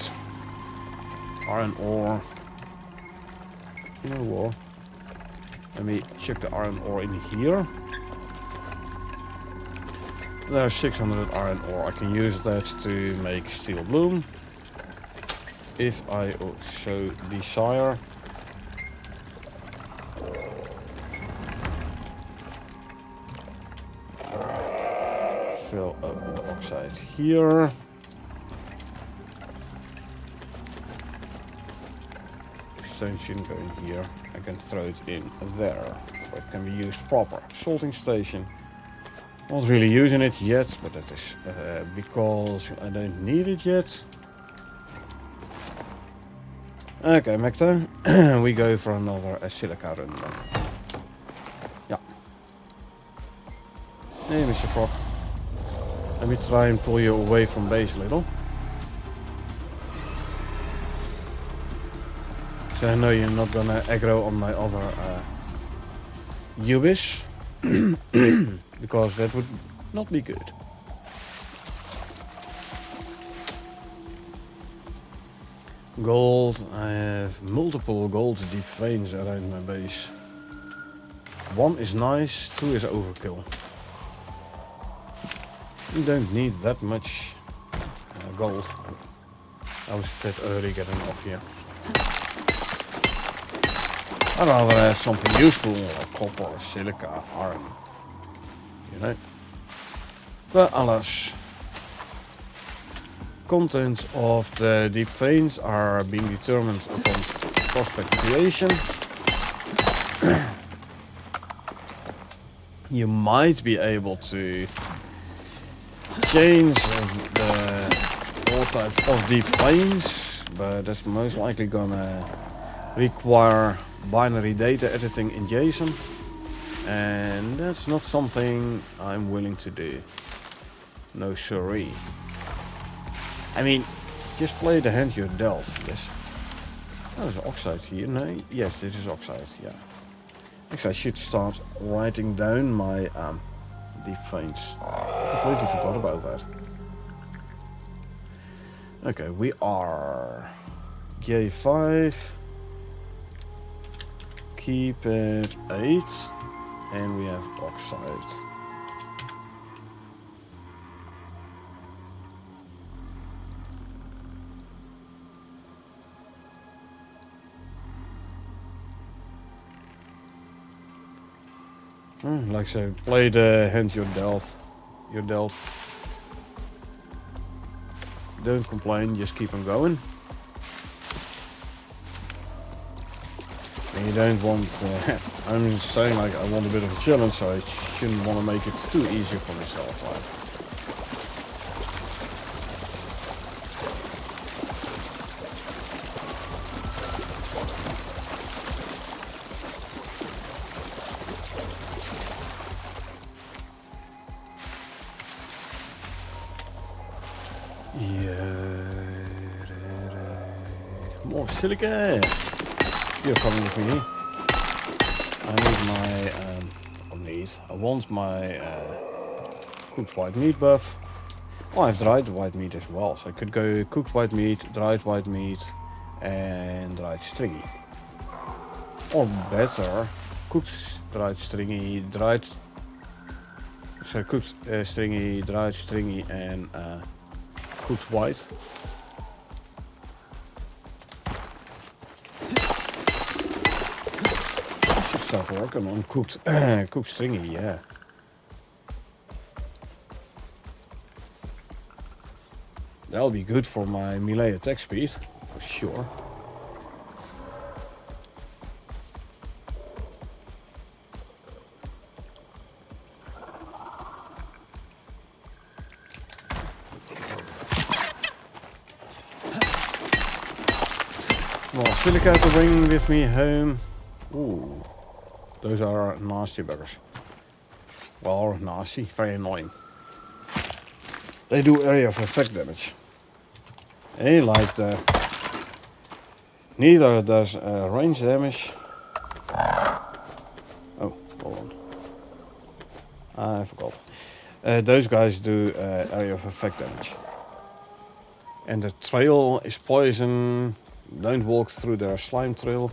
iron ore. You know what? Let me check the iron ore in here. There's 600 iron ore. I can use that to make steel bloom. If I so desire. Fill up the oxide here. Stone shouldn't go in here. I can throw it in there. So it can be used proper. Salting station. Not really using it yet, but that is because I don't need it yet. Okay, Mecta. We go for another silica run then. Yeah. Hey, Mr. Croc. Let me try and pull you away from base a little. So I know you're not gonna aggro on my other Ubis. Because that would not be good. Gold. I have multiple gold deep veins around my base. 1 is nice, 2 is overkill. You don't need that much gold. I was a bit early getting off here. I'd rather have something useful, like copper, silica, iron. You know? But alas. Contents of the deep veins are being determined upon prospect creation. You might be able to change all types of deep veins, but that's most likely gonna require binary data editing in JSON, and that's not something I'm willing to do. No siree. I mean, just play the hand you're dealt. Yes. Oh, there's oxide here. No, yes, this is oxide. Yeah. Actually, I should start writing down my deep veins. I completely forgot about that. Okay, we are J5. Keep it 8, and we have oxide. Like I said, play the hand you're dealt. Don't complain, just keep on going. And you don't want, I'm just saying, like, I want a bit of a challenge, so I shouldn't want to make it too easy for myself, right? More silica. You're coming with me. I want my cooked white meat buff. Well, I've dried white meat as well, so I could go cooked white meat, dried white meat, and dried stringy. Or better, cooked dried stringy, cooked stringy, dried stringy, and cooked white. Start working on cooked stringy, yeah. That'll be good for my melee attack speed, for sure. More silica to bring with me home. Ooh. Those are nasty buggers. Well, nasty, very annoying. They do area of effect damage. He like that. Neither does range damage. Oh, hold on. I forgot. Those guys do area of effect damage. And the trail is poison. Don't walk through their slime trail.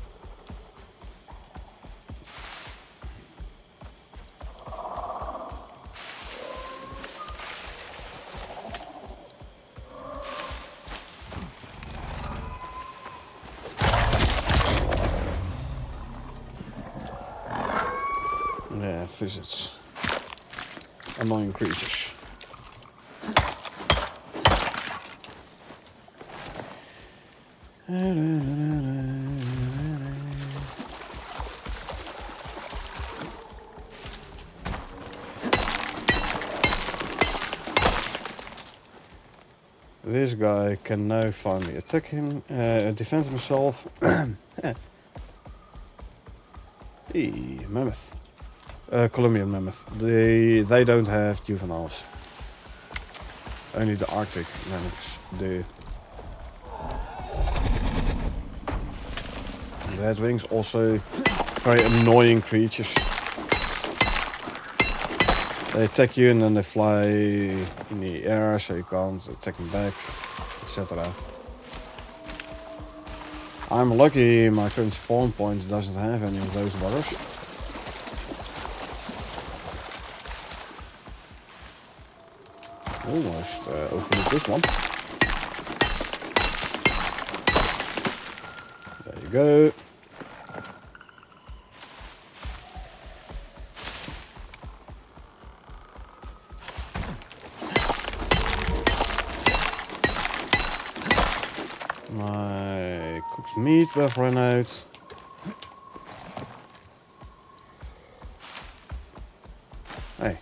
Yeah, visits. Annoying creatures. This guy can now finally attack him, defend himself. Hey, mammoth. Colombian mammoth. They don't have juveniles. Only the Arctic mammoths do. Redwings also very annoying creatures. They attack you and then they fly in the air so you can't attack them back, etc. I'm lucky my current spawn point doesn't have any of those buggers. Almost overlooked this one. There you go. My cooked meat have run out. Hey.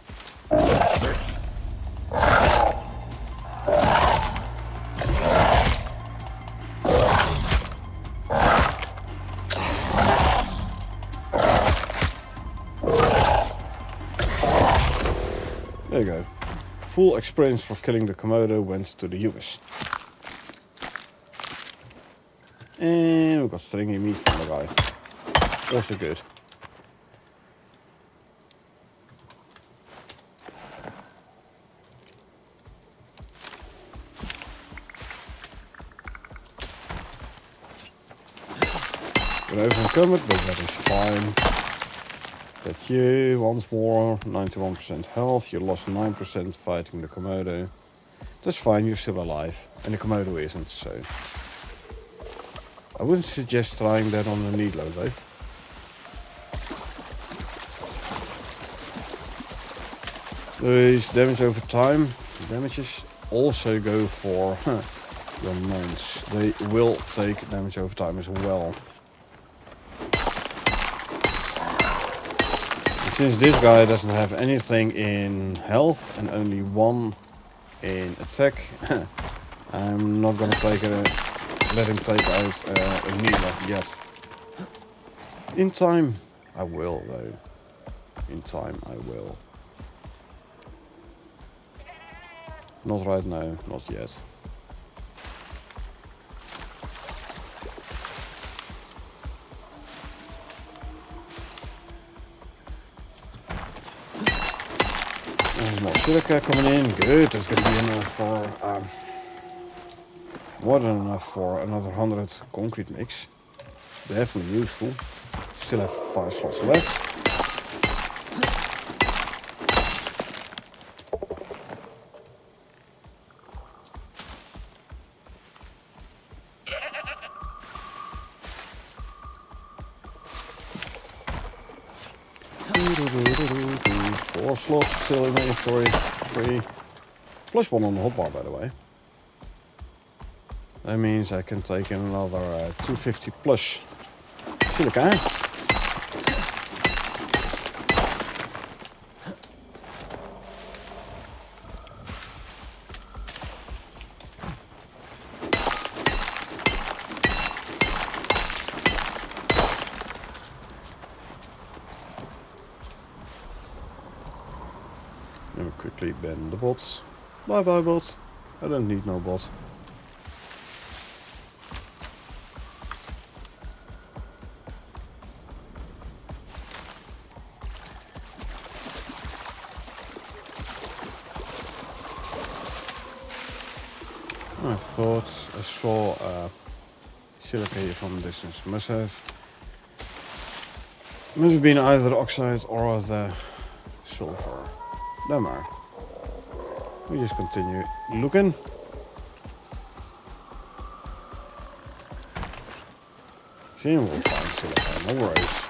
There you go. Full experience for killing the Komodo went to the US. And we got stringy meat from the guy. Also good. We're overencumbered, but that is fine. That you, once more, 91% health. You lost 9% fighting the Komodo. That's fine, you're still alive. And the Komodo isn't, so... I wouldn't suggest trying that on the Needlo though. These damage over time, damages also go for your mines. They will take damage over time as well. And since this guy doesn't have anything in health and only one in attack, I'm not gonna take it. Let him take out a Needler yet. In time, I will though. In time, I will. Not right now, not yet. There's more silica coming in. Good, there's going to be enough for... more than enough for another 100 concrete mix. Definitely useful. Still have 5 slots left. Four slots still in the inventory. 3. Plus 1 on the hotbar, by the way. That means I can take in another 250 plus silica. Let me quickly ban the bots. Bye bye bot. I don't need no bot. I thought I saw silica here from a distance. Must have been either the oxide or the sulfur. No matter. We just continue looking. Soon we'll find silica, no worries.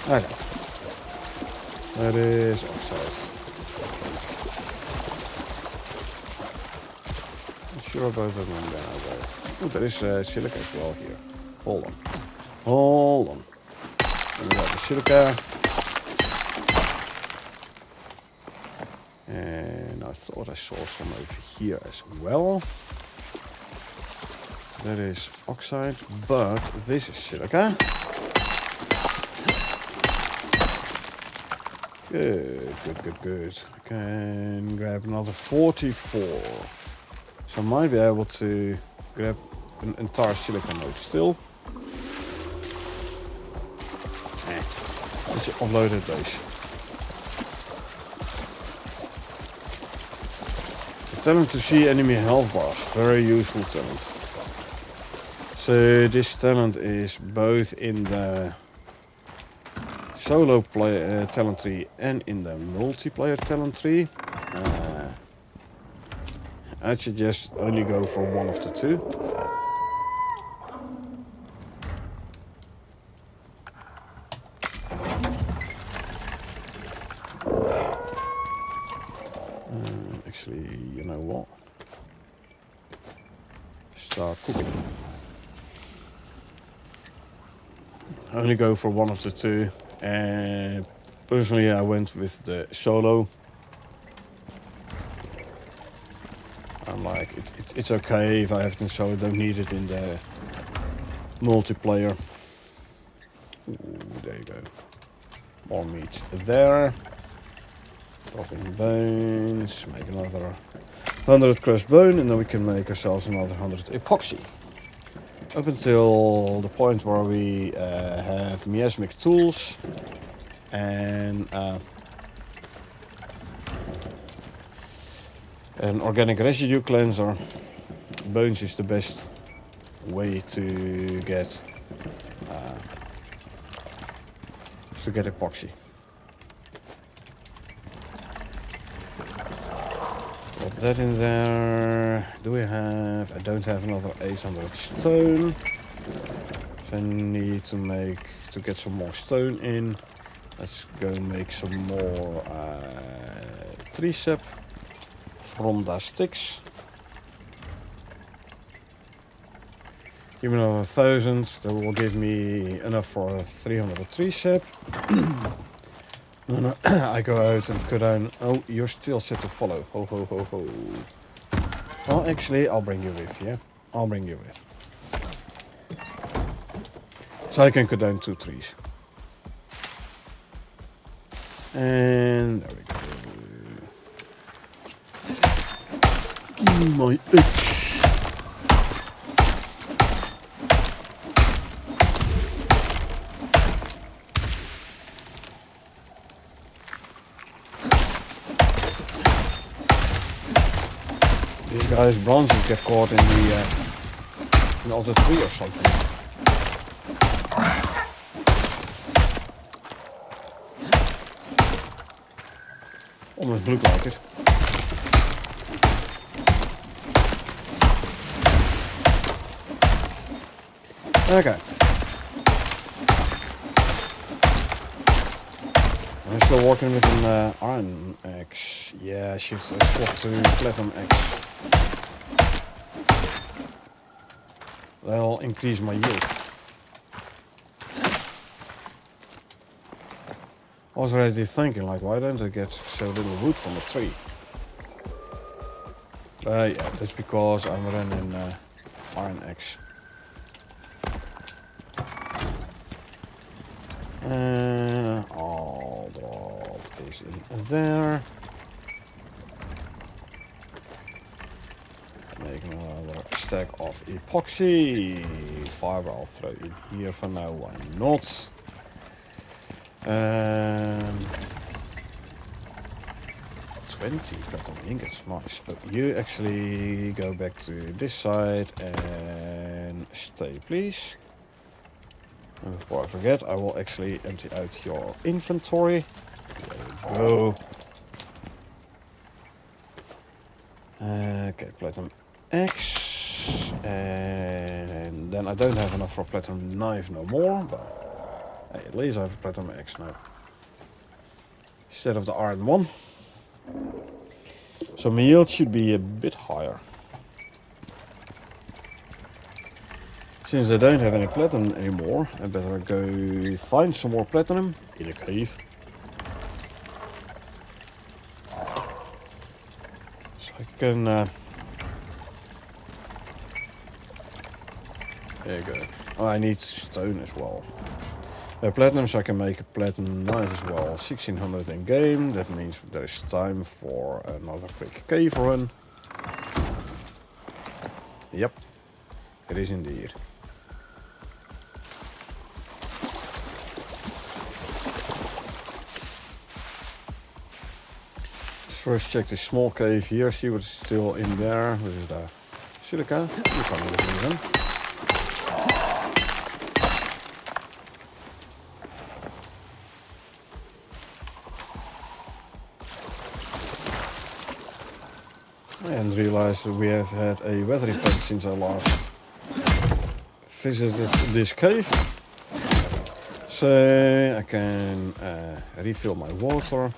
Okay. That is oxide. Not sure about that one down there. Oh, there is silica as well here. Hold on. Hold on. Let me grab the silica. And I thought I saw some over here as well. That is oxide, but this is silica. Good, good, good, good. I can grab another 44. So I might be able to grab an entire silica node still. Let's offloaded those. The talent to see enemy health bars, very useful talent. So this talent is both in the solo player talent tree and in the multiplayer talent tree. I suggest only go for one of the two. Actually, you know what? Start cooking. Only go for one of the two. And personally, I went with the solo. I'm like, it's okay if I have the solo, don't need it in the multiplayer. Ooh, there you go. More meat there. Dropping bones, make another 100 crushed bone, and then we can make ourselves another 100 epoxy. Up until the point where we have miasmic tools and an organic residue cleanser. Bones is the best way to get epoxy. Put that in there. Do we have? I don't have another 800 stone. So I need to get some more stone in. Let's go make some more tree sap from the sticks. Give me another 1,000. That will give me enough for 300 tree sap. And I go out and cut down. Oh, you're still set to follow. Ho ho ho ho. Well, actually, I'll bring you with. Yeah, I'll bring you with. So I can cut down 2 trees. And there we go. Give me my axe. These guys' bronzes get caught in the other tree or something. Almost look like it. Okay. I'm still working with an iron axe. Yeah, I should swap to platinum axe. That'll increase my yield. I was already thinking, like, why don't I get so little wood from a tree? Yeah, that's because I'm running iron axe. I'll drop this in there. Make another stack of epoxy. Fiber I'll throw in here for now, why not? 20 platinum ingots, nice. Oh, you actually go back to this side and stay, please. And before I forget, I will actually empty out your inventory. There you go. Okay, platinum X. And then I don't have enough for a platinum knife no more, but hey, at least I have a platinum X now. Instead of the iron one. So my yield should be a bit higher. Since I don't have any platinum anymore, I better go find some more platinum in a cave. So I can... there you go. Oh, I need stone as well. Platinum, so I can make a platinum knife as well. 1600 in game, that means there is time for another quick cave run. Yep, it is indeed. First check the small cave here, see what's still in there. This is the silica. You can't even use them. And realized that we have had a weather event since I last visited this cave. So I can refill my water.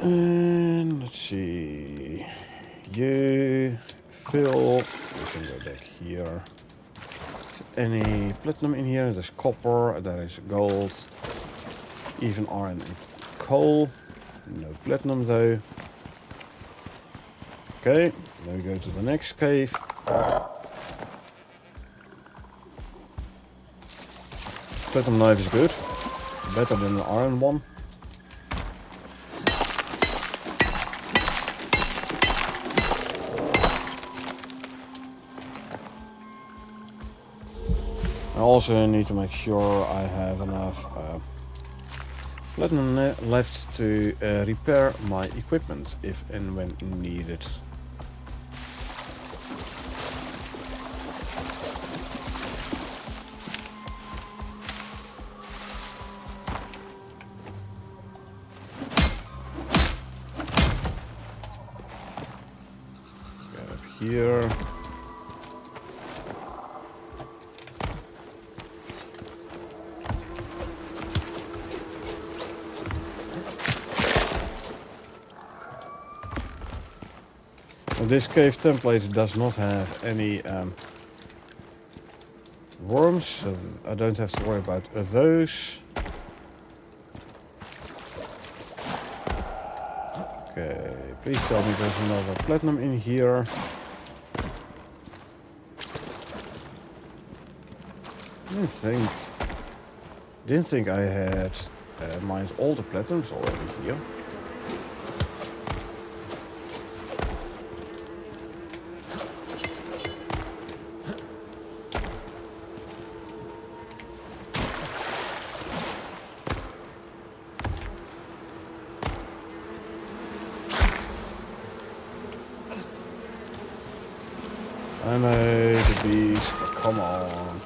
And let's see, you fill, we can go back here. Is there any platinum in here? There's copper, there is gold, even iron and coal. No platinum though. Okay, then we go to the next cave. Platinum knife is good, better than the iron one. I also need to make sure I have enough platinum left to repair my equipment if and when needed. Get up here. This cave template does not have any worms, so I don't have to worry about those. Okay, please tell me there's another platinum in here. Didn't think I had mined all the platinums already here. I know, the beast, but come on.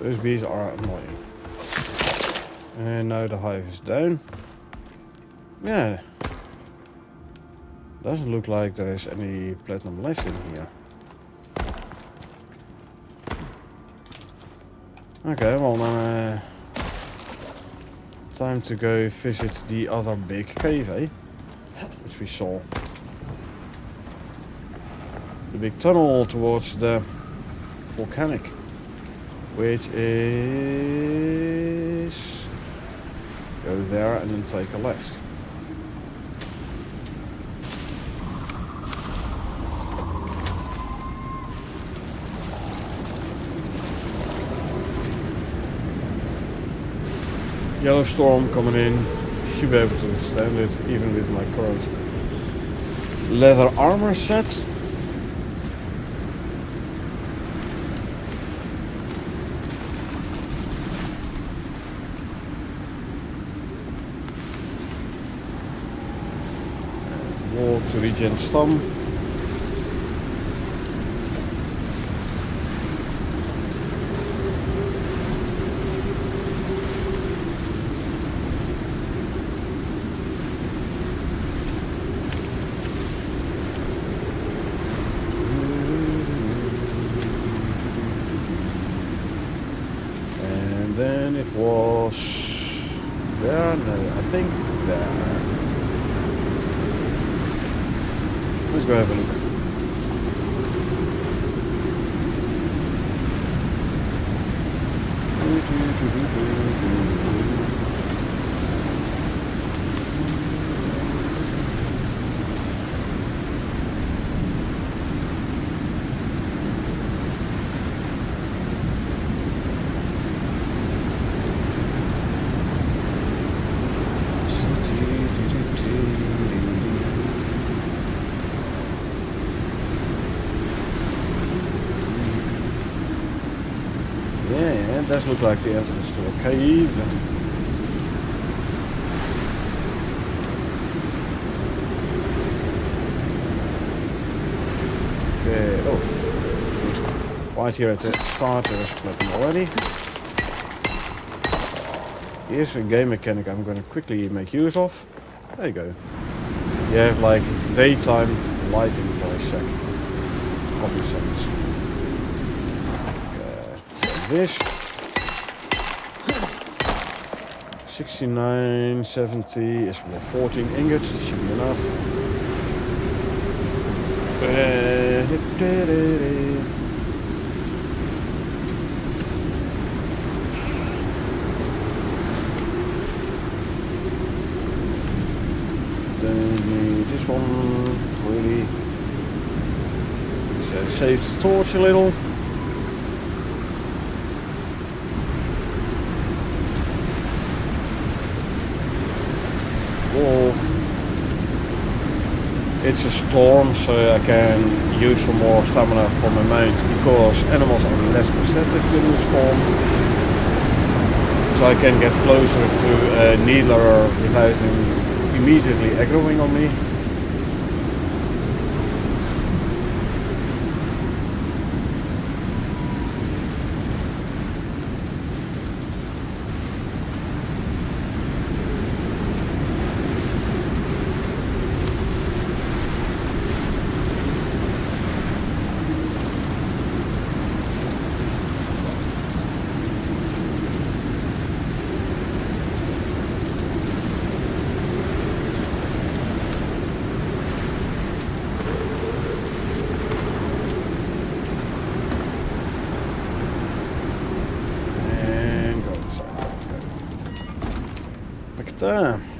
Those bees are annoying. And now the hive is down. Yeah. Doesn't look like there is any platinum left in here. Okay, well then Time to go visit the other big cave, eh? Which we saw. The big tunnel towards the volcanic. Which is... Go there and then take a left. Yellow storm coming in. Should be able to withstand it, even with my current leather armor set. Walk to regen stam. And then it was there, no, I think there. Let's go have a look. Yeah, it does look like the entrance to a cave. Okay, oh, good. Right here at the start there is plenty already. Here's a game mechanic I'm going to quickly make use of. There you go. You have like daytime lighting for a second. Couple of seconds. This 69, 70 is more 14 ingots, that should be enough. Then we need this one, really. So save the torch a little. It's a storm, so I can use some more stamina for my mount because animals are less perceptive during the storm. So I can get closer to a Needler without him immediately aggroing on me.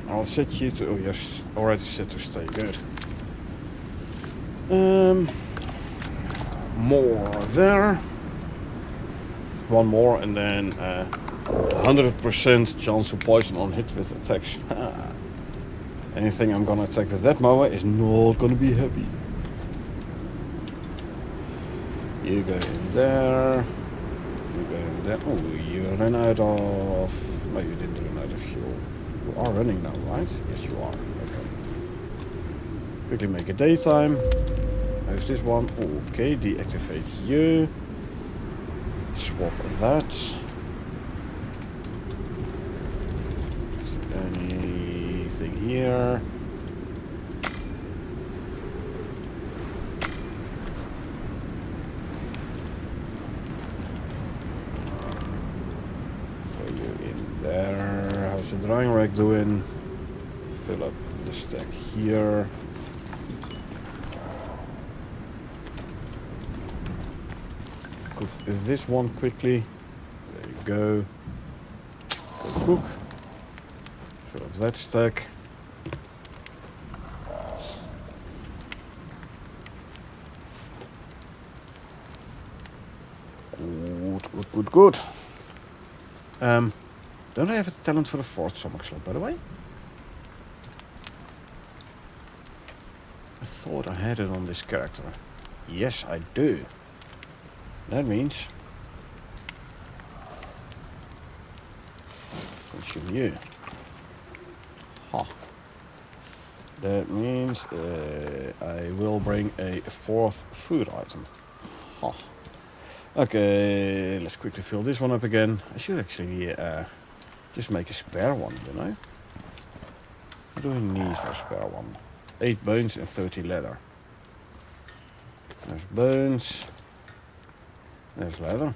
I'll set you to, oh yes, already set to stay, good. More there. One more and then 100% chance to poison on hit with attacks. Anything I'm gonna attack with that mower is not gonna be happy. You go in there. You go in there. Oh, you ran out of, no you didn't run out of fuel. You are running now, right? Yes, you are. Okay. Quickly make a daytime. How's this one? Okay, deactivate you. Swap that. Is there anything here? Throw you in there. how's the drying rack doing? Fill up the stack here. Cook this one quickly. There you go. Go cook. Fill up that stack. Good. Don't I have a talent for the fourth stomach slot, by the way? I thought I had it on this character. Yes, I do. That means... consume you. Ha. That means I will bring a fourth food item. Ha. Okay, let's quickly fill this one up again. I should actually just make a spare one, you know? What do I need for a spare one? 8 bones and 30 leather. There's bones. There's leather.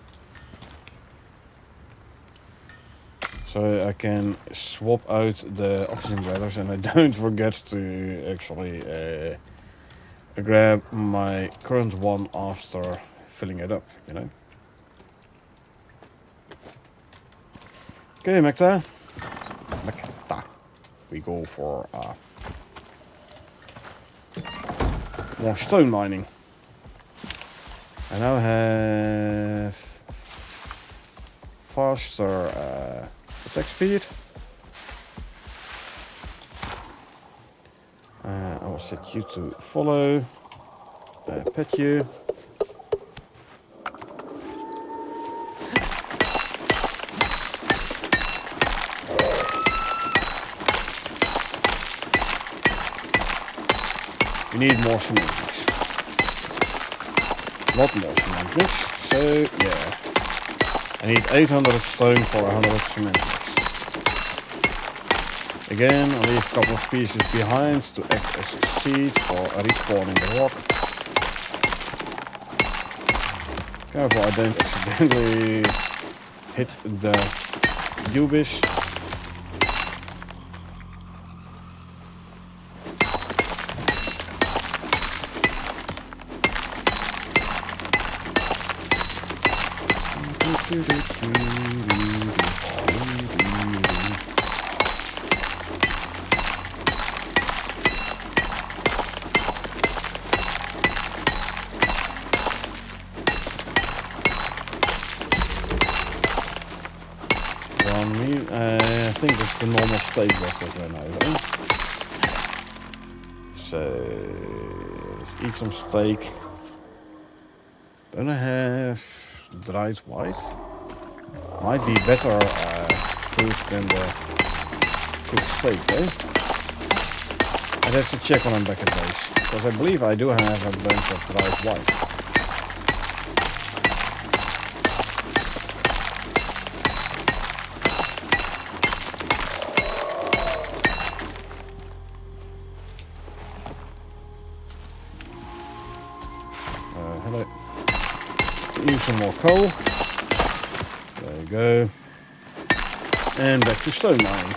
So I can swap out the oxygen bladders and I don't forget to actually grab my current one after filling it up, you know. Okay, Mecta. We go for more stone mining. I now have faster attack speed. I will set you to follow. Pet you. We need more cement mix. Lot more cement mix. So yeah, I need 800 stone for 100 cement mix. Again, I'll leave a couple of pieces behind to act as seeds for respawning the rock. Careful I don't accidentally hit the Ubis. I think that's the normal steak left that ran over. So let's eat some steak. Don't I have dried white? Might be better food than the cooked steak, eh? I'd have to check when I'm back at base, because I believe I do have a bunch of dried white. Hello. Use some more coal. There you go. And back to stone mining.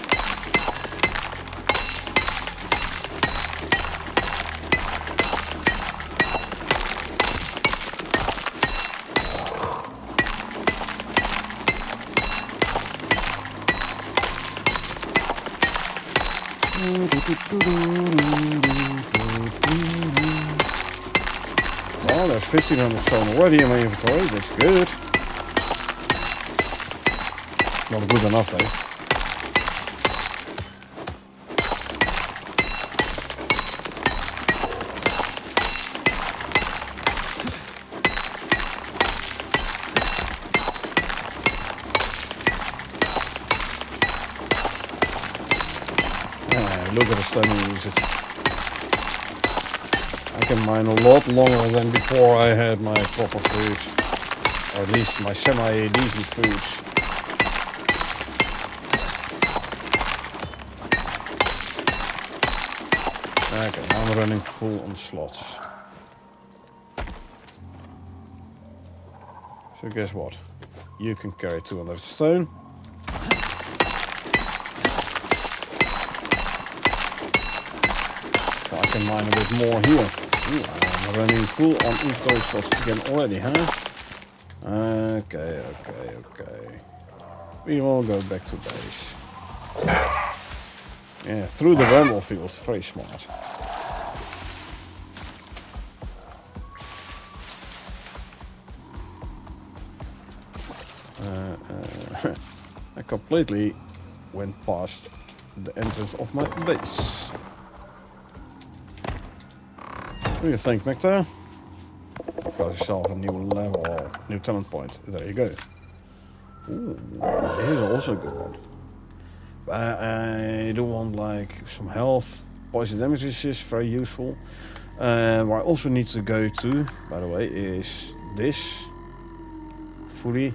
Well, there's 1500 stone already in my inventory, that's good. Not good enough though. Look at the stone usage. I can mine a lot longer than before I had my proper foods. Or at least my semi-decent foods. Okay, now I'm running full on slots. So guess what? You can carry 200 stone. can mine a bit more here. Ooh, I'm running full on inventory slots again already, huh? Okay. We will go back to base. Yeah, through the bramble field. Very smart. I completely went past the entrance of my base. What do you think, Nectar? Got yourself a new level, new talent point. There you go. Ooh, this is also a good one. I do want like some health. Poison damage is very useful. Where I also need to go to, by the way, is this fully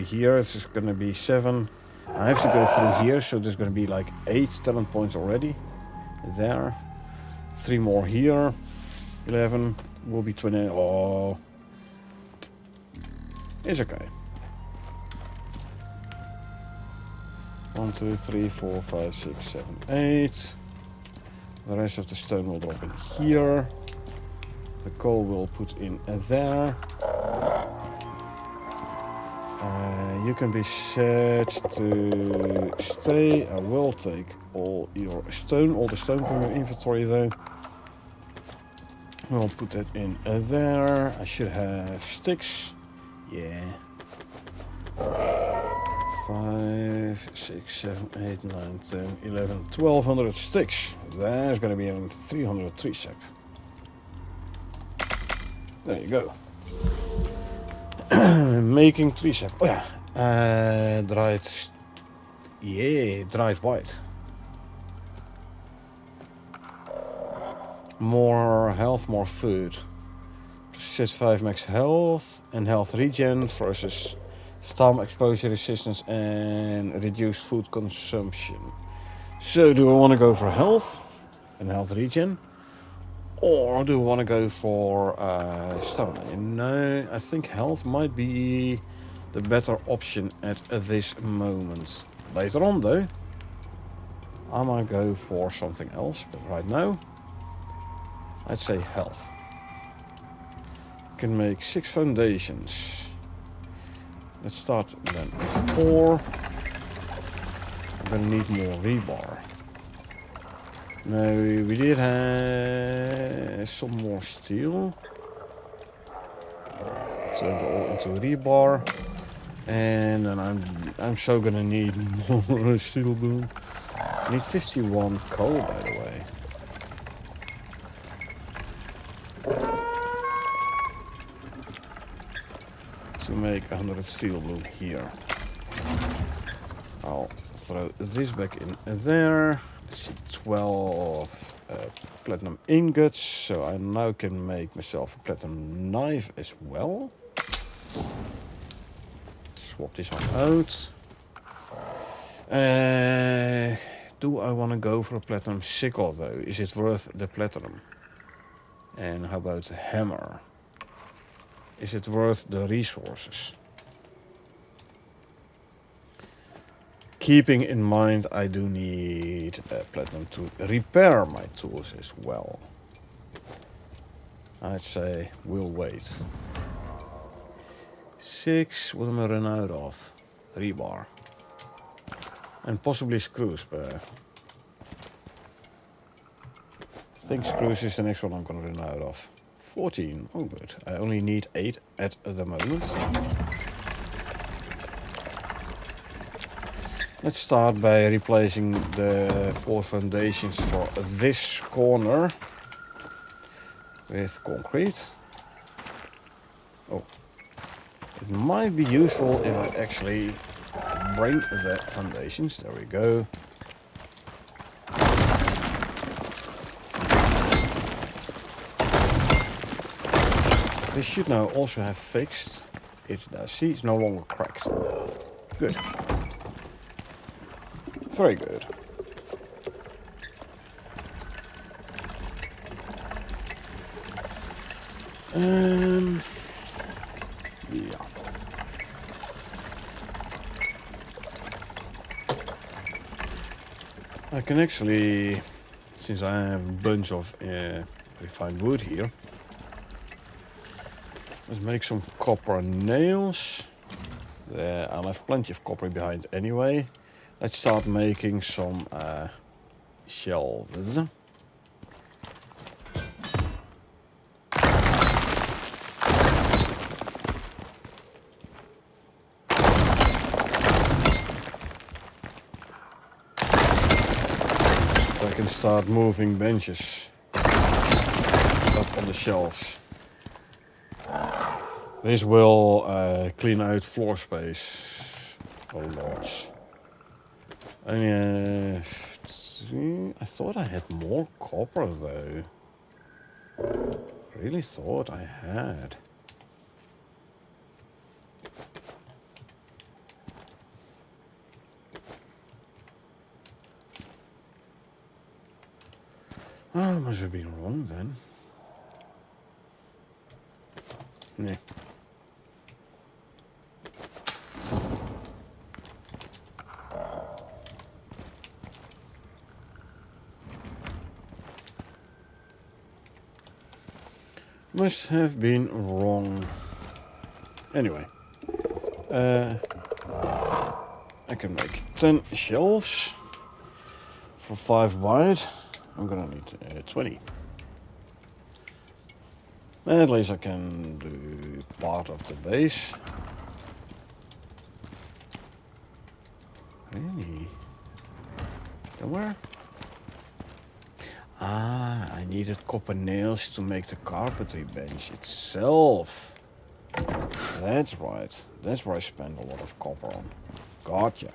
here. It's gonna be 7. I have to go through here, so there's gonna be like 8 talent points already. There. 3 more here. 11 will be 20. Oh, it's okay. 1, 2, 3, 4, 5, 6, 7, 8. The rest of the stone will drop in here. The coal will put in there. You can be set to stay. I will take all the stone from your inventory though. We'll put that in there. I should have sticks. Yeah. 5, 6, 7, 8, 9, 10, 11, 1200 sticks. There's gonna be 300 tree sap. There you go. Making tree sap. Oh yeah. Dried white. More health, more food. Set 5 max health and health regen versus storm exposure resistance and reduced food consumption. So do I want to go for health and health regen? Or do I want to go for stamina? No, I think health might be the better option at this moment. Later on though, I might go for something else, but right now, I'd say health. Can make 6 foundations. Let's start then with 4. I'm gonna need more rebar. Now we did have some more steel. Turn it all into rebar. And then I'm so gonna need more steel boom. I need 51 coal, by the way. To make 100 steel boom here. I'll throw this back in there. Let's see, 12 platinum ingots. So I now can make myself a platinum knife as well. Swap this one out. Do I want to go for a platinum sickle though? Is it worth the platinum? And how about a hammer? Is it worth the resources? Keeping in mind I do need platinum to repair my tools as well. I'd say we'll wait. 6, what am I run out of? Rebar. And possibly screws, but I think screws is the next one I'm gonna run out of. 14, oh good. I only need 8 at the moment. Let's start by replacing the 4 foundations for this corner with concrete. Oh, it might be useful if I actually bring the foundations. There we go. This should now also have fixed. It does. See, it's no longer cracked. Good. Very good. Yeah. I can actually since I have a bunch of refined wood here, let's make some copper nails. I'll have plenty of copper behind anyway. Let's start making some shelves. I can start moving benches up on the shelves. This will clean out floor space a lot. And I thought I had more copper though. Really thought I had. Oh, I must have been wrong then. Yeah. Must have been wrong. Anyway. I can make 10 shelves for 5 wide. I'm gonna need 20. At least I can do part of the base. Really? Somewhere? Ah, I needed copper nails to make the carpentry bench itself. That's right. That's where I spent a lot of copper on. Gotcha.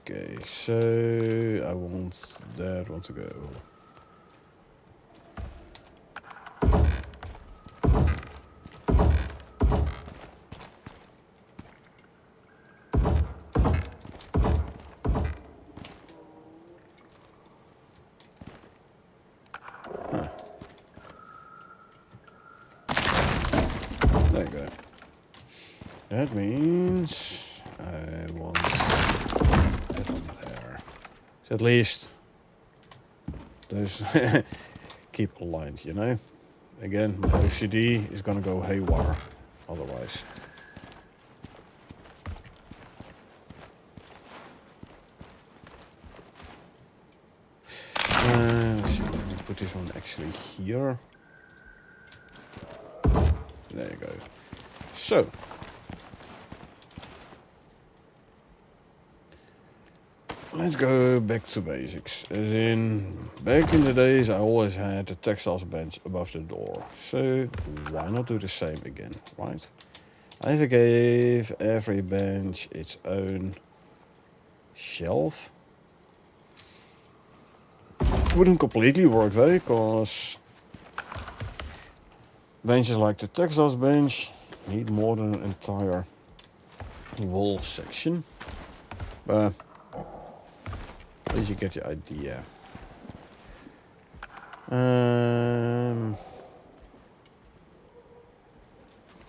Okay, so I want that one to go. There you go. That means I want that one there. So at least those keep aligned, you know? Again, my OCD is gonna go haywire otherwise. Let's see, let me put this one actually here. There you go. So, let's go back to basics. As in, back in the days I always had the textiles bench above the door. So, why not do the same again, right? I gave every bench its own shelf. Wouldn't completely work though, because benches like the textiles bench need more than an entire wall section. But at least you get the idea.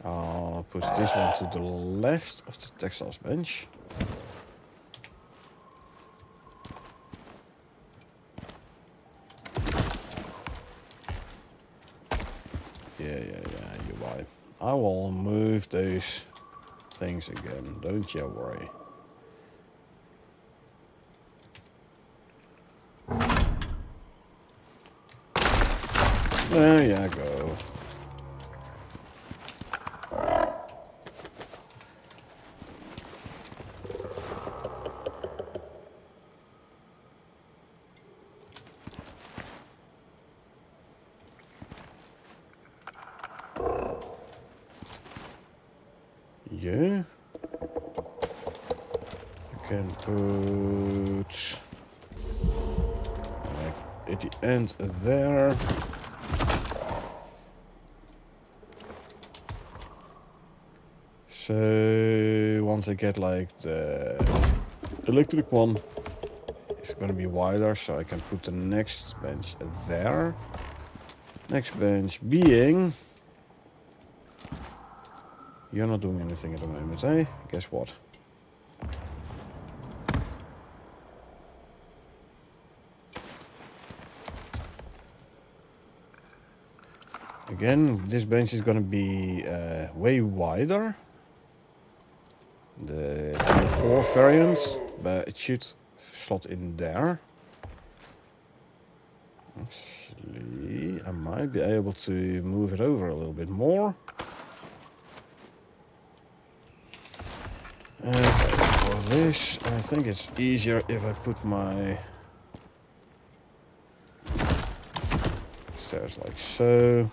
I'll put this one to the left of the textiles bench. Yeah, you're right. I will move those things again, don't you worry. There you go. Yeah. You can put like at the end there. So once I get like the electric one is going to be wider, so I can put the next bench there. Next bench being... You're not doing anything at the moment, eh? Guess what? Again, this bench is going to be way wider. The 4 variant, but it should slot in there. Actually, I might be able to move it over a little bit more. Okay, for this, I think it's easier if I put my stairs like so.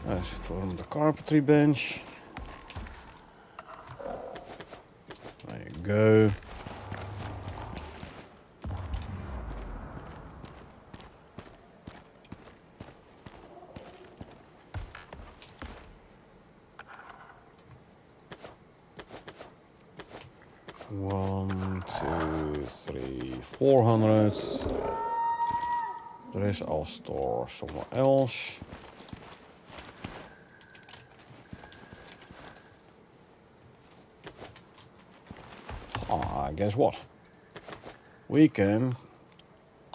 As from the carpentry bench. There you go. One, two, three, 400. The rest I'll store somewhere else. Guess what? We can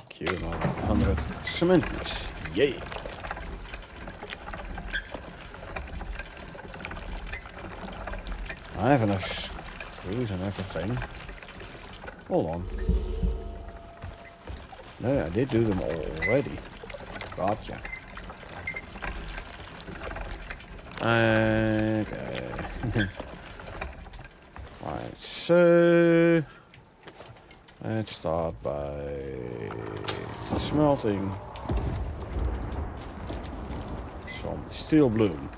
queue another 100 cement piece. Yay! I have enough screws and everything. Hold on. No, I did do them already. Gotcha. Okay. Right, so let's start by smelting some steel bloom.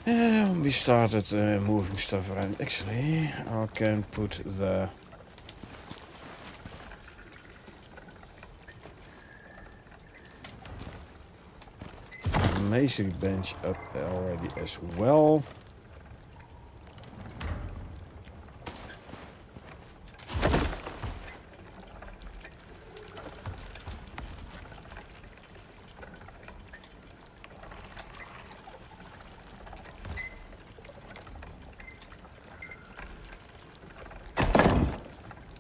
And we started moving stuff around. Actually, I can put the masonry bench up already as well.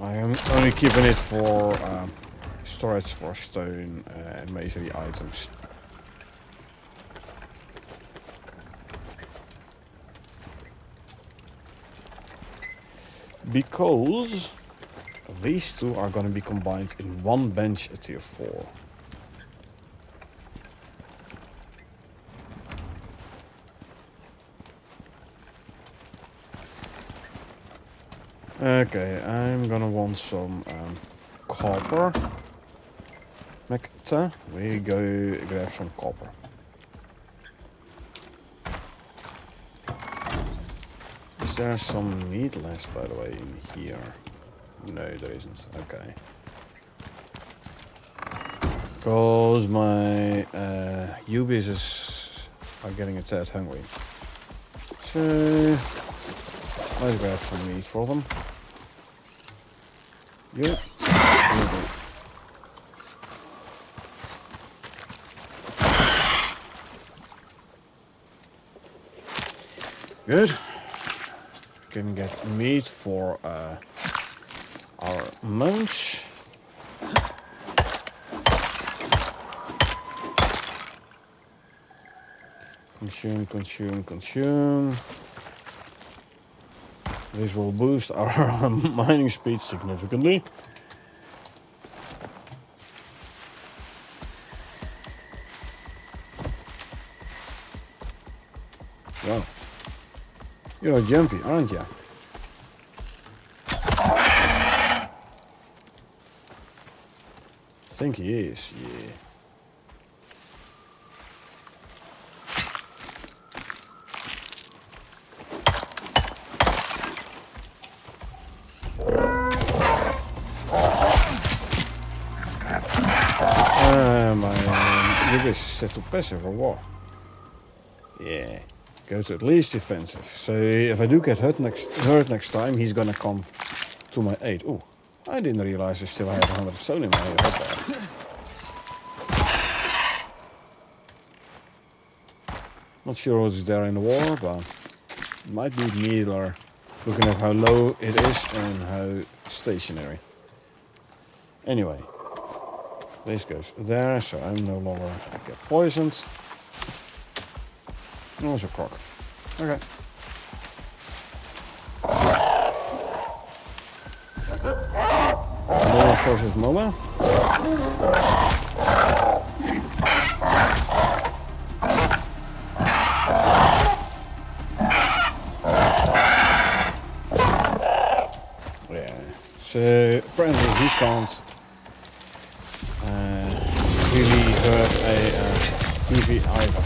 I am only keeping it for storage for stone and masonry items. Because these two are going to be combined in one bench at tier 4. Okay, I'm gonna want some copper. Mecta, we go grab some copper. Is there some meat left, by the way, in here? No, there isn't. Okay. Because my Ubis are getting a tad hungry. So, let's grab some meat for them. Yep. Good. Can get meat for our munch. Consume, consume, consume. This will boost our mining speed significantly. Wow. You're jumpy, aren't you? I think he is, yeah. this set to passive or what? Yeah. Go to at least defensive. So if I do get hurt next time, he's gonna come to my aid. Oh, I didn't realize I still had 100 stone in my head. Not sure what's there in the water, but it might be needler. Looking at how low it is and how stationary. Anyway, this goes there, so I'm no longer get poisoned. Oh, there's a croc. Okay. Moa versus Moa. Yeah. So apparently he can't really hurt a EV either.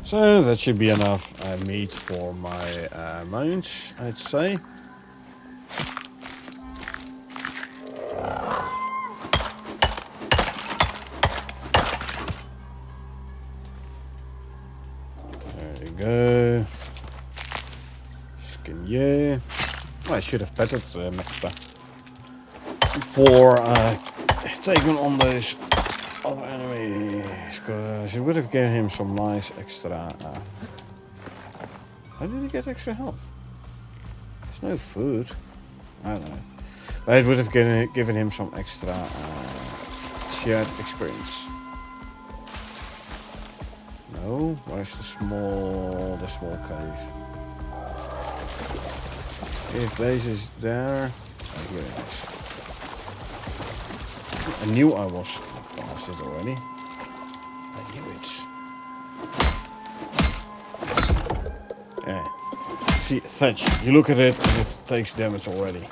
So that should be enough meat for my mounts, I'd say. There you go. Skin, yeah. I should have petted Mekta before taking on those other enemies, because it would have given him some nice extra. How did he get extra health? There's no food. I don't know. But it would have given him some extra shared experience. No, where's the small cave? If base is there, here it is. I knew I was past it already. I knew it. Yeah. See, Thatch, you look at it and it takes damage already.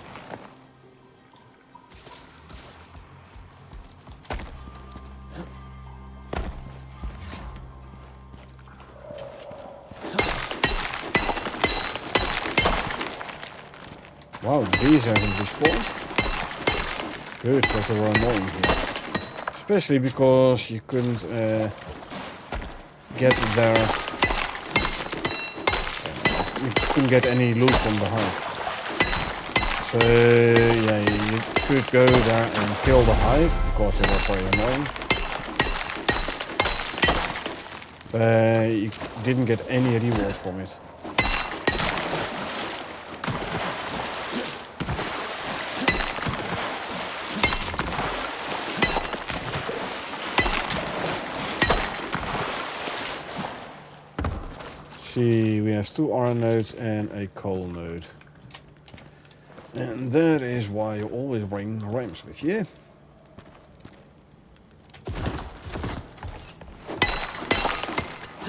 Wow, these haven't respawned. Good, because they were annoying here. Especially because you couldn't get there. You couldn't get any loot from the hive. So yeah, you could go there and kill the hive because they were very annoying. But you didn't get any reward from it. See, we have 2 iron nodes and a coal node. And that is why you always bring rams with you.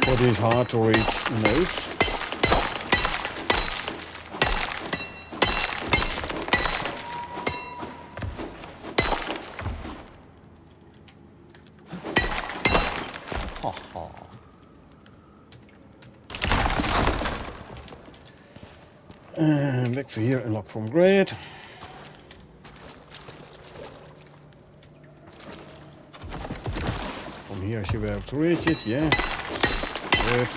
For these hard to reach nodes. Haha. And back to here, unlock from grid. From here I should be able to reach it, yeah. Good.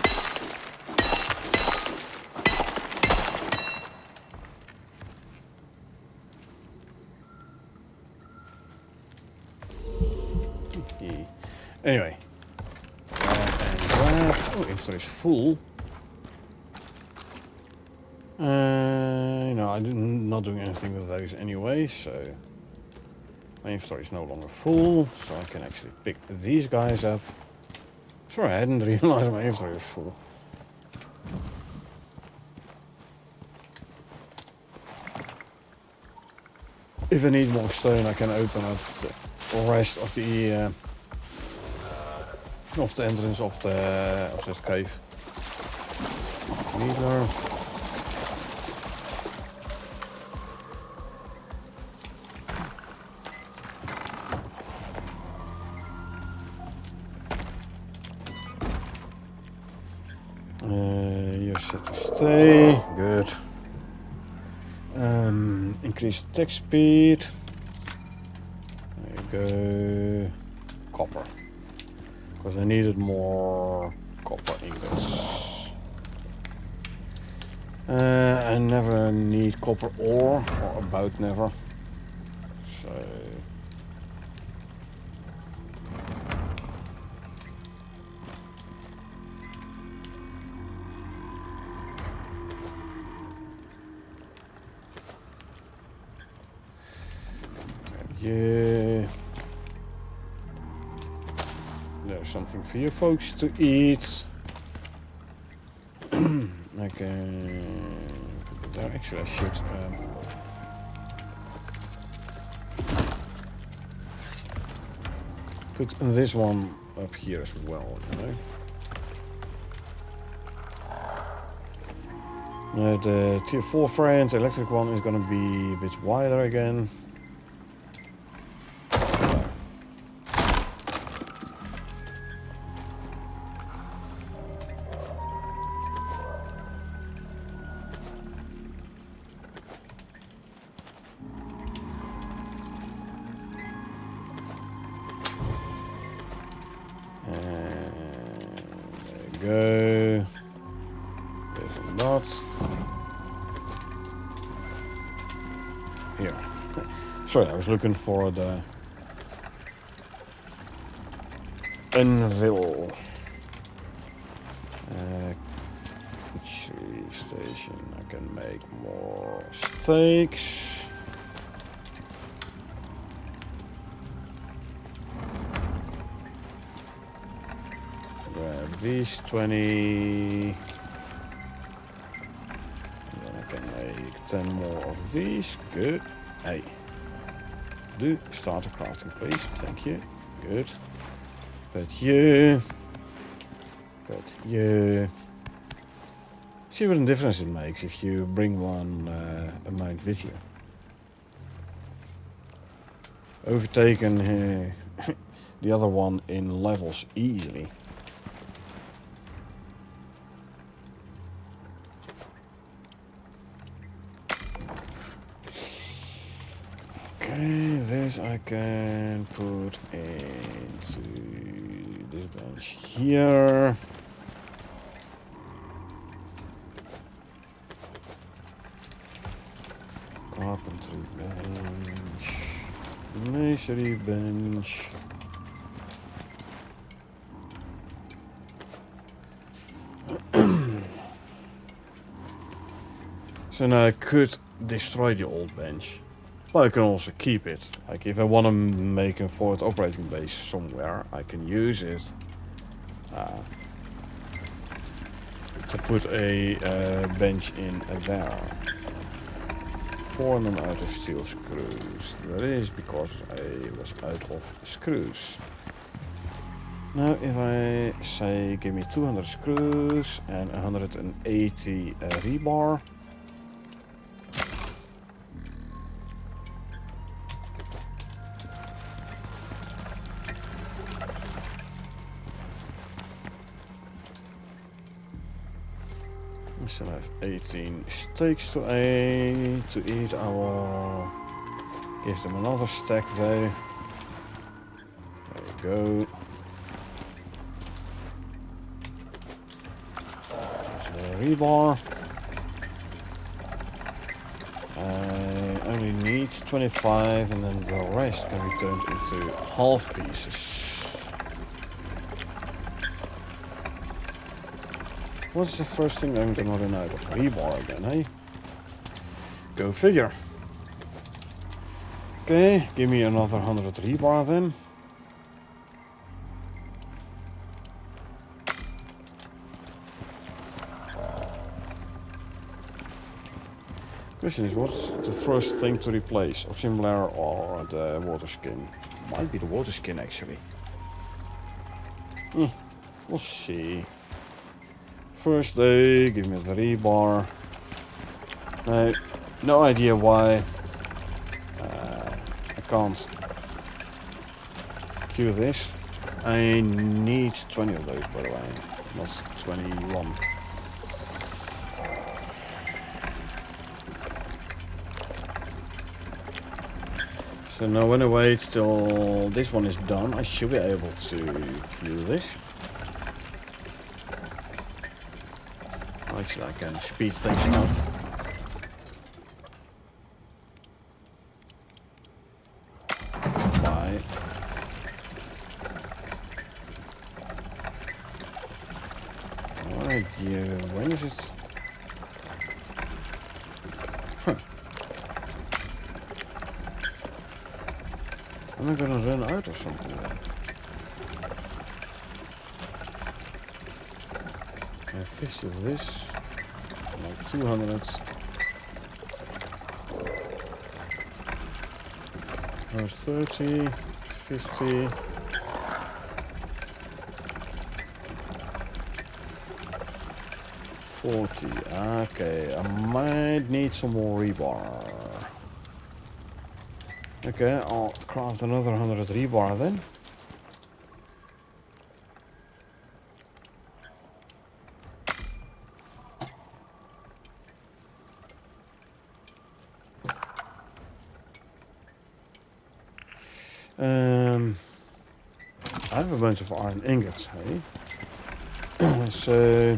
Anyway. And grab. Oh, inventory is full. No, I'm not doing anything with those anyway, so my inventory is no longer full, so I can actually pick these guys up. Sorry, I hadn't realized my inventory was full. If I need more stone, I can open up the rest of the entrance of the cave. Needler. You're set to stay. Good. Increase attack speed. go copper. Because I needed more copper ingots. I never need copper ore, or about never. So... yeah. There's something for you folks to eat. I can put it there. Actually, I should put this one up here as well, you know. The tier 4 variant, electric one, is gonna be a bit wider again. Go. There's a dot. Here. Sorry, I was looking for the anvil. Butchery station. I can make more steaks. Grab these 20. And then I can make 10 more of these. Good. Hey. Do start a crafting, please. Thank you. Good. But you. But you. See what a difference it makes if you bring one a mount with you. Overtaken the other one in levels easily. Okay, this I can put into this bench here. Carpentry bench. Masonry bench. So now I could destroy the old bench. But I can also keep it. Like if I want to make a forward operating base somewhere, I can use it to put a bench in there. 4 of them out of steel screws. That is because I was out of screws. Now if I say give me 200 screws and 180 rebar. We still have 18 steaks to eat. I will give them another stack though. There you go. There's the rebar. I only need 25 and then the rest can be turned into half pieces. What's the first thing I'm gonna run out of? Rebar again, eh? Go figure. Okay, give me another 100 rebar then. Question is, what's the first thing to replace? Oxygen blare or the water skin? Might be the water skin actually. We'll see. First day, give me the rebar. No idea why I can't queue this. I need 20 of those, by the way, not 21. So now when I wait till this one is done, I should be able to queue this. Actually, I can speed things up. Bye. Alright, yeah, when is it? Huh. Am I gonna run out of something then? I have 50 of this, like 200. 30, 50. 40. Okay, I might need some more rebar. Okay, I'll craft another 100 rebar then. I have a bunch of iron ingots, hey? So...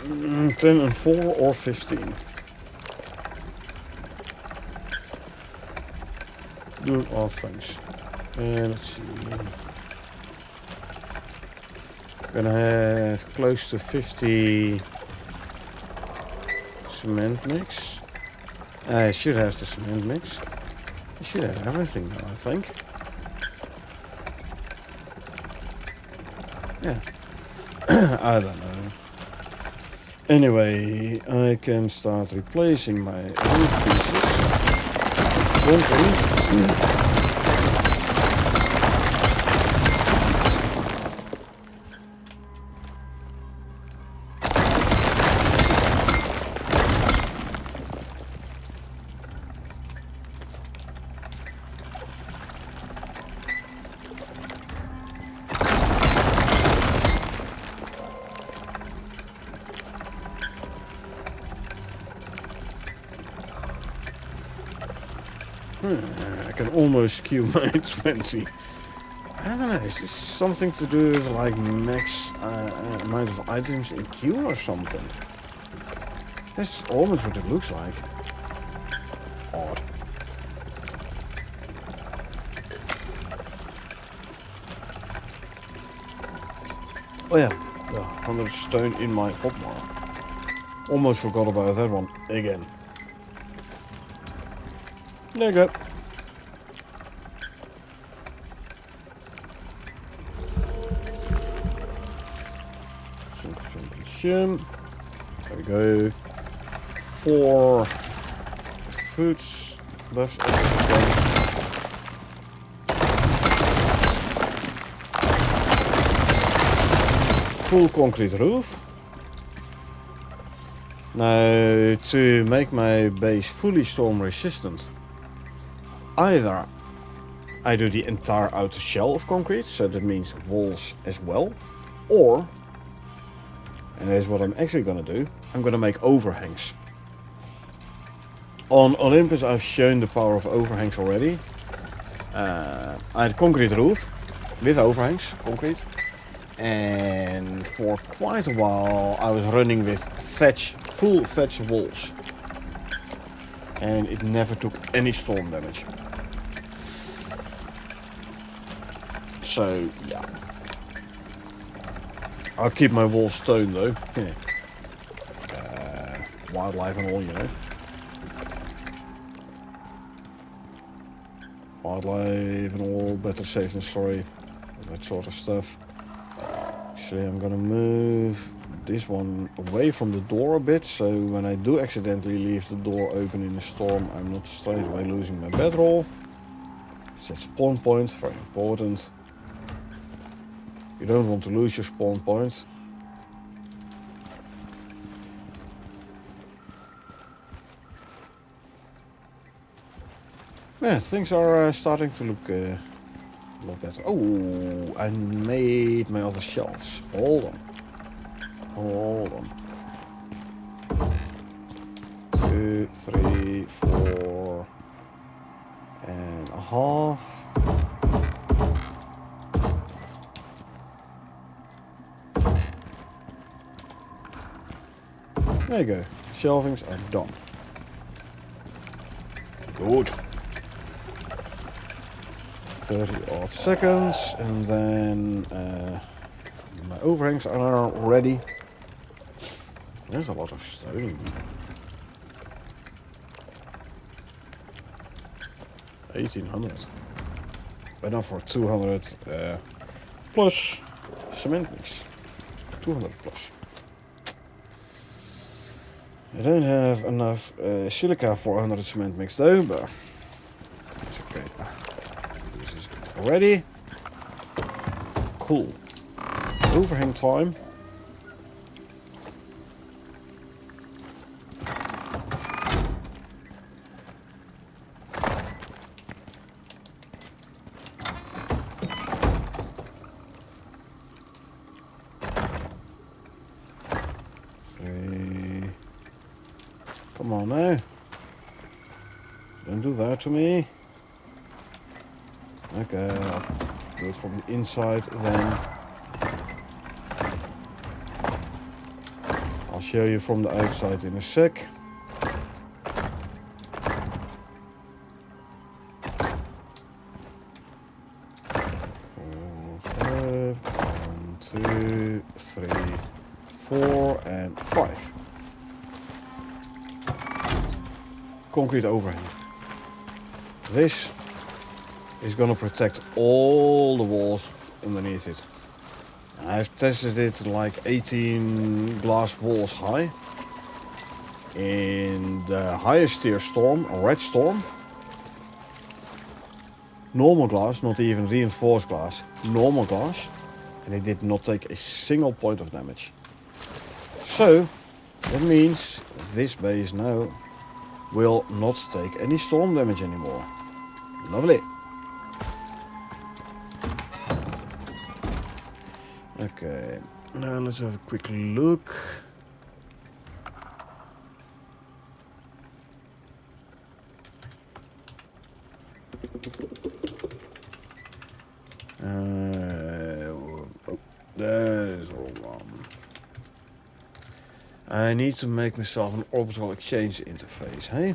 Mm, 10 and 4 or 15. Doing all things. Let's see. Gonna have close to 50 cement mix. I should have the cement mix. I should have everything now, I think. Yeah. I don't know. Anyway, I can start replacing my roof pieces. Concrete. I can almost queue my 20. I don't know, is this something to do with like max amount of items in queue or something? That's almost what it looks like. Odd. Oh yeah, the 100 stone in my hotbar. Almost forgot about that one again. There you go. There we go. 4 foods. Buffs. Full concrete roof. Now, to make my base fully storm resistant, either I do the entire outer shell of concrete, so that means walls as well, or, and here's what I'm actually going to do, I'm going to make overhangs. On Olympus I've shown the power of overhangs already. I had concrete roof with overhangs, concrete, and for quite a while I was running with thatch, full thatch walls, and it never took any storm damage. So yeah, I'll keep my walls stone though. Yeah. Wildlife and all, you know. Wildlife and all, better safe than sorry, that sort of stuff. Actually, I'm gonna move this one away from the door a bit, so when I do accidentally leave the door open in a storm, I'm not straight away losing my bedroll. Set spawn point, very important. You don't want to lose your spawn point. Yeah, things are starting to look a lot better. Oh, I made my other shelves. Hold on. Hold on. 2, 3, 4 and a half. There you go. Shelvings are done. Good. 30 odd seconds, and then my overhangs are ready. There's a lot of stone. 1800. Enough for 200 plus cement mix. 200 plus. I don't have enough silica for 100 cement mix though, but it's okay. This is ready. Cool. Overhang time. Come on now. Don't do that to me. Okay, I'll do it from the inside then. I'll show you from the outside in a sec. Five, 1, 2, 3, 4 and 5. Concrete overhang. This is gonna protect all the walls underneath it. I've tested it like 18 glass walls high. In the highest tier storm, a red storm. Normal glass, not even reinforced glass, normal glass. And it did not take a single point of damage. So, that means this base now will not take any storm damage anymore. Lovely. Okay, now let's have a quick look. Oh, that is all wrong. I need to make myself an orbital exchange interface, hey?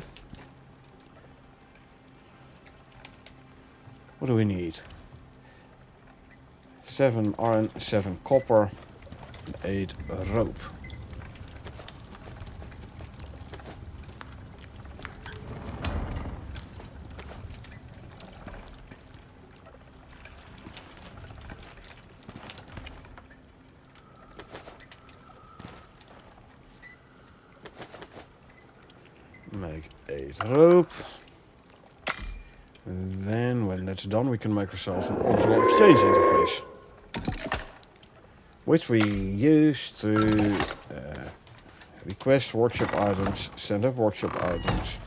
What do we need? 7 iron, 7 copper, and 8 rope. Make 8 rope. And then when that's done, we can make ourselves an orbital exchange interface, which we use to request workshop items, send up workshop items.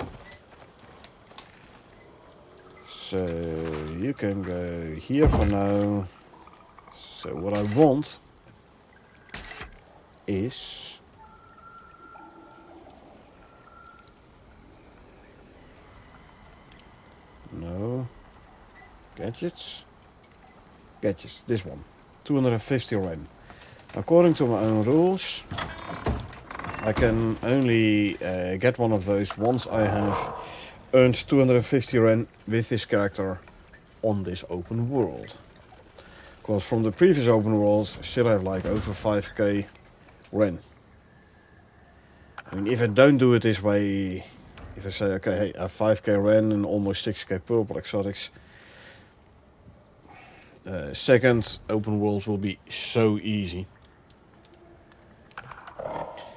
So you can go here for now. So what I want is gadgets, this one, 250 Ren. According to my own rules, I can only get one of those once I have earned 250 Ren with this character on this open world. Because from the previous open world, I still have like over 5k Ren. I mean, if I don't do it this way, if I say, okay, hey, I have 5k Ren and almost 6k purple exotics, second open world will be so easy.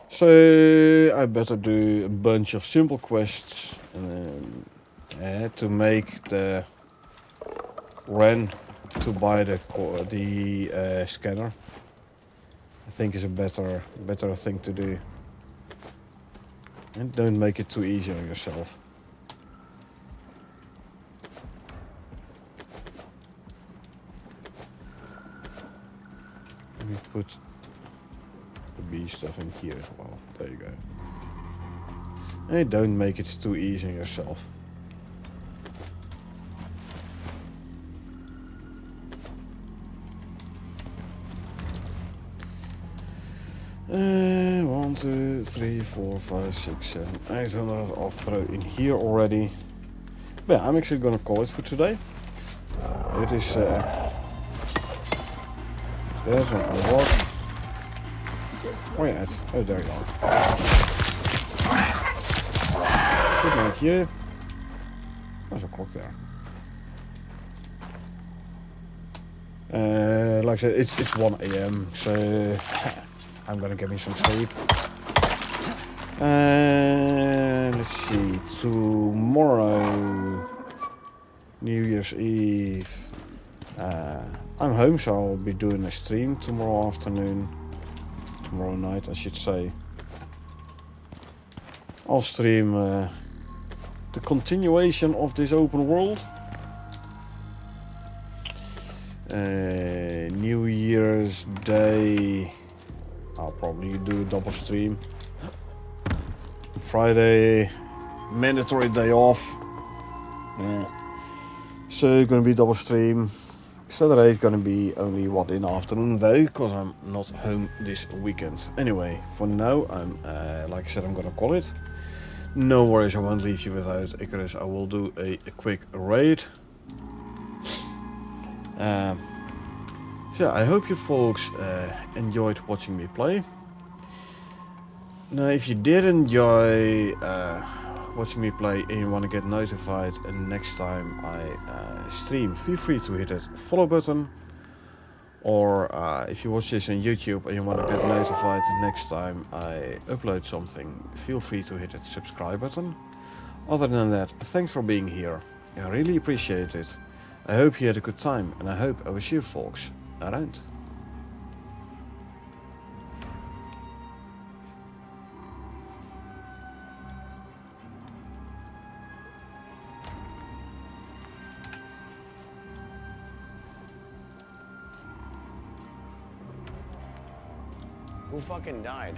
So I better do a bunch of simple quests to make the Ren to buy the scanner. I think is a better thing to do. And don't make it too easy on yourself. put the bee stuff in here as well. There you go. And don't make it too easy on yourself. One, 2, 3, 4, 5, 6, 7, 800. I'll throw in here already. But yeah, I'm actually gonna call it for today. It is there's one unlocked. Where you at? Oh, there you are. Good night here. There's a clock there. Like I said, it's 1 AM, so I'm gonna get me some sleep. Let's see, tomorrow, New Year's Eve, I'm home, so I'll be doing a stream tomorrow afternoon, tomorrow night I should say. I'll stream the continuation of this open world. New Year's Day, I'll probably do a double stream. Friday, mandatory day off. Yeah. So gonna be double stream. Saturday is gonna be only in the afternoon though, because I'm not home this weekend. Anyway, for now, I'm like I said, I'm gonna call it. No worries, I won't leave you without Icarus. I will do a quick raid. So yeah, I hope you folks enjoyed watching me play. Now, if you did enjoy watching me play and you want to get notified next time I stream, feel free to hit that follow button. Or if you watch this on YouTube and you want to get notified next time I upload something, feel free to hit that subscribe button. Other than that, thanks for being here. I really appreciate it. I hope you had a good time, and I hope I will see you folks around. Who fucking died?